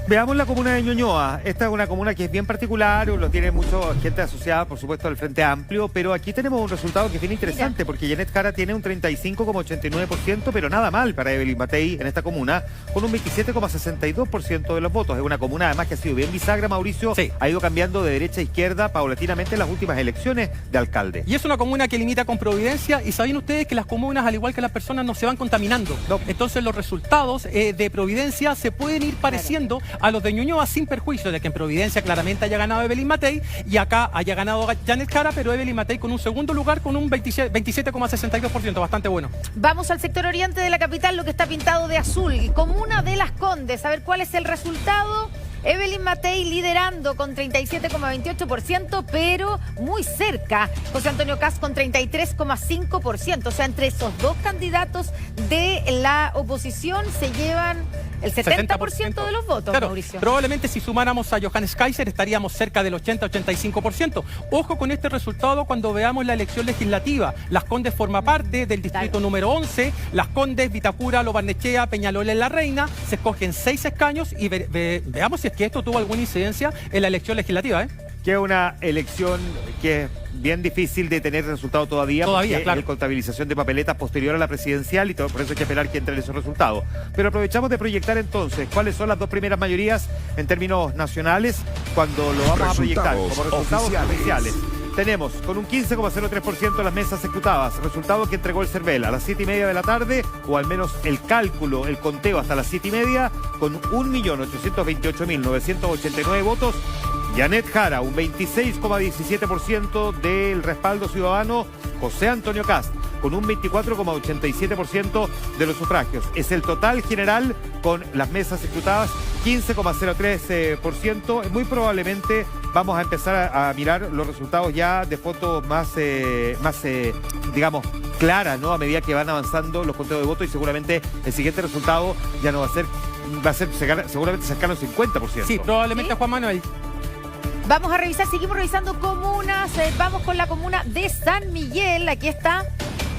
Veamos la comuna de Ñuñoa. Esta es una comuna que es bien particular, lo tiene mucha gente asociada, por supuesto, al Frente Amplio, pero aquí tenemos un resultado que es bien interesante, porque Janet Jara tiene un 35,89%, pero nada mal para Evelyn Matei en esta comuna, con un 27,62% de los votos. Es una comuna además que ha sido bien bisagra, Mauricio, ha ido cambiando de derecha a izquierda paulatinamente en las últimas elecciones de alcalde. Y es una comuna que limita con Providencia, y saben ustedes que las comunas, al igual que las personas, no se van contaminando. No. Entonces los resultados de Providencia se pueden ir pareciendo a los de Ñuñoa, sin perjuicio de que en Providencia claramente haya ganado Evelyn Matei y acá haya ganado Janet Jara, pero Evelyn Matei con un segundo lugar con un 27,62%, bastante bueno. Vamos al sector oriente de la capital, lo que está pintado de azul, comuna de Las Condes. A ver cuál es el resultado. Evelyn Matei liderando con 37,28%, pero muy cerca José Antonio Kast con 33,5%. O sea, entre esos dos candidatos de la oposición se llevan el 70% de los votos, claro, Mauricio. Probablemente si sumáramos a Johannes Kaiser estaríamos cerca del 80-85%. Ojo con este resultado cuando veamos la elección legislativa. Las Condes forma parte del distrito número 11. Las Condes, Vitacura, Lo Barnechea, Peñalolén, La Reina. Se escogen 6 escaños y veamos si es que esto tuvo alguna incidencia en la elección legislativa. Que es una elección que es bien difícil de tener resultado todavía, porque claro, hay contabilización de papeletas posterior a la presidencial y todo, por eso hay que esperar que entren esos resultados. Pero aprovechamos de proyectar entonces cuáles son las dos primeras mayorías en términos nacionales cuando lo vamos a proyectar como resultados oficiales. Tenemos con un 15,03% las mesas ejecutadas, resultado que entregó el CERVEL a las 7:30 de la tarde, o al menos el cálculo, el conteo hasta las 7:30, con 1.828.989 votos. Janet Jara, un 26,17% del respaldo ciudadano. José Antonio Kast, con un 24,87% de los sufragios. Es el total general con las mesas escrutadas, 15,03%. Muy probablemente vamos a empezar a mirar los resultados ya de fotos más digamos, claras, ¿no? A medida que van avanzando los conteos de votos, y seguramente el siguiente resultado ya no va a ser seguramente cercano al 50%. Sí, probablemente, ¿sí? Juan Manuel. Vamos a revisar, seguimos revisando comunas. Vamos con la comuna de San Miguel. Aquí está,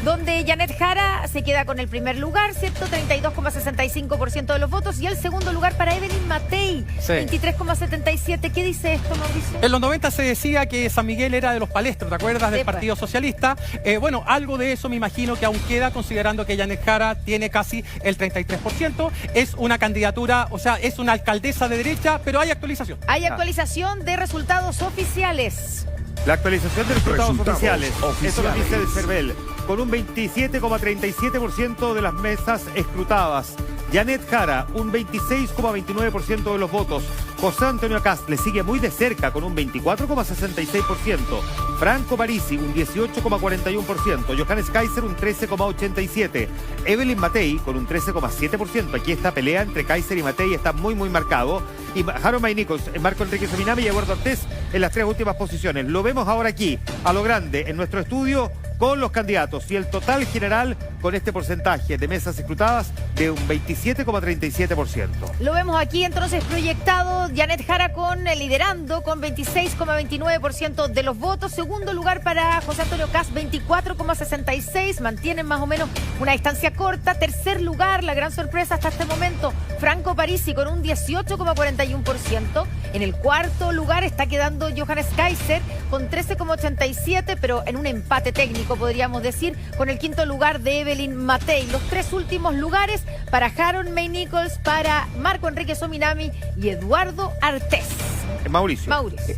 donde Janet Jara se queda con el primer lugar, ¿cierto? 32,65% de los votos. Y el segundo lugar para Evelyn Matei, sí. 23,77%. ¿Qué dice esto, Mauricio? En los 90 se decía que San Miguel era de los palestros, ¿te acuerdas? Del Partido Socialista. Bueno, algo de eso me imagino que aún queda, considerando que Janet Jara tiene casi el 33%. Es una candidatura, o sea, es una alcaldesa de derecha, pero hay actualización. Hay actualización de resultados oficiales. La actualización de resultados oficiales. Eso lo dice el CERVEL. Con un 27,37% de las mesas escrutadas. Janet Jara, un 26,29% de los votos. José Antonio Kast le sigue muy de cerca con un 24,66%. Franco Parisi, un 18,41%. Johannes Kaiser, un 13,87%. Evelyn Matei, con un 13,7%. Aquí esta pelea entre Kaiser y Matei está muy marcado. Y Harold May Nichols, Marco Enrique Sominami y Eduardo Artés en las tres últimas posiciones. Lo vemos ahora aquí, a lo grande, en nuestro estudio, con los candidatos. Y el total general con este porcentaje de mesas escrutadas de un 27,37%. Lo vemos aquí entonces proyectado. Janet Jara liderando con 26,29% de los votos. Segundo lugar para José Antonio Kast, 24,66%. Mantienen más o menos una distancia corta. Tercer lugar, la gran sorpresa hasta este momento, Franco Parisi con un 18,41%. En el cuarto lugar está quedando Johannes Kaiser con 13,87%, pero en un empate técnico, podríamos decir, con el quinto lugar de Evelyn Matei. Los tres últimos lugares para Harold May Nichols, para Marco Enrique Sominami y Eduardo Artés. Mauricio.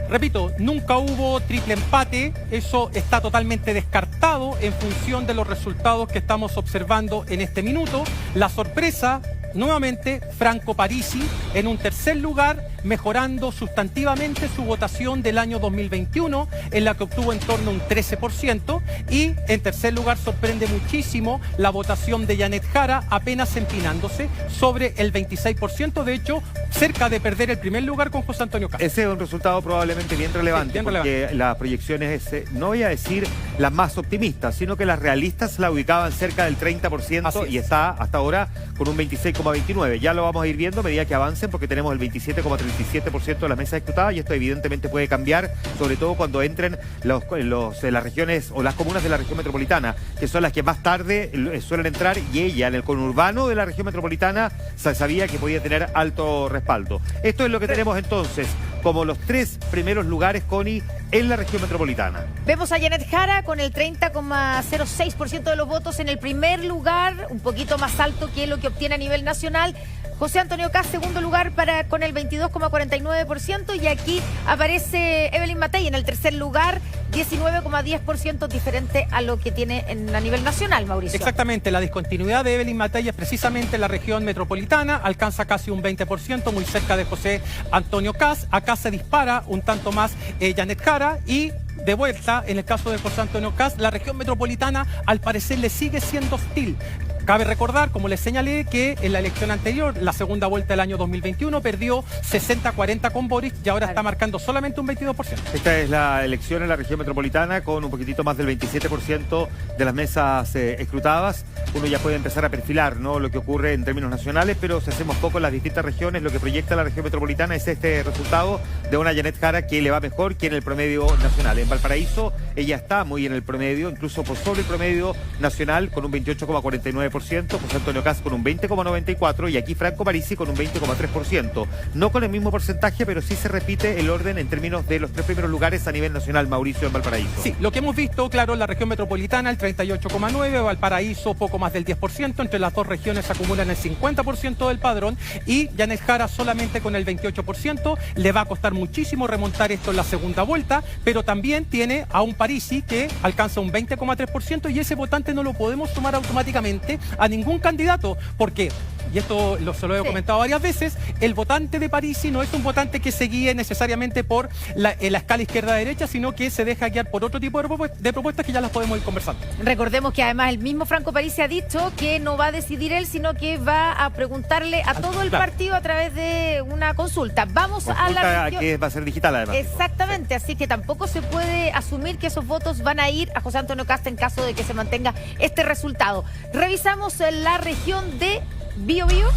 Repito, nunca hubo triple empate. Eso está totalmente descartado en función de los resultados que estamos observando en este minuto. La sorpresa, nuevamente, Franco Parisi en un tercer lugar, mejorando sustantivamente su votación del año 2021, en la que obtuvo en torno a un 13%. Y en tercer lugar sorprende muchísimo la votación de Janet Jara, apenas empinándose sobre el 26%, de hecho, cerca de perder el primer lugar con José Antonio Kast. Ese es un resultado probablemente bien relevante, sí, porque las proyecciones, no voy a decir las más optimistas, sino que las realistas la ubicaban cerca del 30% y está hasta ahora con un 26,29%. Ya lo vamos a ir viendo a medida que avancen, porque tenemos el 27,37% de las mesas escrutadas, y esto evidentemente puede cambiar, sobre todo cuando entren las regiones o las comunas de la región metropolitana, que son las que más tarde suelen entrar, y ella en el conurbano de la región metropolitana sabía que podía tener alto respaldo. Esto es lo que tenemos entonces como los tres primeros lugares, Connie, en la región metropolitana. Vemos a Janet Jara con el 30,06% de los votos en el primer lugar, un poquito más alto que lo que obtiene a nivel nacional. José Antonio Kast, segundo lugar con el 22,49%, y aquí aparece Evelyn Matei en el tercer lugar, 19,10%, diferente a lo que tiene a nivel nacional, Mauricio. Exactamente, la discontinuidad de Evelyn Matei es precisamente en la región metropolitana, alcanza casi un 20%, muy cerca de José Antonio Kast. Acá se dispara un tanto más Janet Jara, y de vuelta, en el caso de José Antonio Kast, la región metropolitana al parecer le sigue siendo hostil. Cabe recordar, como les señalé, que en la elección anterior, la segunda vuelta del año 2021, perdió 60-40 con Boris, y ahora está marcando solamente un 22%. Esta es la elección en la región metropolitana, con un poquitito más del 27% de las mesas escrutadas. Uno ya puede empezar a perfilar, ¿no?, lo que ocurre en términos nacionales, pero si hacemos poco en las distintas regiones, lo que proyecta la región metropolitana es este resultado de una Janet Jara que le va mejor que en el promedio nacional. En Valparaíso ella está muy en el promedio, incluso por sobre el promedio nacional, con un 28,49%. José Antonio Kast con un 20,94%, y aquí Franco Parisi con un 20,3%. No con el mismo porcentaje, pero sí se repite el orden en términos de los tres primeros lugares a nivel nacional, Mauricio, en Valparaíso. Sí, lo que hemos visto, claro, en la región metropolitana, el 38,9%, Valparaíso poco más del 10%, entre las dos regiones acumulan el 50% del padrón, y Janet Jara solamente con el 28%. Le va a costar muchísimo remontar esto en la segunda vuelta, pero también tiene a un Parisi que alcanza un 20,3%, y ese votante no lo podemos sumar automáticamente a ningún candidato, porque y esto se lo he comentado varias veces, el votante de Parisi no es un votante que se guíe necesariamente por la escala izquierda-derecha, sino que se deja guiar por otro tipo de propuestas que ya las podemos ir conversando. Recordemos que además el mismo Franco Parisi ha dicho que no va a decidir él, sino que va a preguntarle a todo el partido a través de una consulta. Vamos a la región, que va a ser digital además. Exactamente, así que tampoco se puede asumir que esos votos van a ir a José Antonio Cast en caso de que se mantenga este resultado. Revisamos la región de Biobío.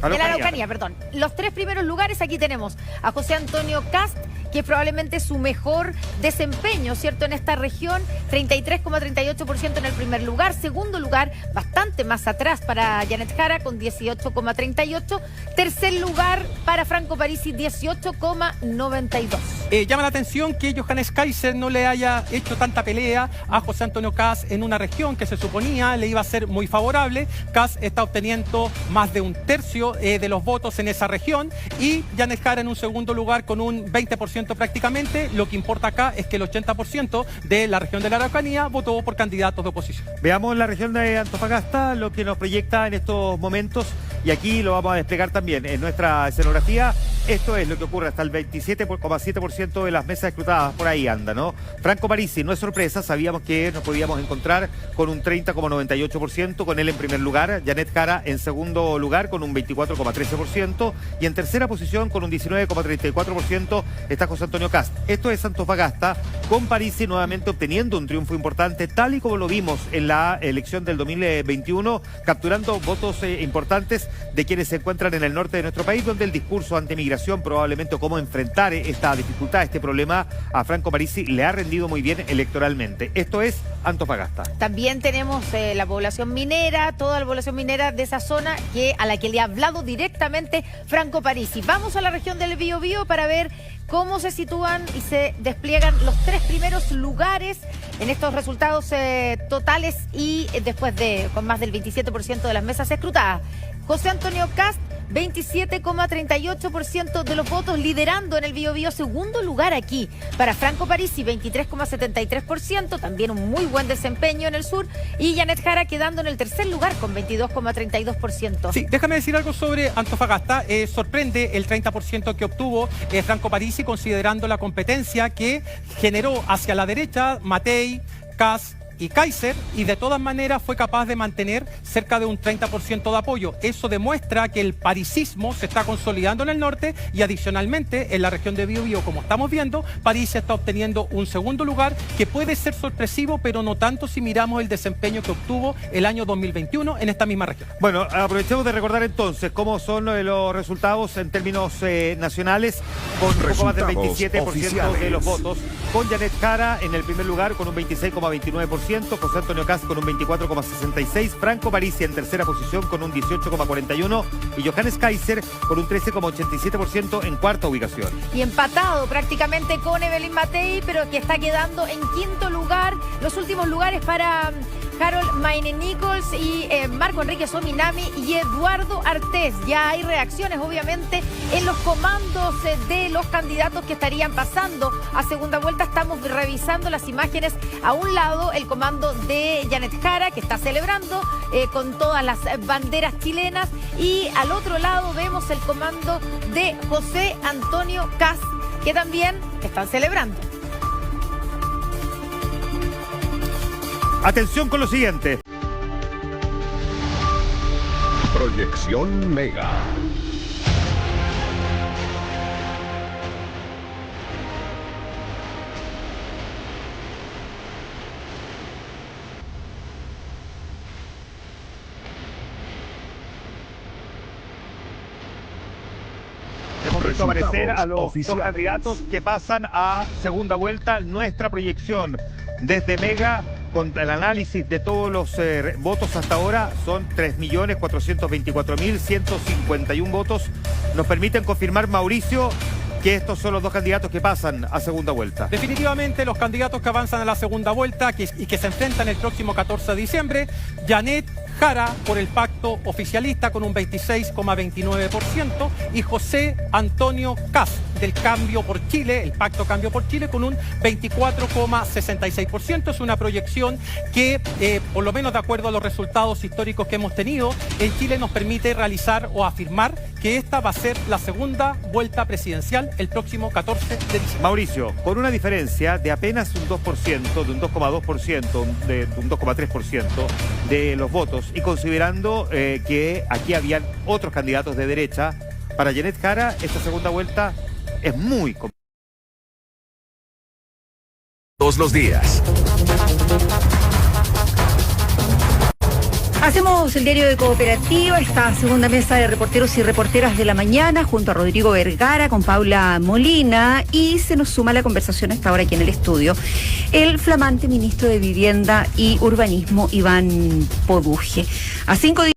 De la Araucanía, perdón. Los 3 primeros lugares, aquí tenemos a José Antonio Cast, que es probablemente su mejor desempeño, ¿cierto? En esta región, 33,38% en el primer lugar. Segundo lugar, bastante más atrás para Janet Jara, con 18,38%. Tercer lugar para Franco Parisi, 18,92%. Llama la atención que Johannes Kaiser no le haya hecho tanta pelea a José Antonio Cast en una región que se suponía le iba a ser muy favorable. Cast está obteniendo más de un tercio de los votos en esa región y Janet Jara en un segundo lugar con un 20% prácticamente. Lo que importa acá es que el 80% de la región de la Araucanía votó por candidatos de oposición. Veamos la región de Antofagasta, lo que nos proyecta en estos momentos, y aquí lo vamos a desplegar también en nuestra escenografía. Esto es lo que ocurre, hasta el 27,7% de las mesas escrutadas por ahí anda, ¿no? Franco Parisi, no es sorpresa, sabíamos que nos podíamos encontrar con un 30,98%, con él en primer lugar, Janet Jara en segundo lugar con un 24,13%, y en tercera posición con un 19,34% está José Antonio Cast. Esto es Antofagasta, con Parisi nuevamente obteniendo un triunfo importante, tal y como lo vimos en la elección del 2021, capturando votos importantes de quienes se encuentran en el norte de nuestro país, donde el discurso antimigración, probablemente cómo enfrentar esta dificultad, este problema, a Franco Parisi le ha rendido muy bien electoralmente. Esto es Antofagasta. También tenemos la población minera, toda la población minera de esa zona a la que le ha hablado directamente Franco Parisi. Vamos a la región del Biobío para ver cómo se sitúan y se despliegan los 3 primeros lugares en estos resultados totales y después con más del 27% de las mesas escrutadas. José Antonio Cast, 27,38% de los votos, liderando en el Biobío. Segundo lugar aquí para Franco Parisi, 23,73%, también un muy buen desempeño en el sur, y Janet Jara quedando en el tercer lugar con 22,32%. Sí, déjame decir algo sobre Antofagasta. Sorprende el 30% que obtuvo Franco Parisi, considerando la competencia que generó hacia la derecha Matei, Cast y Kaiser, y de todas maneras fue capaz de mantener cerca de un 30% de apoyo. Eso demuestra que el parisismo se está consolidando en el norte, y adicionalmente en la región de Biobío, como estamos viendo, Parisi está obteniendo un segundo lugar que puede ser sorpresivo, pero no tanto si miramos el desempeño que obtuvo el año 2021 en esta misma región. Bueno, aprovechemos de recordar entonces cómo son los resultados en términos nacionales, con un poco más del 27% de los votos, con Janet Jara en el primer lugar con un 26,29%, José Antonio Cast con un 24,66%, Franco Parisi en tercera posición con un 18,41% y Johannes Kaiser con un 13,87% en cuarta ubicación. Y empatado prácticamente con Evelyn Matei, pero que está quedando en quinto lugar. Los últimos lugares para Harold Maine Nichols y Marco Enrique Sominami y Eduardo Artés. Ya hay reacciones, obviamente, en los comandos de los candidatos que estarían pasando a segunda vuelta. Estamos revisando las imágenes. A un lado, el comando de Janet Jara, que está celebrando con todas las banderas chilenas. Y al otro lado vemos el comando de José Antonio Cast, que también están celebrando. Atención con lo siguiente. Proyección Mega. Hemos visto aparecer a los dos candidatos que pasan a segunda vuelta. Nuestra proyección desde Mega, con el análisis de todos los votos hasta ahora, son 3.424.151 votos. Nos permiten confirmar, Mauricio, que estos son los dos candidatos que pasan a segunda vuelta. Definitivamente los candidatos que avanzan a la segunda vuelta y que se enfrentan el próximo 14 de diciembre, Janet Jara por el pacto oficialista con un 26,29% y José Antonio Cast del Cambio por Chile, el Pacto Cambio por Chile, con un 24,66%. Es una proyección que, por lo menos de acuerdo a los resultados históricos que hemos tenido, en Chile nos permite realizar o afirmar que esta va a ser la segunda vuelta presidencial el próximo 14 de diciembre. Mauricio, con una diferencia de apenas un 2%, de un 2,2%, de un 2,3% de los votos, y considerando que aquí habían otros candidatos de derecha, para Janet Jara esta segunda vuelta es muy complicada. Todos los días. Hacemos el diario de Cooperativa, esta segunda mesa de reporteros y reporteras de la mañana, junto a Rodrigo Vergara, con Paula Molina, y se nos suma la conversación hasta ahora aquí en el estudio el flamante ministro de Vivienda y Urbanismo, Iván Poduje. A 5 días